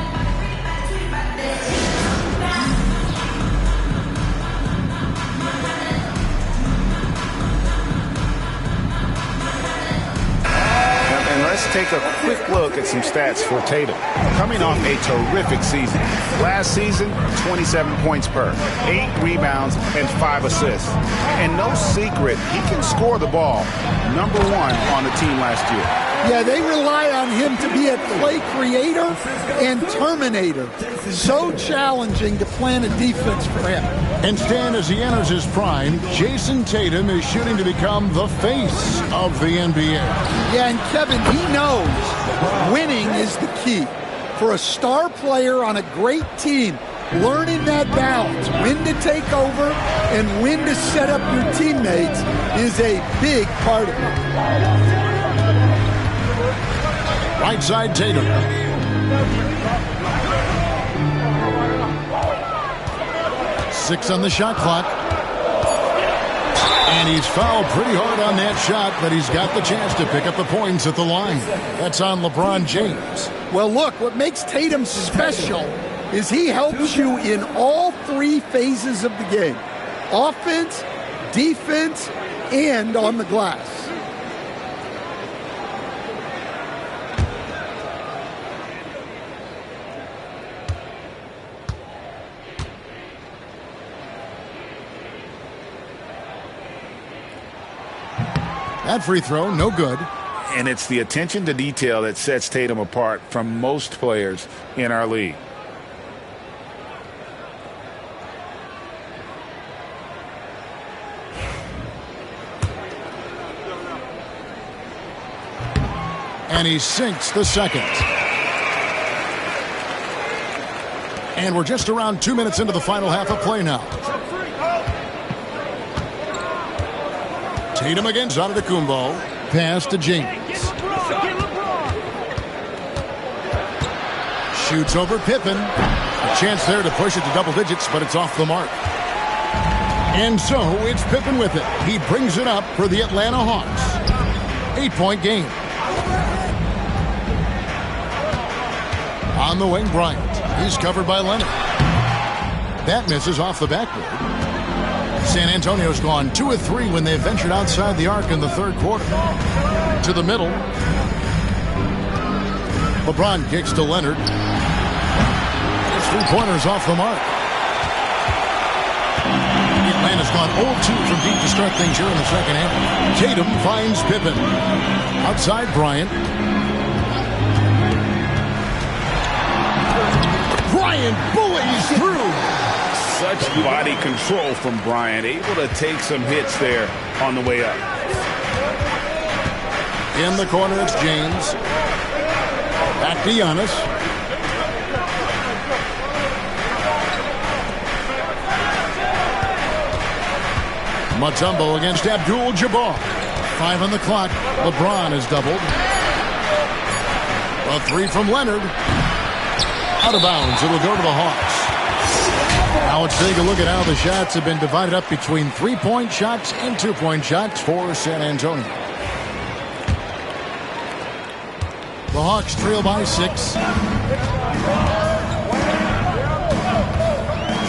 K: Let's take a quick look at some stats for Tatum. Coming off a terrific season. Last season, 27 points per, 8 rebounds, and 5 assists. And no secret, he can score the ball. #1 on the team last year.
Q: Yeah, they rely on him to be a play creator and terminator. So challenging to plan a defense for him.
J: And Stan, as he enters his prime, Jason Tatum is shooting to become the face of the NBA.
Q: Yeah, and Kevin, he knows winning is the key. For a star player on a great team, learning that balance, when to take over and when to set up your teammates, is a big part of it.
J: Right side, Tatum. Six on the shot clock. And he's fouled pretty hard on that shot, but he's got the chance to pick up the points at the line. That's on LeBron James.
Q: Well, look, what makes Tatum special is he helps you in all 3 phases of the game. Offense, defense, and on the glass.
J: That free throw, no good.
K: And it's the attention to detail that sets Tatum apart from most players in our league.
J: And he sinks the second. And we're just around 2 minutes into the final half of play now. Tatum against Antetokounmpo. Pass to James. Shoots over Pippen. A chance there to push it to double digits, but it's off the mark. And so it's Pippen with it. He brings it up for the Atlanta Hawks. 8-point game. On the wing, Bryant. He's covered by Leonard. That misses off the backboard. San Antonio's gone 2 of 3 when they ventured outside the arc in the third quarter. To the middle. LeBron kicks to Leonard. His 3-pointers off the mark. Atlanta's gone 0-2 from deep to start things here in the second half. Tatum finds Pippen. Outside Bryant. Bryant bullies through.
K: Such body control from Bryant, able to take some hits there on the way up.
J: In the corner, it's James. Back to Giannis. Mutombo against Abdul-Jabbar. 5 on the clock. LeBron is doubled. A 3 from Leonard. Out of bounds. It'll go to the Hawks. Now let's take a look at how the shots have been divided up between 3-point shots and 2-point shots for San Antonio. The Hawks trail by 6.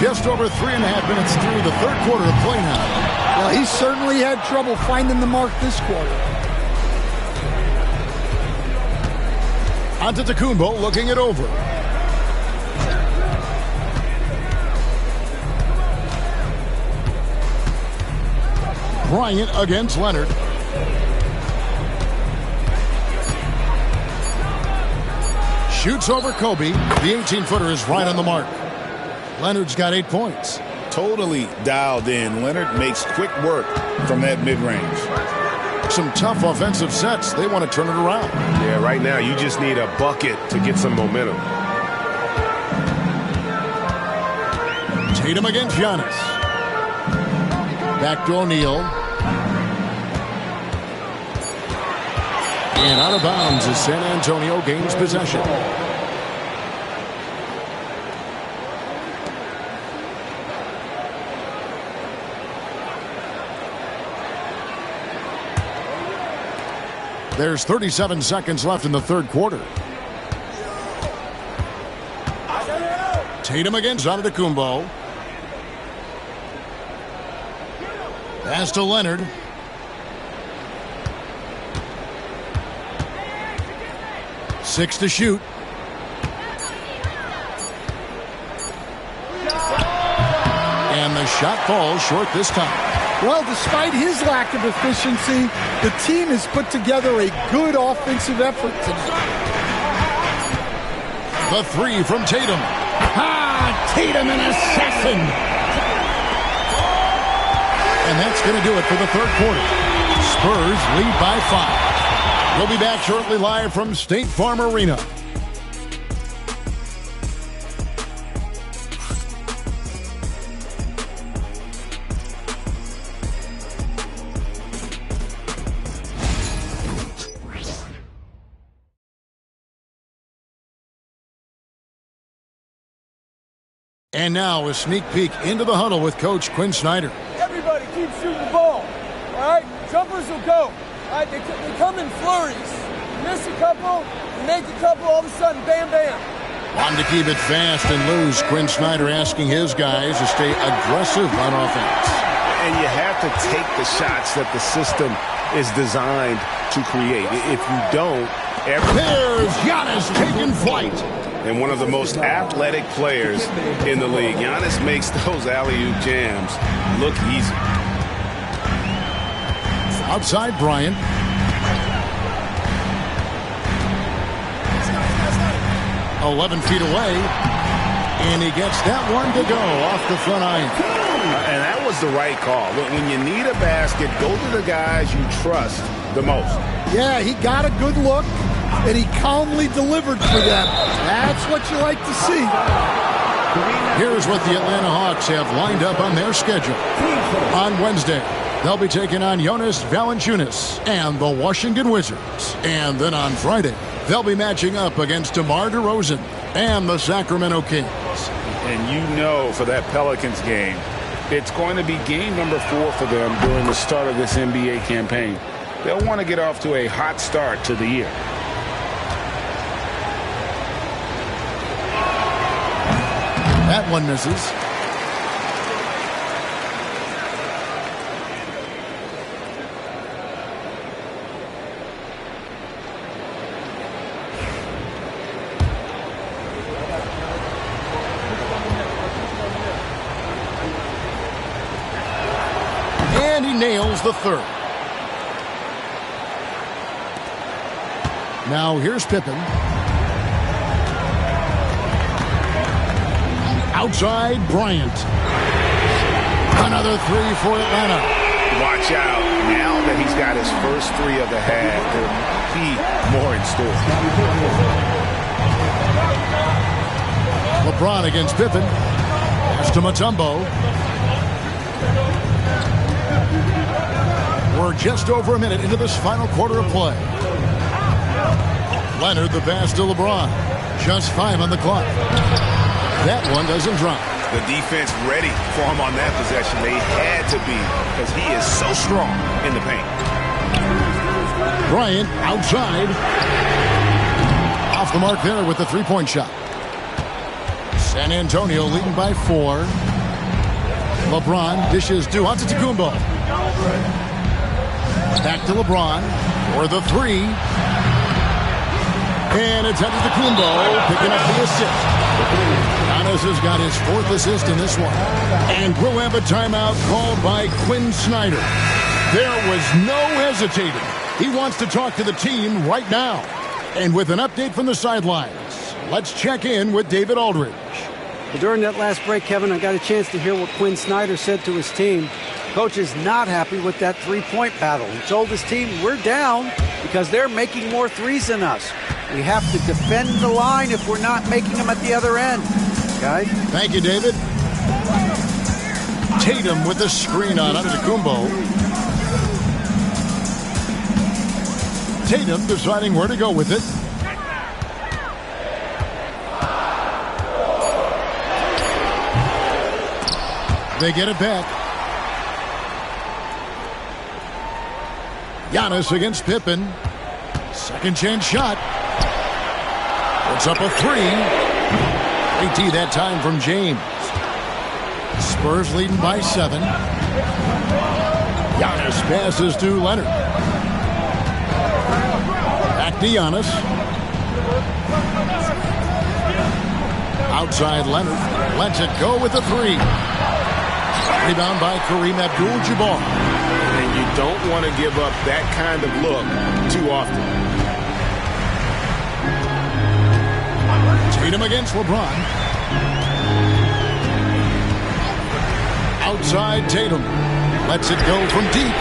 J: Just over 3.5 minutes through the third quarter of play now.
Q: Well, he certainly had trouble finding the mark this quarter.
J: Antetokounmpo looking it over. Bryant against Leonard. Shoots over Kobe. The 18-footer is right on the mark. Leonard's got 8 points.
K: Totally dialed in. Leonard makes quick work from that mid-range.
J: Some tough offensive sets. They want to turn it around.
A: Yeah, right now you just need a bucket to get some momentum.
J: Tatum against Giannis. Back to O'Neal. And out of bounds as San Antonio gains possession. There's 37 seconds left in the third quarter. Tatum against Antetokounmpo. Pass to Leonard. Six to shoot. And the shot falls short this time.
Q: Well, despite his lack of efficiency, the team has put together a good offensive effort tonight.
J: The three from Tatum. Tatum, an assassin. And that's going to do it for the third quarter. Spurs lead by 5. We'll be back shortly live from State Farm Arena. And now a sneak peek into the huddle with Coach Quinn Snyder.
N: Everybody keep shooting the ball. All right? Jumpers will go. All right? They come in flurries. You miss a couple, you make a couple, all of a sudden, bam, bam.
J: Wanting to keep it fast and loose, Quinn Snyder asking his guys to stay aggressive on offense.
K: And you have to take the shots that the system is designed to create. If you don't,
J: there's Giannis taking flight.
K: And one of the most athletic players in the league. Giannis makes those alley-oop jams look easy.
J: Outside Bryant. "11 feet away. And he gets that one to go off the front iron.
K: And that was the right call. When you need a basket, go to the guys you trust the most.
Q: Yeah, he got a good look, and he calmly delivered for them. That's what you like to see.
J: Here's what the Atlanta Hawks have lined up on their schedule. On Wednesday, they'll be taking on Jonas Valanciunas and the Washington Wizards. And then on Friday, they'll be matching up against DeMar DeRozan and the Sacramento Kings.
K: And you know for that Pelicans game, it's going to be game number 4 for them during the start of this NBA campaign. They'll want to get off to a hot start to the year.
J: That one misses. And he nails the third. Now here's Pippen. Outside Bryant. Another three for Atlanta.
K: Watch out. Now that he's got his first 3 of the half, there'll be more in store.
J: LeBron against Pippen. Pass to Mutombo. We're just over a minute into this final quarter of play. Leonard the pass to LeBron. Just 5 on the clock. That one doesn't drop.
K: The defense ready for him on that possession. They had to be because he is so strong in the paint.
J: Bryant outside. Off the mark there with the three-point shot. San Antonio leading by 4. LeBron dishes to Antetokounmpo. Back to LeBron for the 3. And it's Antetokounmpo picking up the assist. Giannis has got his 4th assist in this one. And we'll have a timeout called by Quinn Snyder. There was no hesitating. He wants to talk to the team right now. And with an update from the sidelines, let's check in with David Aldridge.
M: Well, during that last break, Kevin, I got a chance to hear what Quinn Snyder said to his team. Coach is not happy with that three-point battle. He told his team, we're down because they're making more threes than us. We have to defend the line if we're not making them at the other end. Guys?
J: Thank you, David. Tatum with the screen on Antetokounmpo. Tatum deciding where to go with it. They get it back. Giannis against Pippen. Second chance shot. Puts up a three. AT that time from James. Spurs leading by 7. Giannis passes to Leonard. Back to Giannis. Outside Leonard. Lets it go with a 3. Rebound by Kareem Abdul-Jabbar.
K: And you don't want to give up that kind of look too often.
J: Tatum against LeBron. Outside Tatum. Lets it go from deep.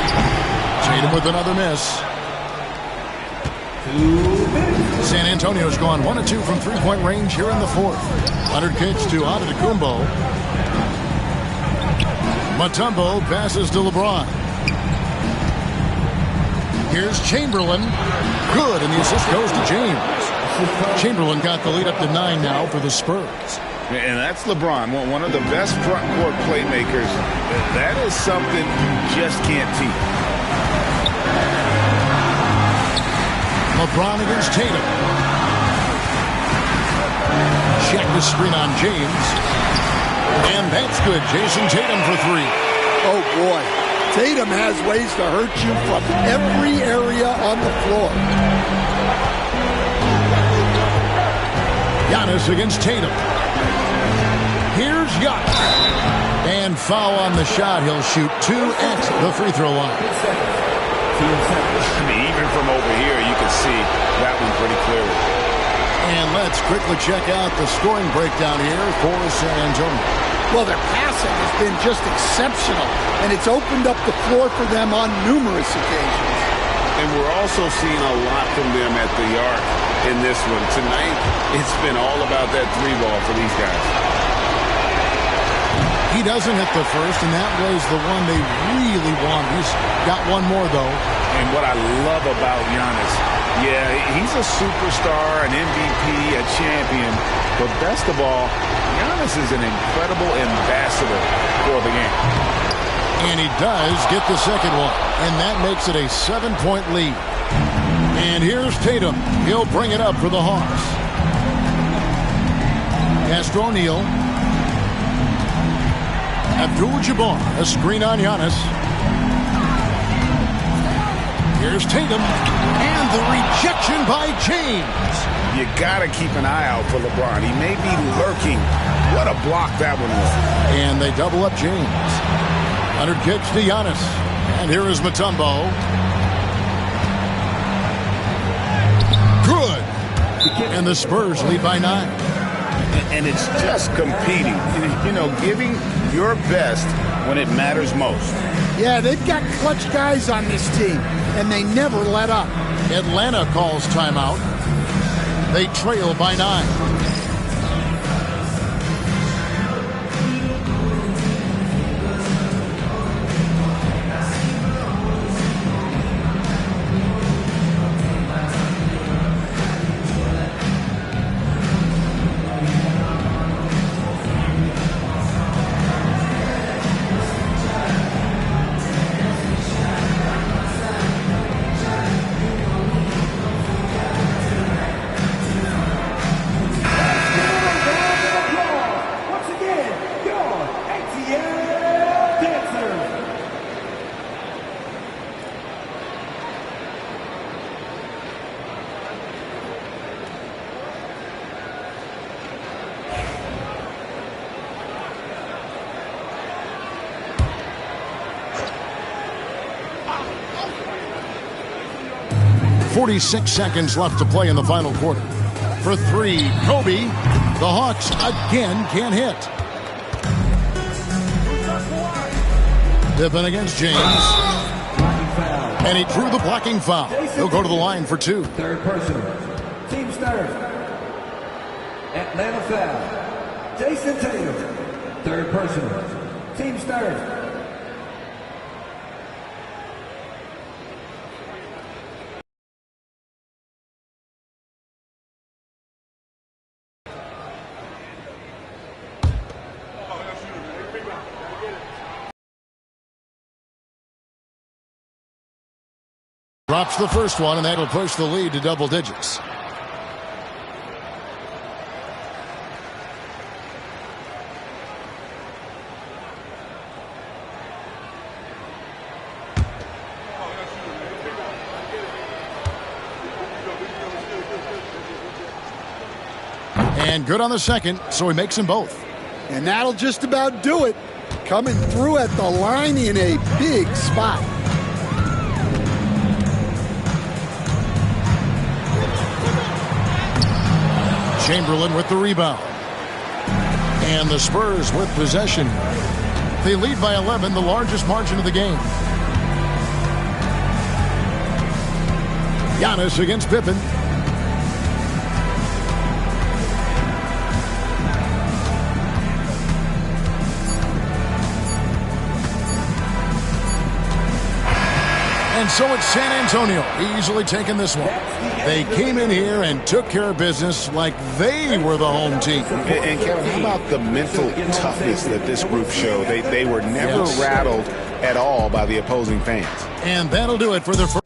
J: Tatum with another miss. San Antonio's gone 1 of 2 from three-point range here in the fourth. Leonard kicks to Antetokounmpo. Mutombo passes to LeBron. Here's Chamberlain. Good, and the assist goes to James. Chamberlain got the lead up to 9 now for the Spurs.
K: And that's LeBron, one of the best front court playmakers. That is something you just can't teach.
J: LeBron against Tatum. Check the screen on James. And that's good. Jason Tatum for 3.
Q: Oh, boy. Tatum has ways to hurt you from every area on the floor.
J: Giannis against Tatum. Here's Giannis. And foul on the shot. He'll shoot 2 at the free throw line.
K: I mean, even from over here, you can see that one pretty clearly.
J: And let's quickly check out the scoring breakdown here for San Antonio.
Q: Well, their passing has been just exceptional, and it's opened up the floor for them on numerous occasions.
K: And we're also seeing a lot from them at the arc in this one. Tonight, it's been all about that 3-ball for these guys.
J: He doesn't hit the first, and that was the one they really want. He's got one more, though.
K: And what I love about Giannis, yeah, he's a superstar, an MVP, a champion. But best of all, Giannis is an incredible ambassador for the game.
J: And he does get the second one. And that makes it a 7-point lead. And here's Tatum. He'll bring it up for the Hawks. Castro O'Neal. Abdul-Jabbar, a screen on Giannis. Here's Tatum, and the rejection by James.
K: You got to keep an eye out for LeBron. He may be lurking. What a block that one was.
J: And they double up James. Leonard kicks to Giannis. And here is Mutombo. Good. And the Spurs lead by 9.
K: And it's just competing, you know, giving your best when it matters most.
Q: Yeah, they've got clutch guys on this team, and they never let up.
J: Atlanta calls timeout. They trail by 9. .46 seconds left to play in the final quarter. For 3, Kobe. The Hawks again can't hit. Pippen against James. And he drew the blocking foul. He'll go to the line for 2.
I: Third personal. Team third. Atlanta foul. Jason Tatum. Third personal. Team starters.
J: Drops the first one, and that'll push the lead to double digits. And good on the second, so he makes them both.
Q: And that'll just about do it. Coming through at the line in a big spot.
J: Chamberlain with the rebound. And the Spurs with possession. They lead by 11, the largest margin of the game. Giannis against Pippen. And so it's San Antonio easily taking this one. They came in here and took care of business like they were the home team.
R: And Kevin, how about the mental toughness that this group showed? They were never rattled at all by the opposing fans.
J: And that'll do it for the first.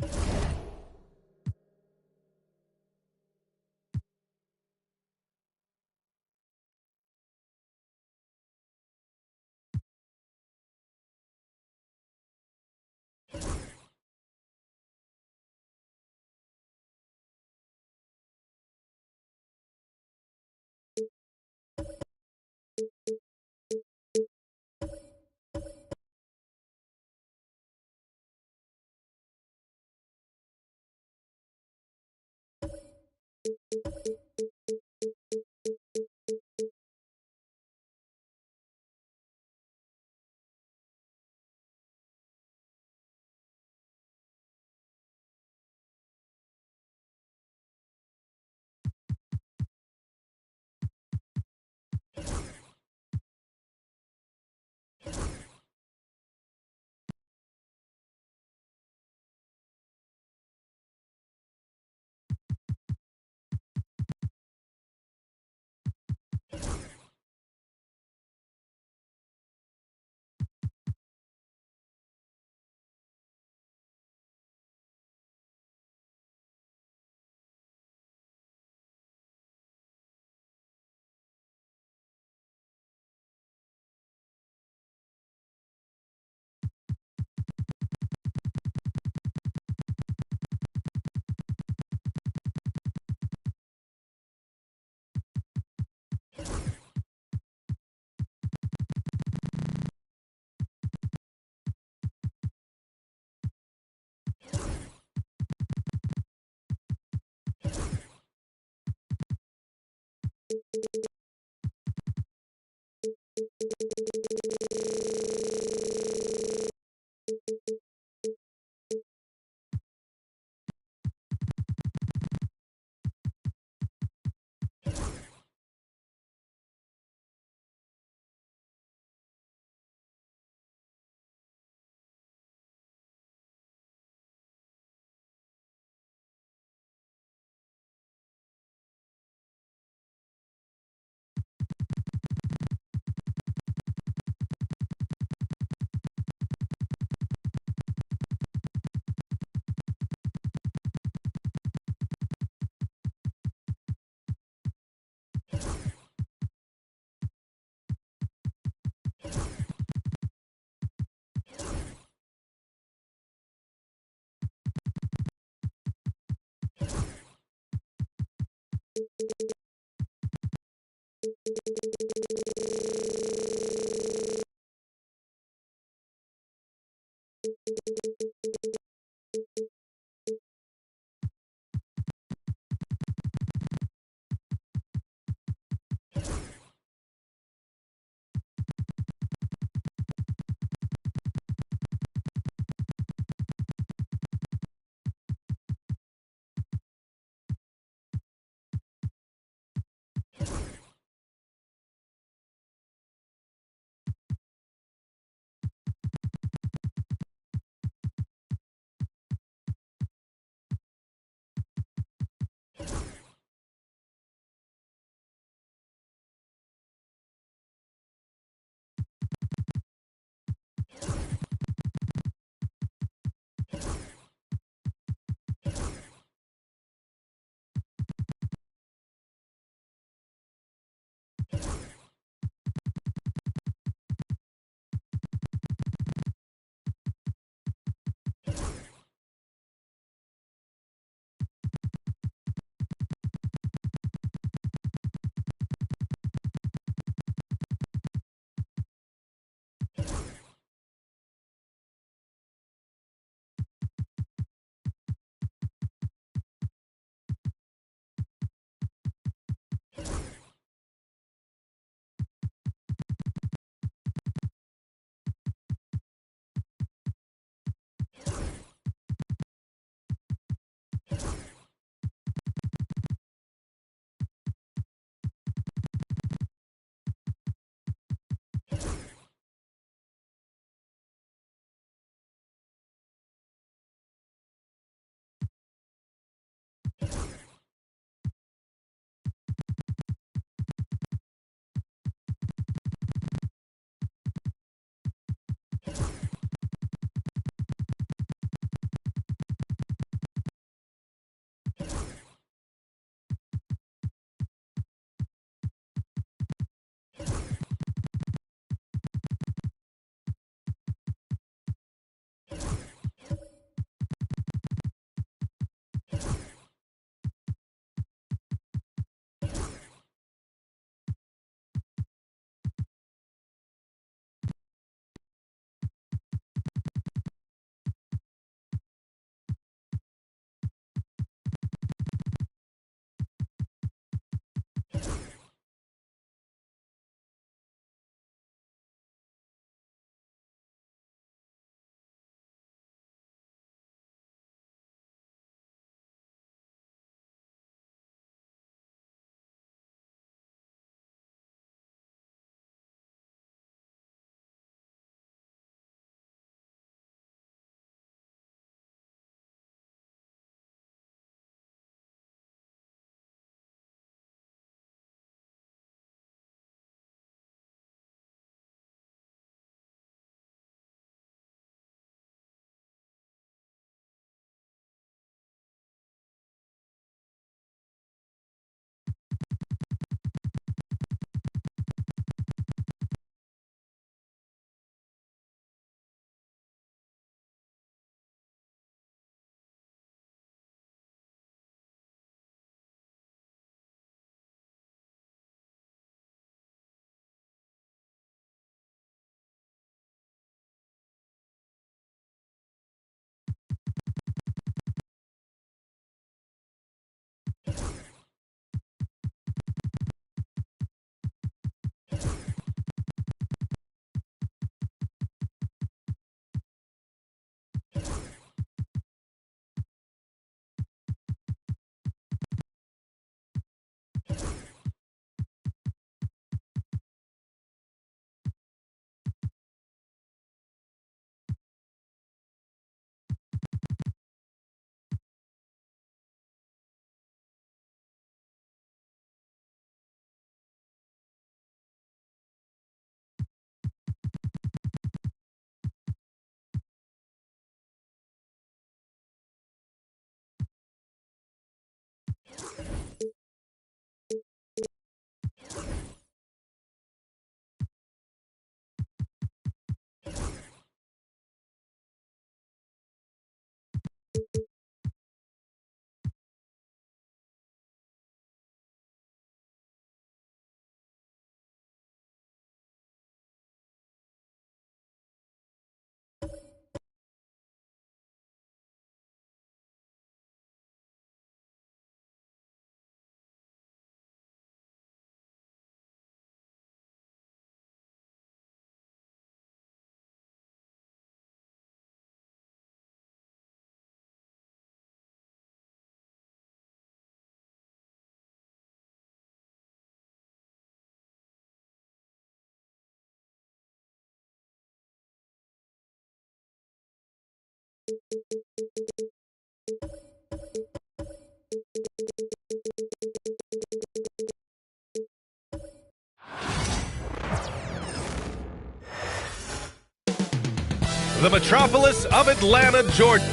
A: The metropolis of Atlanta, Georgia.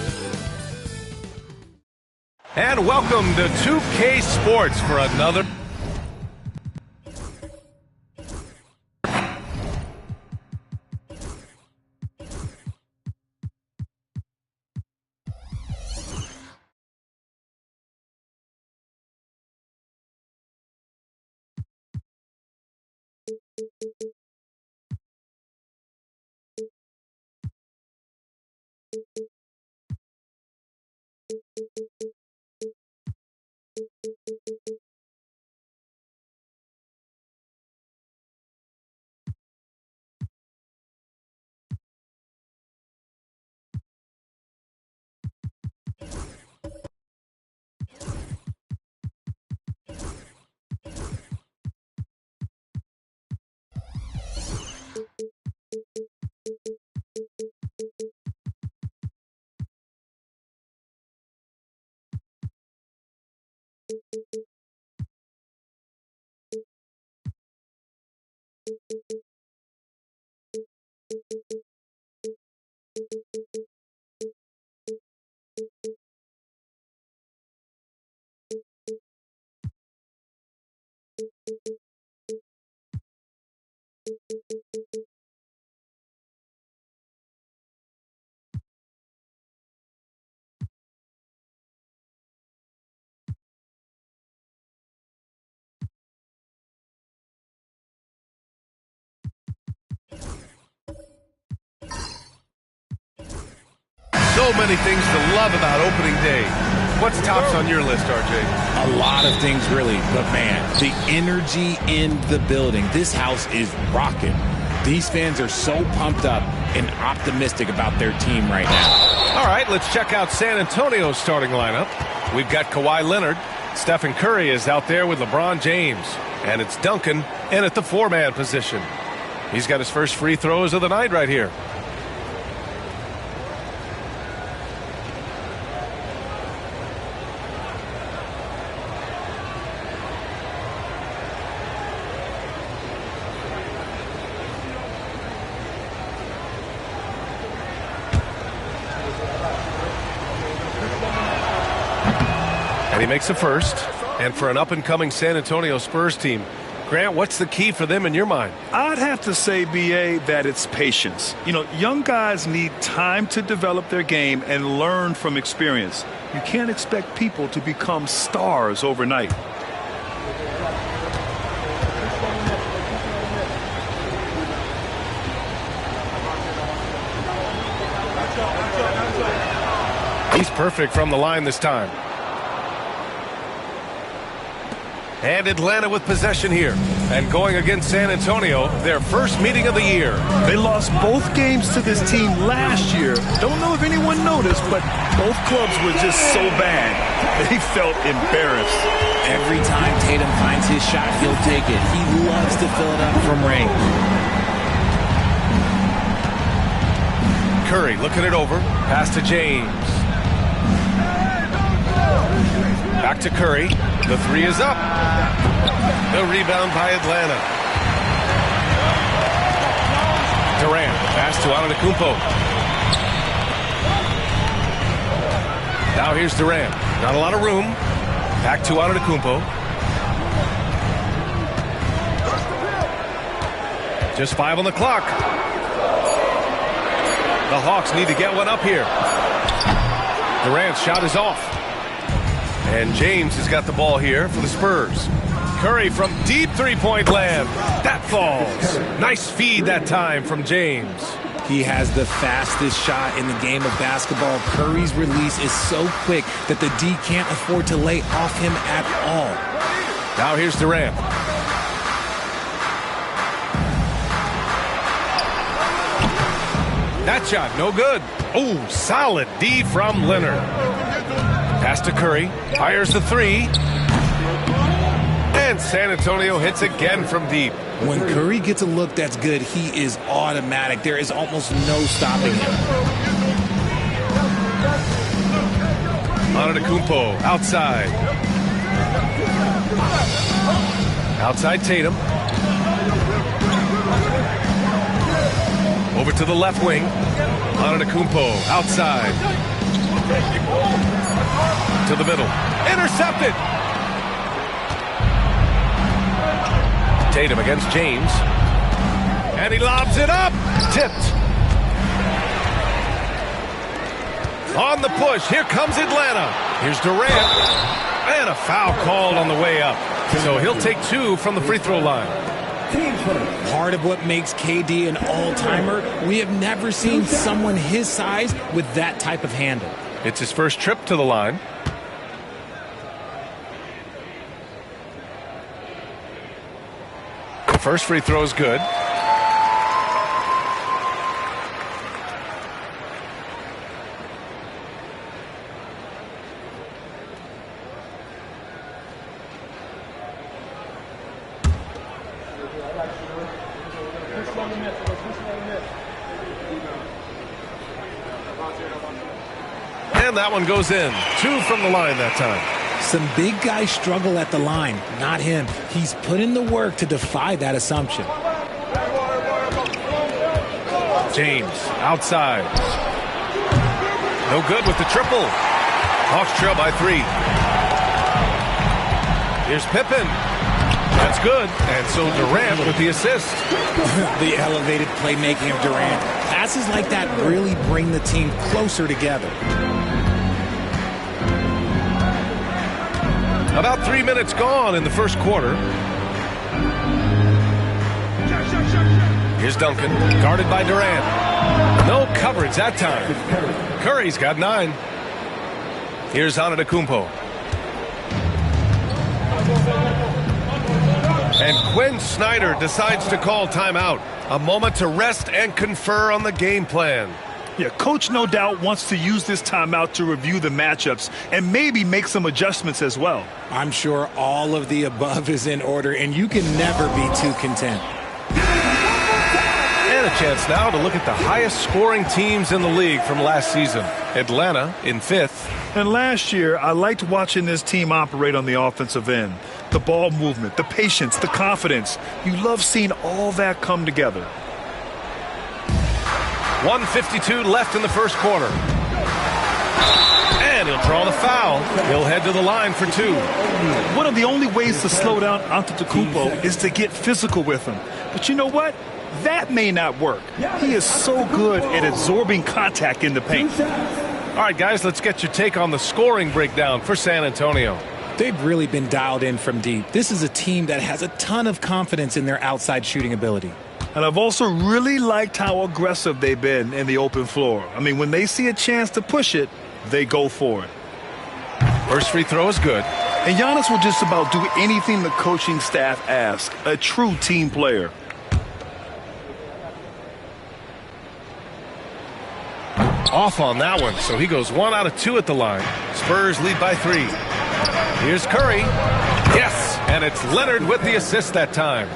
A: And welcome to 2K Sports for another So many things to love about opening day. What's tops on your list, RJ?
D: A lot of things, really. But, man, the energy in the building. This house is rocking. These fans are so pumped up and optimistic about their team right now.
A: All right, let's check out San Antonio's starting lineup. We've got Kawhi Leonard. Stephen Curry is out there with LeBron James. And it's Duncan in at the 4-man position. He's got his first free throws of the night right here. And he makes a first. And for an up-and-coming San Antonio Spurs team, Grant, what's the key for them in your mind?
B: I'd have to say, B.A., that it's patience. You know, young guys need time to develop their game and learn from experience. You can't expect people to become stars overnight.
A: He's perfect from the line this time. And Atlanta with possession here. And going against San Antonio, their first meeting of the year.
B: They lost both games to this team last year. Don't know if anyone noticed, but both clubs were just so bad. They felt embarrassed.
D: Every time Tatum finds his shot, he'll take it. He loves to fill it up from range.
A: Curry looking it over. Pass to James. Back to Curry. The three is up. The rebound by Atlanta. Durant. Pass to Antetokounmpo. Now here's Durant. Not a lot of room. Back to Antetokounmpo. Just 5 on the clock. The Hawks need to get one up here. Durant's shot is off. And James has got the ball here for the Spurs. Curry from deep three-point land. That falls. Nice feed that time from James.
D: He has the fastest shot in the game of basketball. Curry's release is so quick that the D can't afford to lay off him at all.
A: Now here's Durant. That shot, no good. Oh, solid D from Leonard. Pass to Curry. Fires the three. And San Antonio hits again from deep.
D: When Curry gets a look that's good, he is automatic. There is almost no stopping him.
A: Antetokounmpo outside. Outside Tatum. Over to the left wing. Antetokounmpo outside. To the middle. Intercepted. Tatum against James. And he lobs it up. Tipped. On the push. Here comes Atlanta. Here's Durant. And a foul called on the way up. So he'll take 2 from the free throw line.
D: Part of what makes KD an all-timer, we have never seen someone his size with that type of handle.
A: It's his first trip to the line. The first free throw is good. And that one goes in. 2 from the line that time.
D: Some big guys struggle at the line. Not him. He's put in the work to defy that assumption.
A: James outside. No good with the triple. Hawks trail by 3. Here's Pippen. That's good. And so Durant with the assist.
D: The elevated playmaking of Durant. Passes like that really bring the team closer together.
A: About 3 minutes gone in the first quarter. Here's Duncan, guarded by Durant. No coverage that time. Curry's got 9. Here's Antetokounmpo. And Quinn Snyder decides to call timeout. A moment to rest and confer on the game plan.
B: Yeah, coach no doubt wants to use this timeout to review the matchups and maybe make some adjustments as well.
D: I'm sure all of the above is in order, and you can never be too content.
A: And a chance now to look at the highest scoring teams in the league from last season. Atlanta in 5th.
B: And last year, I liked watching this team operate on the offensive end. The ball movement, the patience, the confidence. You love seeing all that come together.
A: 1:52 left in the first quarter. And he'll draw the foul. He'll head to the line for 2.
B: One of the only ways to slow down Antetokounmpo is to get physical with him. But you know what? That may not work. He is so good at absorbing contact in the paint.
A: All right, guys, let's get your take on the scoring breakdown for San Antonio.
D: They've really been dialed in from deep. This is a team that has a ton of confidence in their outside shooting ability.
B: And I've also really liked how aggressive they've been in the open floor. I mean, when they see a chance to push it, they go for it.
A: First free throw is good.
B: And Giannis will just about do anything the coaching staff asks. A true team player.
A: Off on that one, so he goes 1 out of 2 at the line. Spurs lead by 3. Here's Curry. Yes, and it's Leonard with the assist that time.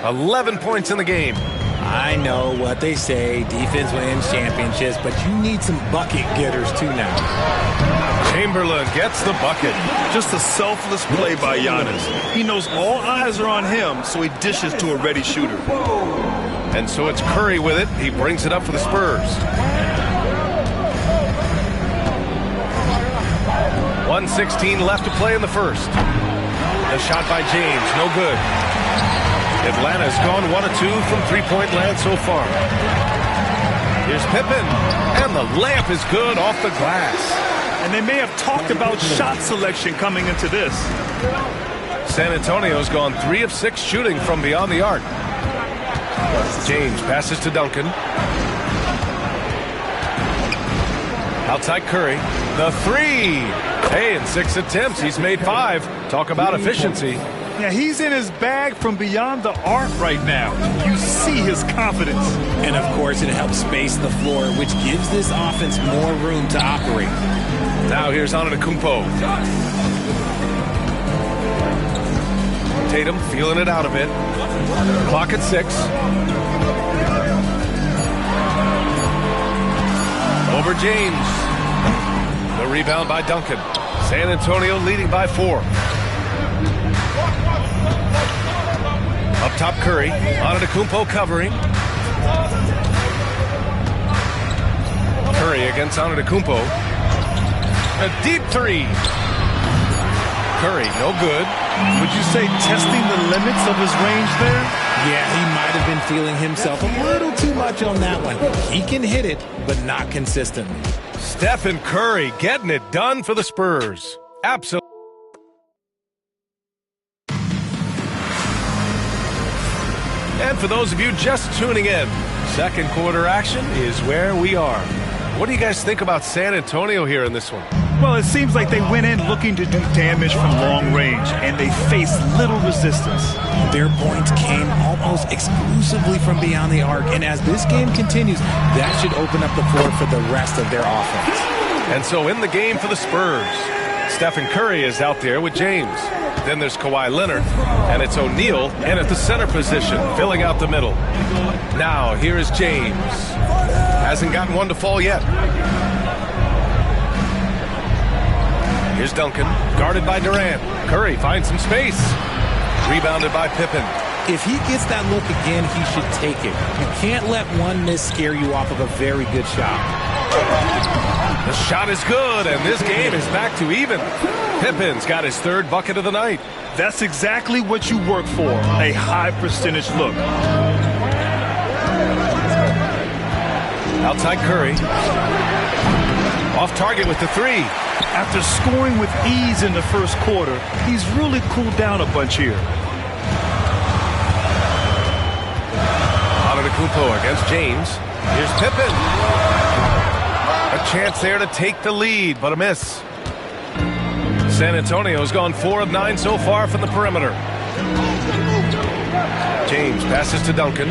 A: 11 points in the game.
D: I know what they say, defense wins championships, but you need some bucket getters too now.
A: Chamberlain gets the bucket.
B: Just a selfless play by Giannis. He knows all eyes are on him, so he dishes to a ready shooter.
A: And so it's Curry with it. He brings it up for the Spurs. 1:16 left to play in the first. The shot by James, no good. Atlanta's gone 1 of 2 from three-point land so far. Here's Pippen, and the layup is good off the glass.
B: And they may have talked about shot selection coming into this.
A: San Antonio's gone 3 of 6 shooting from beyond the arc. James passes to Duncan. Outside Curry. The 3. Hey, in 6 attempts, he's made 5. Talk about efficiency.
B: Yeah, he's in his bag from beyond the arc right now. You see his confidence.
D: And, of course, it helps space the floor, which gives this offense more room to operate.
A: Now here's Antetokounmpo. Tatum feeling it out a bit. Clock at 6. Over James. The rebound by Duncan. San Antonio leading by 4. Up top Curry. Antetokounmpo covering. Curry against Antetokounmpo. A deep 3. Curry, no good.
B: Would you say testing the limits of his range there?
D: Yeah, he might have been feeling himself a little too much on that one. He can hit it, but not consistently.
A: Stephen Curry getting it done for the Spurs. Absolutely. And for those of you just tuning in, second quarter action is where we are. What do you guys think about San Antonio here in this one?
B: Well, it seems like they went in looking to do damage from long range, and they faced little resistance.
D: Their points came almost exclusively from beyond the arc, and as this game continues, that should open up the floor for the rest of their offense.
A: And so in the game for the Spurs, Stephen Curry is out there with James. Then there's Kawhi Leonard, and it's O'Neal in at the center position, filling out the middle. Now, here is James. Hasn't gotten one to fall yet. Here's Duncan, guarded by Durant. Curry finds some space. Rebounded by Pippen.
D: If he gets that look again, he should take it. You can't let one miss scare you off of a very good shot.
A: The shot is good, and this game is back to even. Pippen's got his 3rd bucket of the night.
B: That's exactly what you work for, a high percentage look.
A: Outside Curry. Off target with the 3.
B: After scoring with ease in the first quarter, he's really cooled down a bunch here.
A: Antetokounmpo against James. Here's Pippen. A chance there to take the lead, but a miss. San Antonio's gone 4 of 9 so far from the perimeter. James passes to Duncan.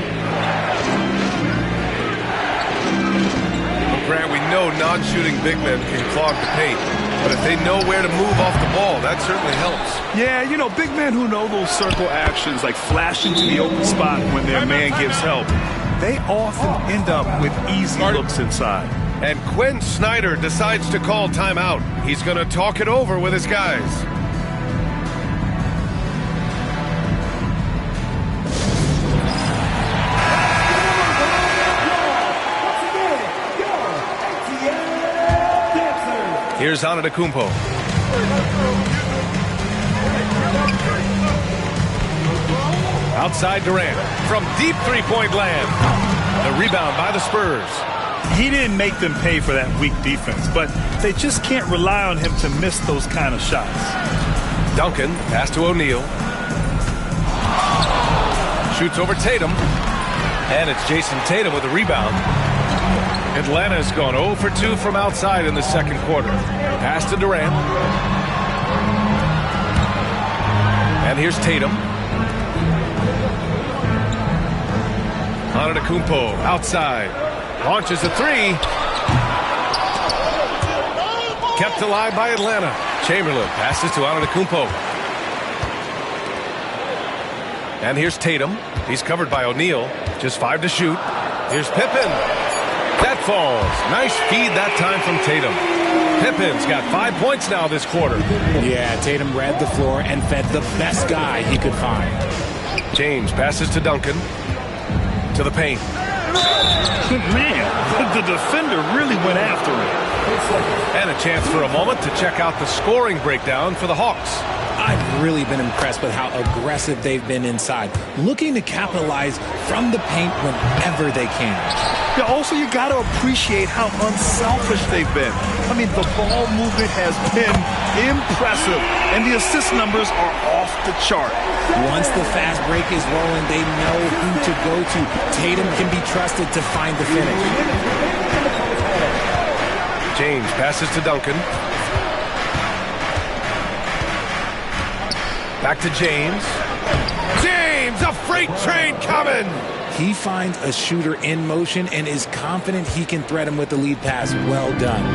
A: Well, Grant, we know non-shooting big men can clog the paint, but if they know where to move off the ball, that certainly helps.
B: Yeah, you know, big men who know those circle actions, like flashing to the open spot when their man gives help, they often end up with easy looks inside.
A: And Quinn Snyder decides to call timeout. He's going to talk it over with his guys. Here's Antetokounmpo. Outside Durant from deep three-point land. The rebound by the Spurs.
B: He didn't make them pay for that weak defense, but they just can't rely on him to miss those kind of shots.
A: Duncan, pass to O'Neal. Shoots over Tatum. And it's Jason Tatum with a rebound. Atlanta's gone 0 for 2 from outside in the second quarter. Pass to Durant. And here's Tatum. Antetokounmpo outside. Launches a three. Kept alive by Atlanta. Chamberlain passes to Antetokounmpo. And here's Tatum. He's covered by O'Neal. Just 5 to shoot. Here's Pippen. That falls. Nice feed that time from Tatum. Pippen's got 5 points now this quarter.
D: Yeah, Tatum read the floor and fed the best guy he could find.
A: James passes to Duncan. To the paint.
B: Man, the defender really went after him.
A: And a chance for a moment to check out the scoring breakdown for the Hawks.
D: I've really been impressed with how aggressive they've been inside, looking to capitalize from the paint whenever they can.
B: Yeah, also, you got to appreciate how unselfish they've been. I mean, the ball movement has been impressive, and the assist numbers are off the chart.
D: Once the fast break is rolling, they know who to go to. Tatum can be trusted to find the finish.
A: James passes to Duncan. Back to James. James, a freight train coming!
D: He finds a shooter in motion and is confident he can thread him with the lead pass. Well done.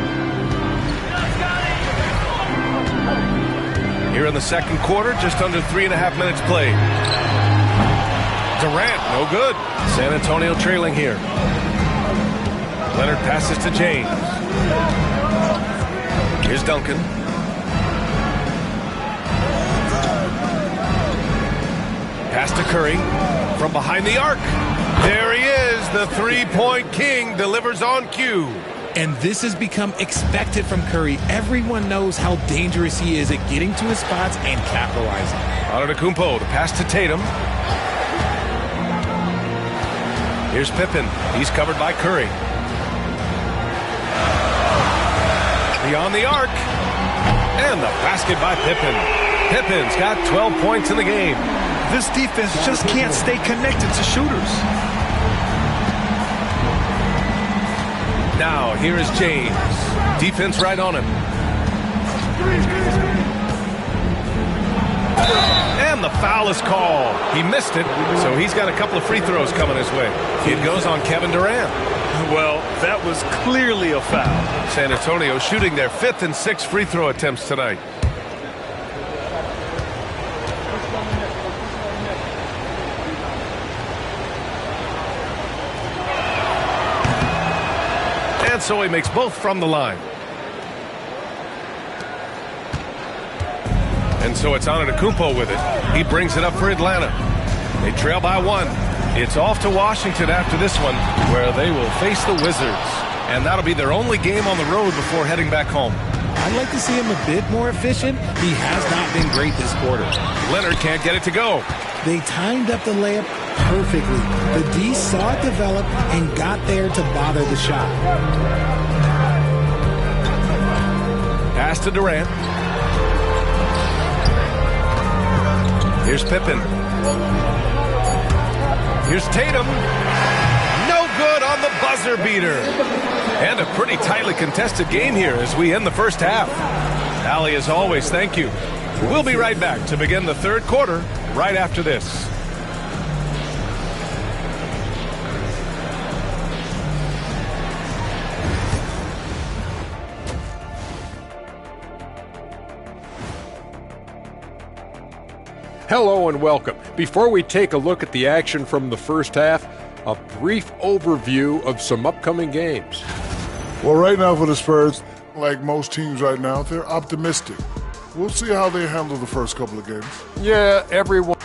A: Here in the second quarter, just under 3.5 minutes played. Durant, no good. San Antonio trailing here. Leonard passes to James. Here's Duncan. Pass to Curry from behind the arc. There he is, the three-point king, delivers on cue.
D: And this has become expected from Curry. Everyone knows how dangerous he is at getting to his spots and capitalizing.
A: Antetokounmpo, the pass to Tatum. Here's Pippen. He's covered by Curry. Beyond the arc. And the basket by Pippen. Pippen's got 12 points in the game.
B: This defense just can't stay connected to shooters.
A: Now, here is James. Defense right on him. And the foul is called. He missed it, so he's got a couple of free throws coming his way. It goes on Kevin Durant.
B: Well, that was clearly a foul.
A: San Antonio shooting their 5th and 6th free throw attempts tonight. And so he makes both from the line. And so it's Antetokounmpo with it. He brings it up for Atlanta. They trail by 1. It's off to Washington after this one, where they will face the Wizards. And that'll be their only game on the road before heading back home.
D: I'd like to see him a bit more efficient. He has not been great this quarter.
A: Leonard can't get it to go.
D: They timed up the layup perfectly. The D saw it develop and got there to bother the shot.
A: Pass to Durant. Here's Pippen. Here's Tatum. No good on the buzzer beater. And a pretty tightly contested game here as we end the first half. Allie, as always, thank you. We'll be right back to begin the third quarter right after this.
F: Hello and welcome. Before we take a look at the action from the first half, a brief overview of some upcoming games.
G: Well, right now for the Spurs, like most teams right now, they're optimistic. We'll see how they handle the first couple of games.
F: Yeah, everyone.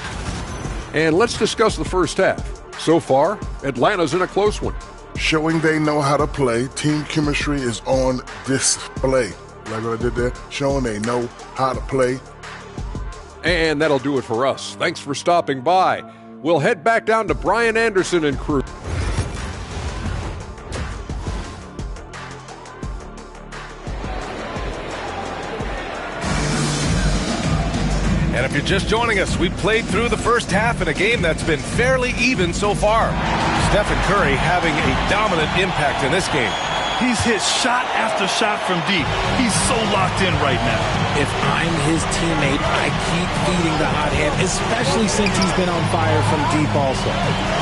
F: And let's discuss the first half. So far, Atlanta's in a close one.
G: Showing they know how to play. Team chemistry is on display. Like what I did there, showing they know how to play.
F: And that'll do it for us. Thanks for stopping by. We'll head back down to Brian Anderson and crew.
A: And if you're just joining us, we've played through the first half in a game that's been fairly even so far. Stephen Curry having a dominant impact in this game.
B: He's hit shot after shot from deep. He's so locked in right now.
D: If I'm his teammate, I keep feeding the hot hand, especially since he's been on fire from deep also.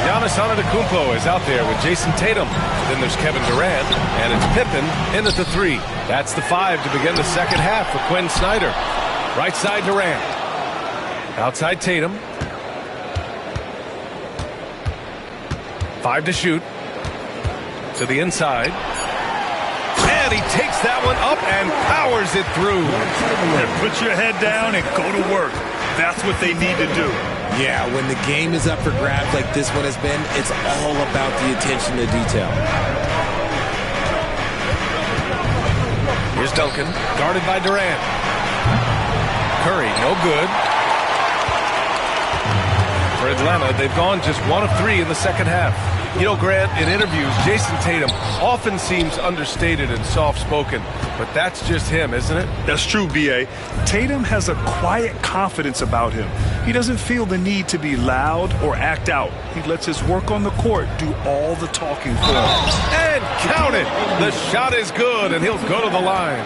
A: Giannis Antetokounmpo is out there with Jason Tatum. Then there's Kevin Durant, and it's Pippen in at the 3. That's the 5 to begin the second half for Quinn Snyder. Right side Durant. Outside Tatum. 5 to shoot. To the inside. And he takes that one up and powers it through.
B: And put your head down and go to work. That's what they need to do.
D: Yeah, when the game is up for grabs like this one has been, it's all about the attention to detail.
A: Here's Duncan, guarded by Durant. Curry, no good. For Atlanta, they've gone just 1 of 3 in the second half. You know, Grant, in interviews, Jason Tatum often seems understated and soft-spoken, but that's just him, isn't it?
B: That's true, B.A. Tatum has a quiet confidence about him. He doesn't feel the need to be loud or act out. He lets his work on the court do all the talking for him.
A: And count it! The shot is good, and he'll go to the line.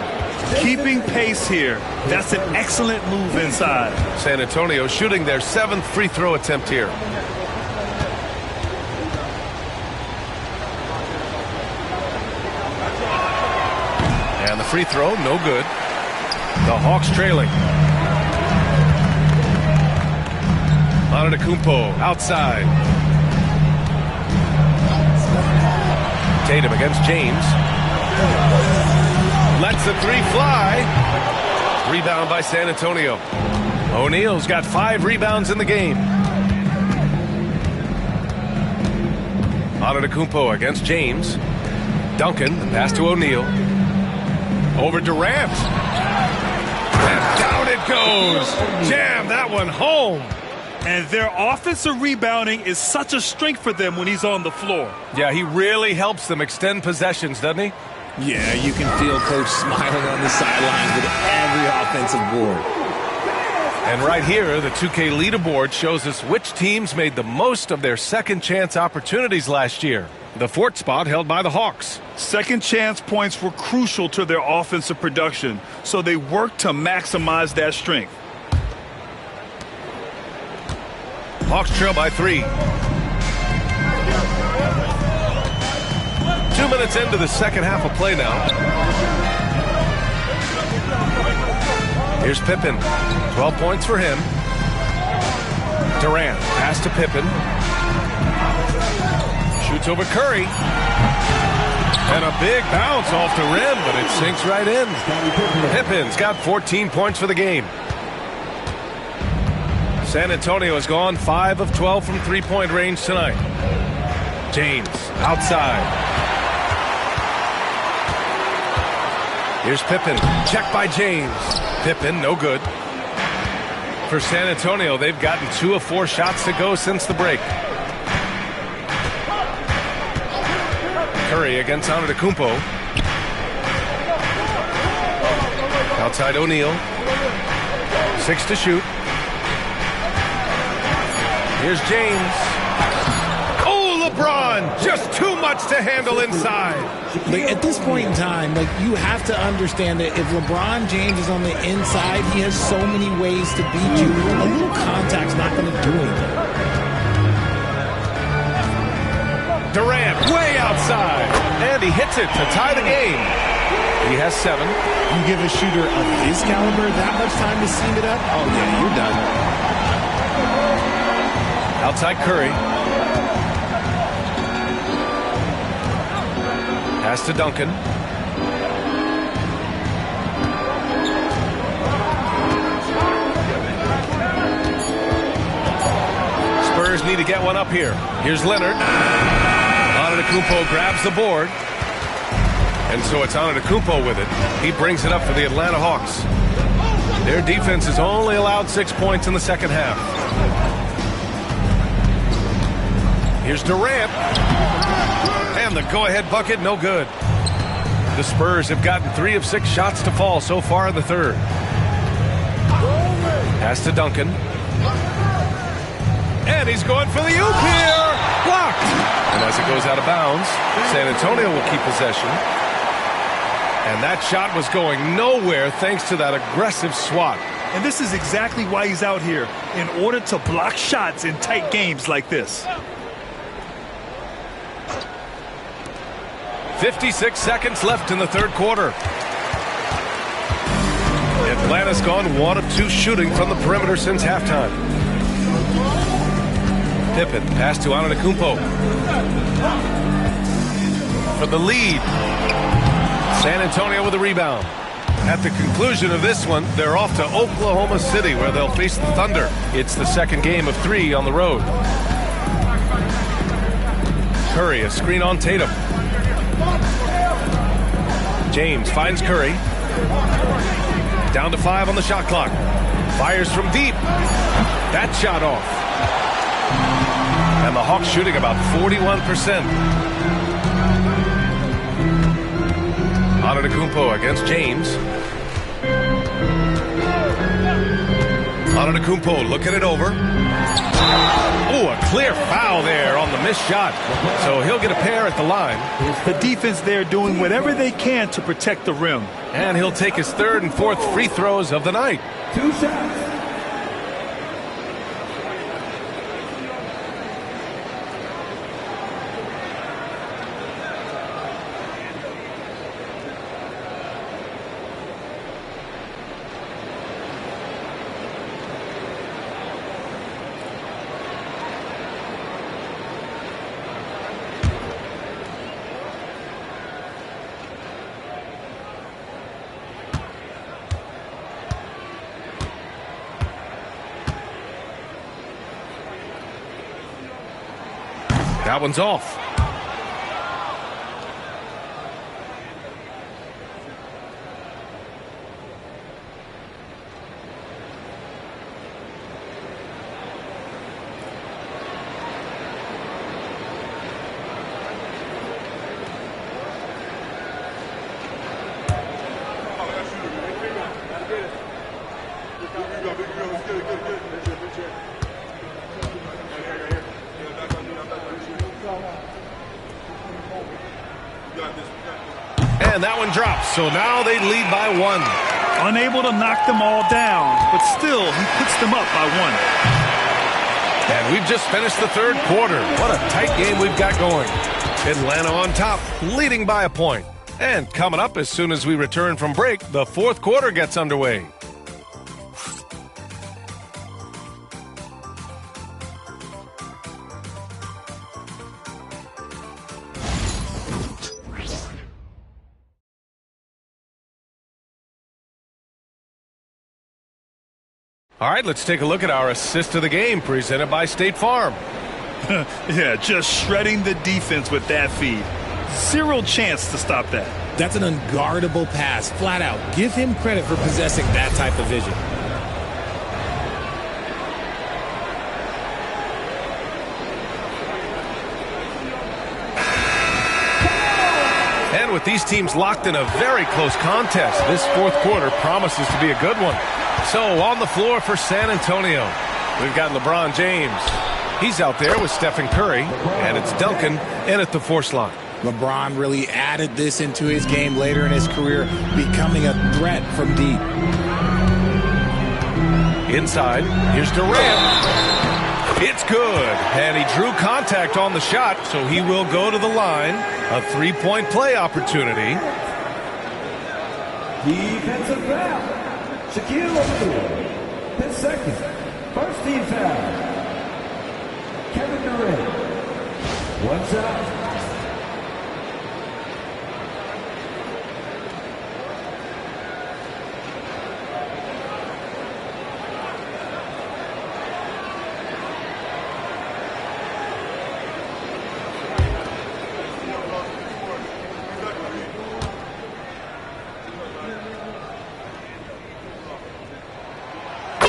B: Keeping pace here. That's an excellent move inside.
A: San Antonio shooting their 7th free throw attempt here. And the free throw, no good. The Hawks trailing. Antetokounmpo outside. Tatum against James. Lets the 3 fly. Rebound by San Antonio. O'Neal's got 5 rebounds in the game. Antetokounmpo against James. Duncan, the pass to O'Neal. Over Durant. And down it goes. Jam that one home.
B: And their offensive rebounding is such a strength for them when he's on the floor.
A: Yeah, he really helps them extend possessions, doesn't he?
D: Yeah, you can feel Coach smiling on the sidelines with every offensive board.
A: And right here, the 2K leaderboard shows us which teams made the most of their second chance opportunities last year. The 4th spot held by the Hawks.
B: Second chance points were crucial to their offensive production, so they worked to maximize that strength.
A: Hawks trail by 3. 2 minutes into the second half of play now. Here's Pippen. 12 points for him. Durant, pass to Pippen. Shoots over Curry. And a big bounce off the rim, but it sinks right in. Pippen's got 14 points for the game. San Antonio has gone 5 of 12 from three-point range tonight. James, outside. Here's Pippen, checked by James. Pippen, no good. For San Antonio, they've gotten 2 of 4 shots to go since the break. Curry against Antetokounmpo. Outside O'Neal. 6 to shoot. Here's James. Oh, LeBron one. Just too much to handle inside.
D: Like, at this point in time, like, you have to understand that if LeBron James is on the inside, he has so many ways to beat you. A little contact's not going to do anything.
A: Durant way outside. And he hits it to tie the game. He has 7.
D: You give a shooter of his caliber that much time to seam it up? Oh, yeah, you're done.
A: Outside Curry. Pass to Duncan. Spurs need to get one up here. Here's Leonard. Antetokounmpo grabs the board. And so it's Antetokounmpo with it. He brings it up for the Atlanta Hawks. Their defense has only allowed 6 points in the second half. Here's Durant. And the go-ahead bucket, no good. The Spurs have gotten 3 of 6 shots to fall so far in the third. Pass to Duncan. And he's going for the oop here. Blocked. And as it goes out of bounds, San Antonio will keep possession. And that shot was going nowhere thanks to that aggressive swat.
B: And this is exactly why he's out here, in order to block shots in tight games like this.
A: 56 seconds left in the third quarter. Atlanta's gone 1 of 2 shooting from the perimeter since halftime. Pippen, pass to Antetokounmpo. For the lead. San Antonio with a rebound. At the conclusion of this one, they're off to Oklahoma City, where they'll face the Thunder. It's the second game of 3 on the road. Curry, a screen on Tatum. James finds Curry. Down to 5 on the shot clock. Fires from deep. That shot off. And the Hawks shooting about 41%. Antetokounmpo against James. Antetokounmpo looking it over. Oh, a clear foul there on the missed shot. So he'll get a pair at the line.
B: The defense there doing whatever they can to protect the rim.
A: And he'll take his 3rd and 4th free throws of the night.
I: 2 shots.
A: That one's off. And that one drops, so now they lead by 1.
B: Unable to knock them all down, but still, he puts them up by 1.
A: And we've just finished the third quarter. What a tight game we've got going. Atlanta on top, leading by a point. And coming up as soon as we return from break, the fourth quarter gets underway. All right, let's take a look at our assist of the game presented by State Farm.
B: Yeah, just shredding the defense with that feed. Zero chance to stop that.
D: That's an unguardable pass, flat out. Give him credit for possessing that type of vision.
A: And with these teams locked in a very close contest, this fourth quarter promises to be a good one. So on the floor for San Antonio, we've got LeBron James. He's out there with Stephen Curry, and it's Duncan in at the force line.
D: LeBron really added this into his game later in his career, becoming a threat from deep.
A: Inside, here's Durant. It's good, and he drew contact on the shot, so he will go to the line. A three-point play opportunity.
I: Defensive foul. Shaquille O'Neal. His second. First team foul. Kevin Durant. One shot.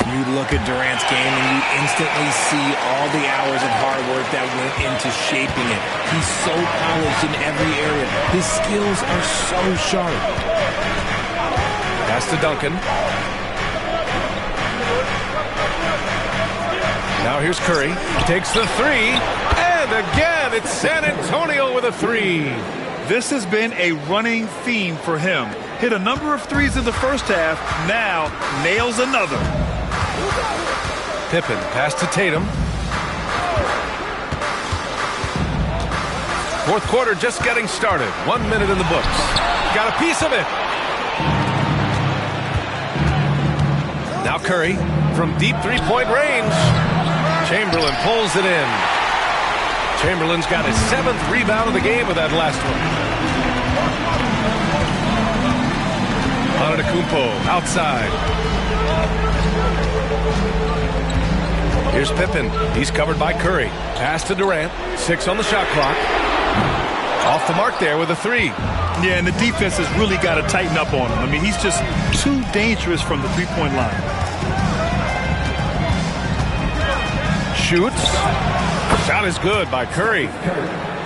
D: You look at Durant's game and you instantly see all the hours of hard work that went into shaping it. He's so polished in every area. His skills are so sharp.
A: Pass to Duncan. Now here's Curry. Takes the three. And again, it's San Antonio with a three.
B: This has been a running theme for him. Hit a number of threes in the first half. Now nails another.
A: Pippen, pass to Tatum. Fourth quarter just getting started. 1 minute in the books. Got a piece of it. Now Curry from deep three-point range. Chamberlain pulls it in. Chamberlain's got his 7th rebound of the game with that last one. Antetokounmpo outside. Here's Pippen. He's covered by Curry. Pass to Durant. 6 on the shot clock. Off the mark there with a three.
B: Yeah, and the defense has really got to tighten up on him. I mean, he's just too dangerous from the three-point line.
A: Shoots. Shot is good by Curry.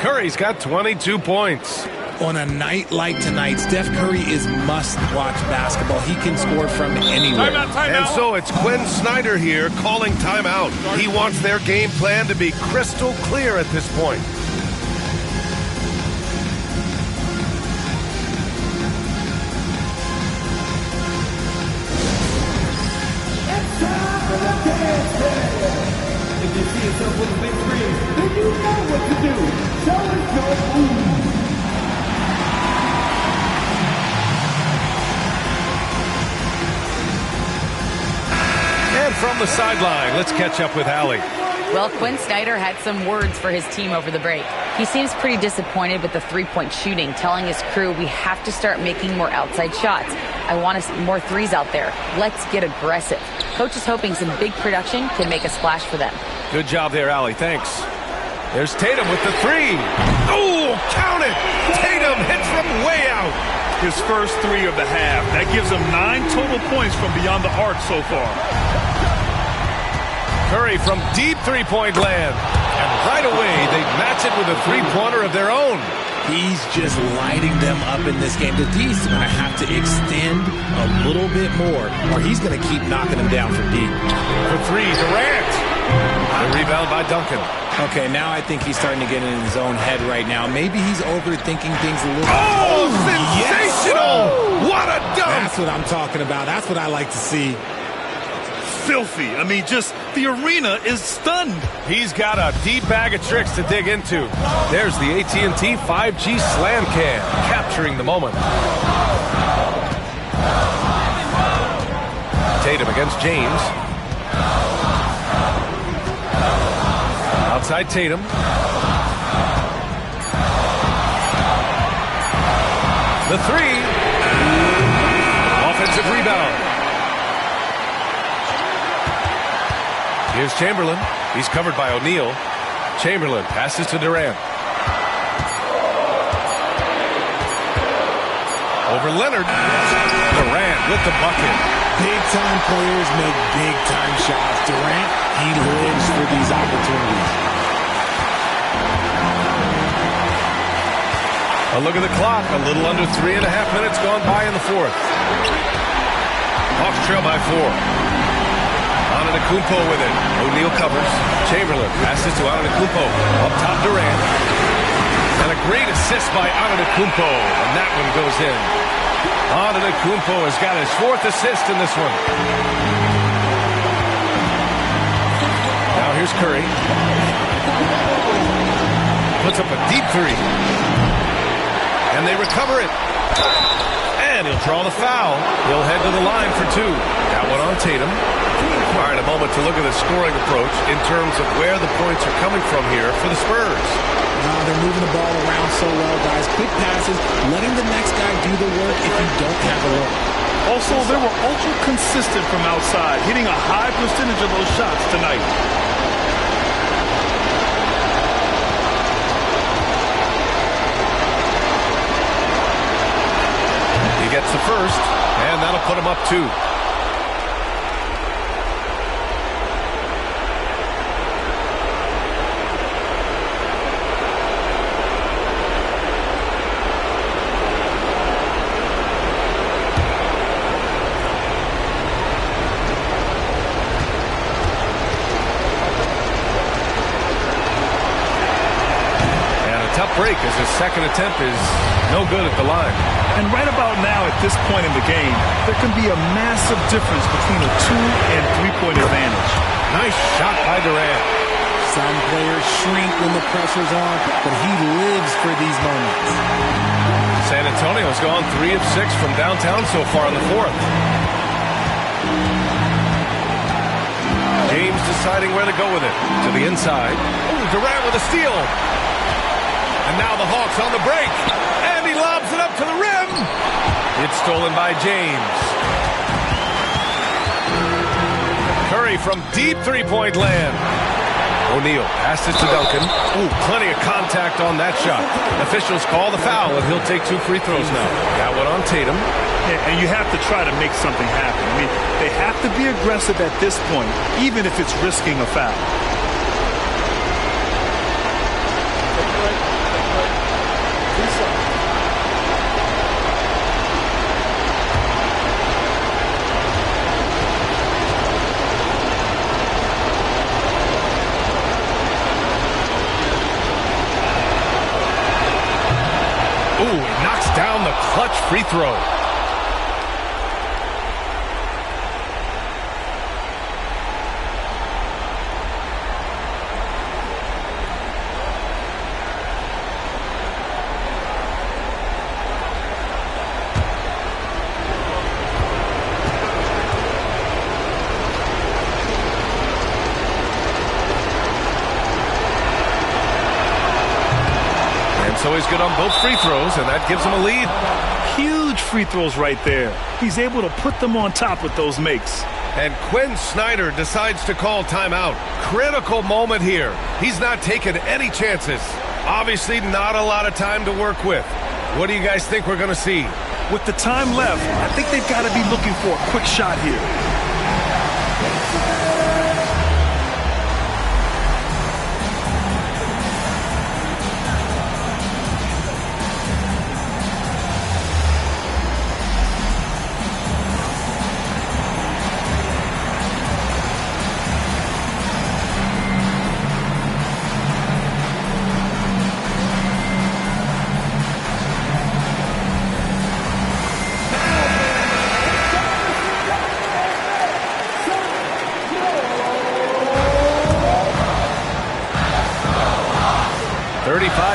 A: Curry's got 22 points.
D: On a night like tonight, Steph Curry is must-watch basketball. He can score from anywhere.
A: And so it's Quinn Snyder here calling timeout. He wants their game plan to be crystal clear at this point.
I: If you see yourself with a big screen, then you know what to do. Show us your moves.
A: And from the sideline, let's catch up with Allie.
E: Well, Quinn Snyder had some words for his team over the break. He seems pretty disappointed with the three-point shooting, telling his crew, we have to start making more outside shots. I want to see more threes out there. Let's get aggressive. Coach is hoping some big production can make a splash for them.
A: Good job there, Allie. Thanks. There's Tatum with the three. Oh, count it! Tatum hits from way out.
B: His first three of the half. That gives him 9 total points from beyond the arc so far.
A: Curry from deep three-point land. And right away, they match it with a three-pointer of their own.
D: He's just lighting them up in this game. The D's going to have to extend a little bit more, or he's going to keep knocking them down from deep.
A: For three, Durant. The rebound by Duncan.
D: Okay, now I think he's starting to get in his own head right now. Maybe he's overthinking things a little bit.
A: Oh, sensational! Yes. What a dunk!
D: That's what I'm talking about. That's what I like to see.
B: Filthy. I mean, just the arena is stunned.
A: He's got a deep bag of tricks to dig into. There's the AT&T 5G Slam Cam, capturing the moment. Tatum against James. Outside Tatum. The three. Offensive rebound. Here's Chamberlain. He's covered by O'Neal. Chamberlain passes to Durant. Over Leonard. Durant with the bucket.
D: Big-time players make big-time shots. Durant, he lives for these opportunities.
A: A look at the clock. A little under 3.5 minutes gone by in the fourth. Hawks trail by 4. Antetokounmpo with it. O'Neal covers. Chamberlain passes to Antetokounmpo. Up top, Durant. And a great assist by Antetokounmpo. And that one goes in. Antetokounmpo has got his 4th assist in this one. Now here's Curry. Puts up a deep 3. And they recover it. And he'll draw the foul. He'll head to the line for 2. That one on Tatum. All right, a moment to look at the scoring approach in terms of where the points are coming from here for the Spurs.
D: They're moving the ball around so well, guys. Quick passes, letting the next guy do the work if you don't have a look.
B: Also, they were ultra consistent from outside, hitting a high percentage of those shots tonight.
A: He gets the first, and that'll put him up 2. Break as his second attempt is no good at the line.
B: And right about now at this point in the game, there can be a massive difference between a 2- and 3-point advantage.
A: Nice shot by Durant.
D: Some players shrink when the pressure's on, but he lives for these moments.
A: San Antonio's gone 3 of 6 from downtown so far in the 4th. James deciding where to go with it. To the inside. Oh, Durant with a steal. And now the Hawks on the break. And he lobs it up to the rim. It's stolen by James. Curry from deep 3-point land. O'Neal passes to Duncan. Ooh, plenty of contact on that shot. Officials call the foul, and he'll take 2 free throws now. That one on Tatum.
B: Yeah, and you have to try to make something happen. I mean, they have to be aggressive at this point, even if it's risking a foul.
A: Ooh, he knocks down the clutch free throw. So he's good on both free throws, and that gives him a lead.
B: Huge free throws right there. He's able to put them on top with those makes.
A: And Quinn Snyder decides to call timeout. Critical moment here. He's not taking any chances. Obviously not a lot of time to work with. What do you guys think we're going to see?
B: With the time left, I think they've got to be looking for a quick shot here.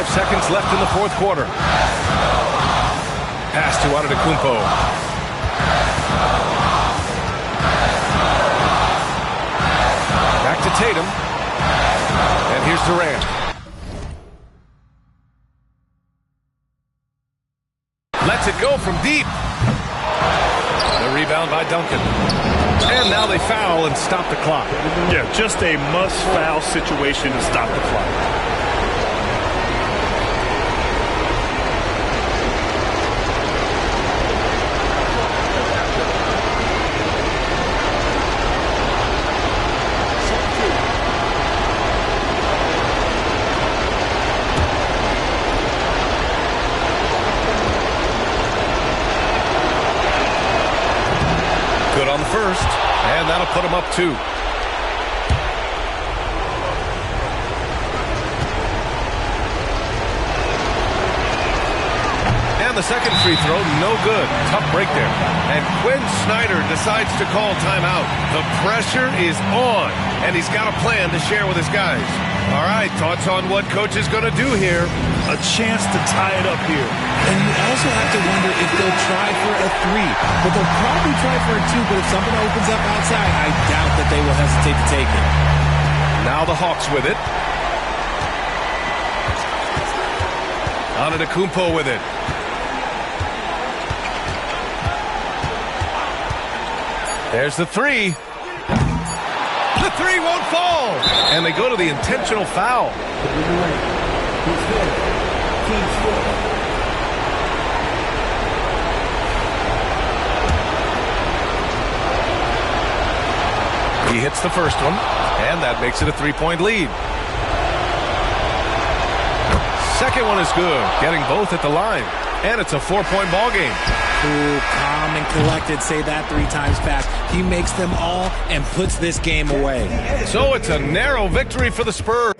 A: Seconds left in the 4th quarter. Pass to Antetokounmpo. Back to Tatum. And here's Durant. Lets it go from deep. The rebound by Duncan. And now they foul and stop the clock.
B: Yeah, just a must-foul situation to stop the clock.
A: First, and that'll put him up 2. the second free throw, no good. Tough break there. And Quinn Snyder decides to call timeout. The pressure is on, and he's got a plan to share with his guys. All right, thoughts on what coach is going to do here?
B: A chance to tie it up here.
D: And you also have to wonder if they'll try for a 3. But they'll probably try for a 2, but if something opens up outside, I doubt that they will hesitate to take it.
A: Now the Hawks with it. Antetokounmpo with it. There's the 3. The 3 won't fall. And they go to the intentional foul. He hits the first one, and that makes it a 3-point lead. Second one is good, getting both at the line. And it's a 4-point ball game.
D: Cool, calm, and collected. Say that 3 times fast. He makes them all and puts this game away.
A: So it's a narrow victory for the Spurs.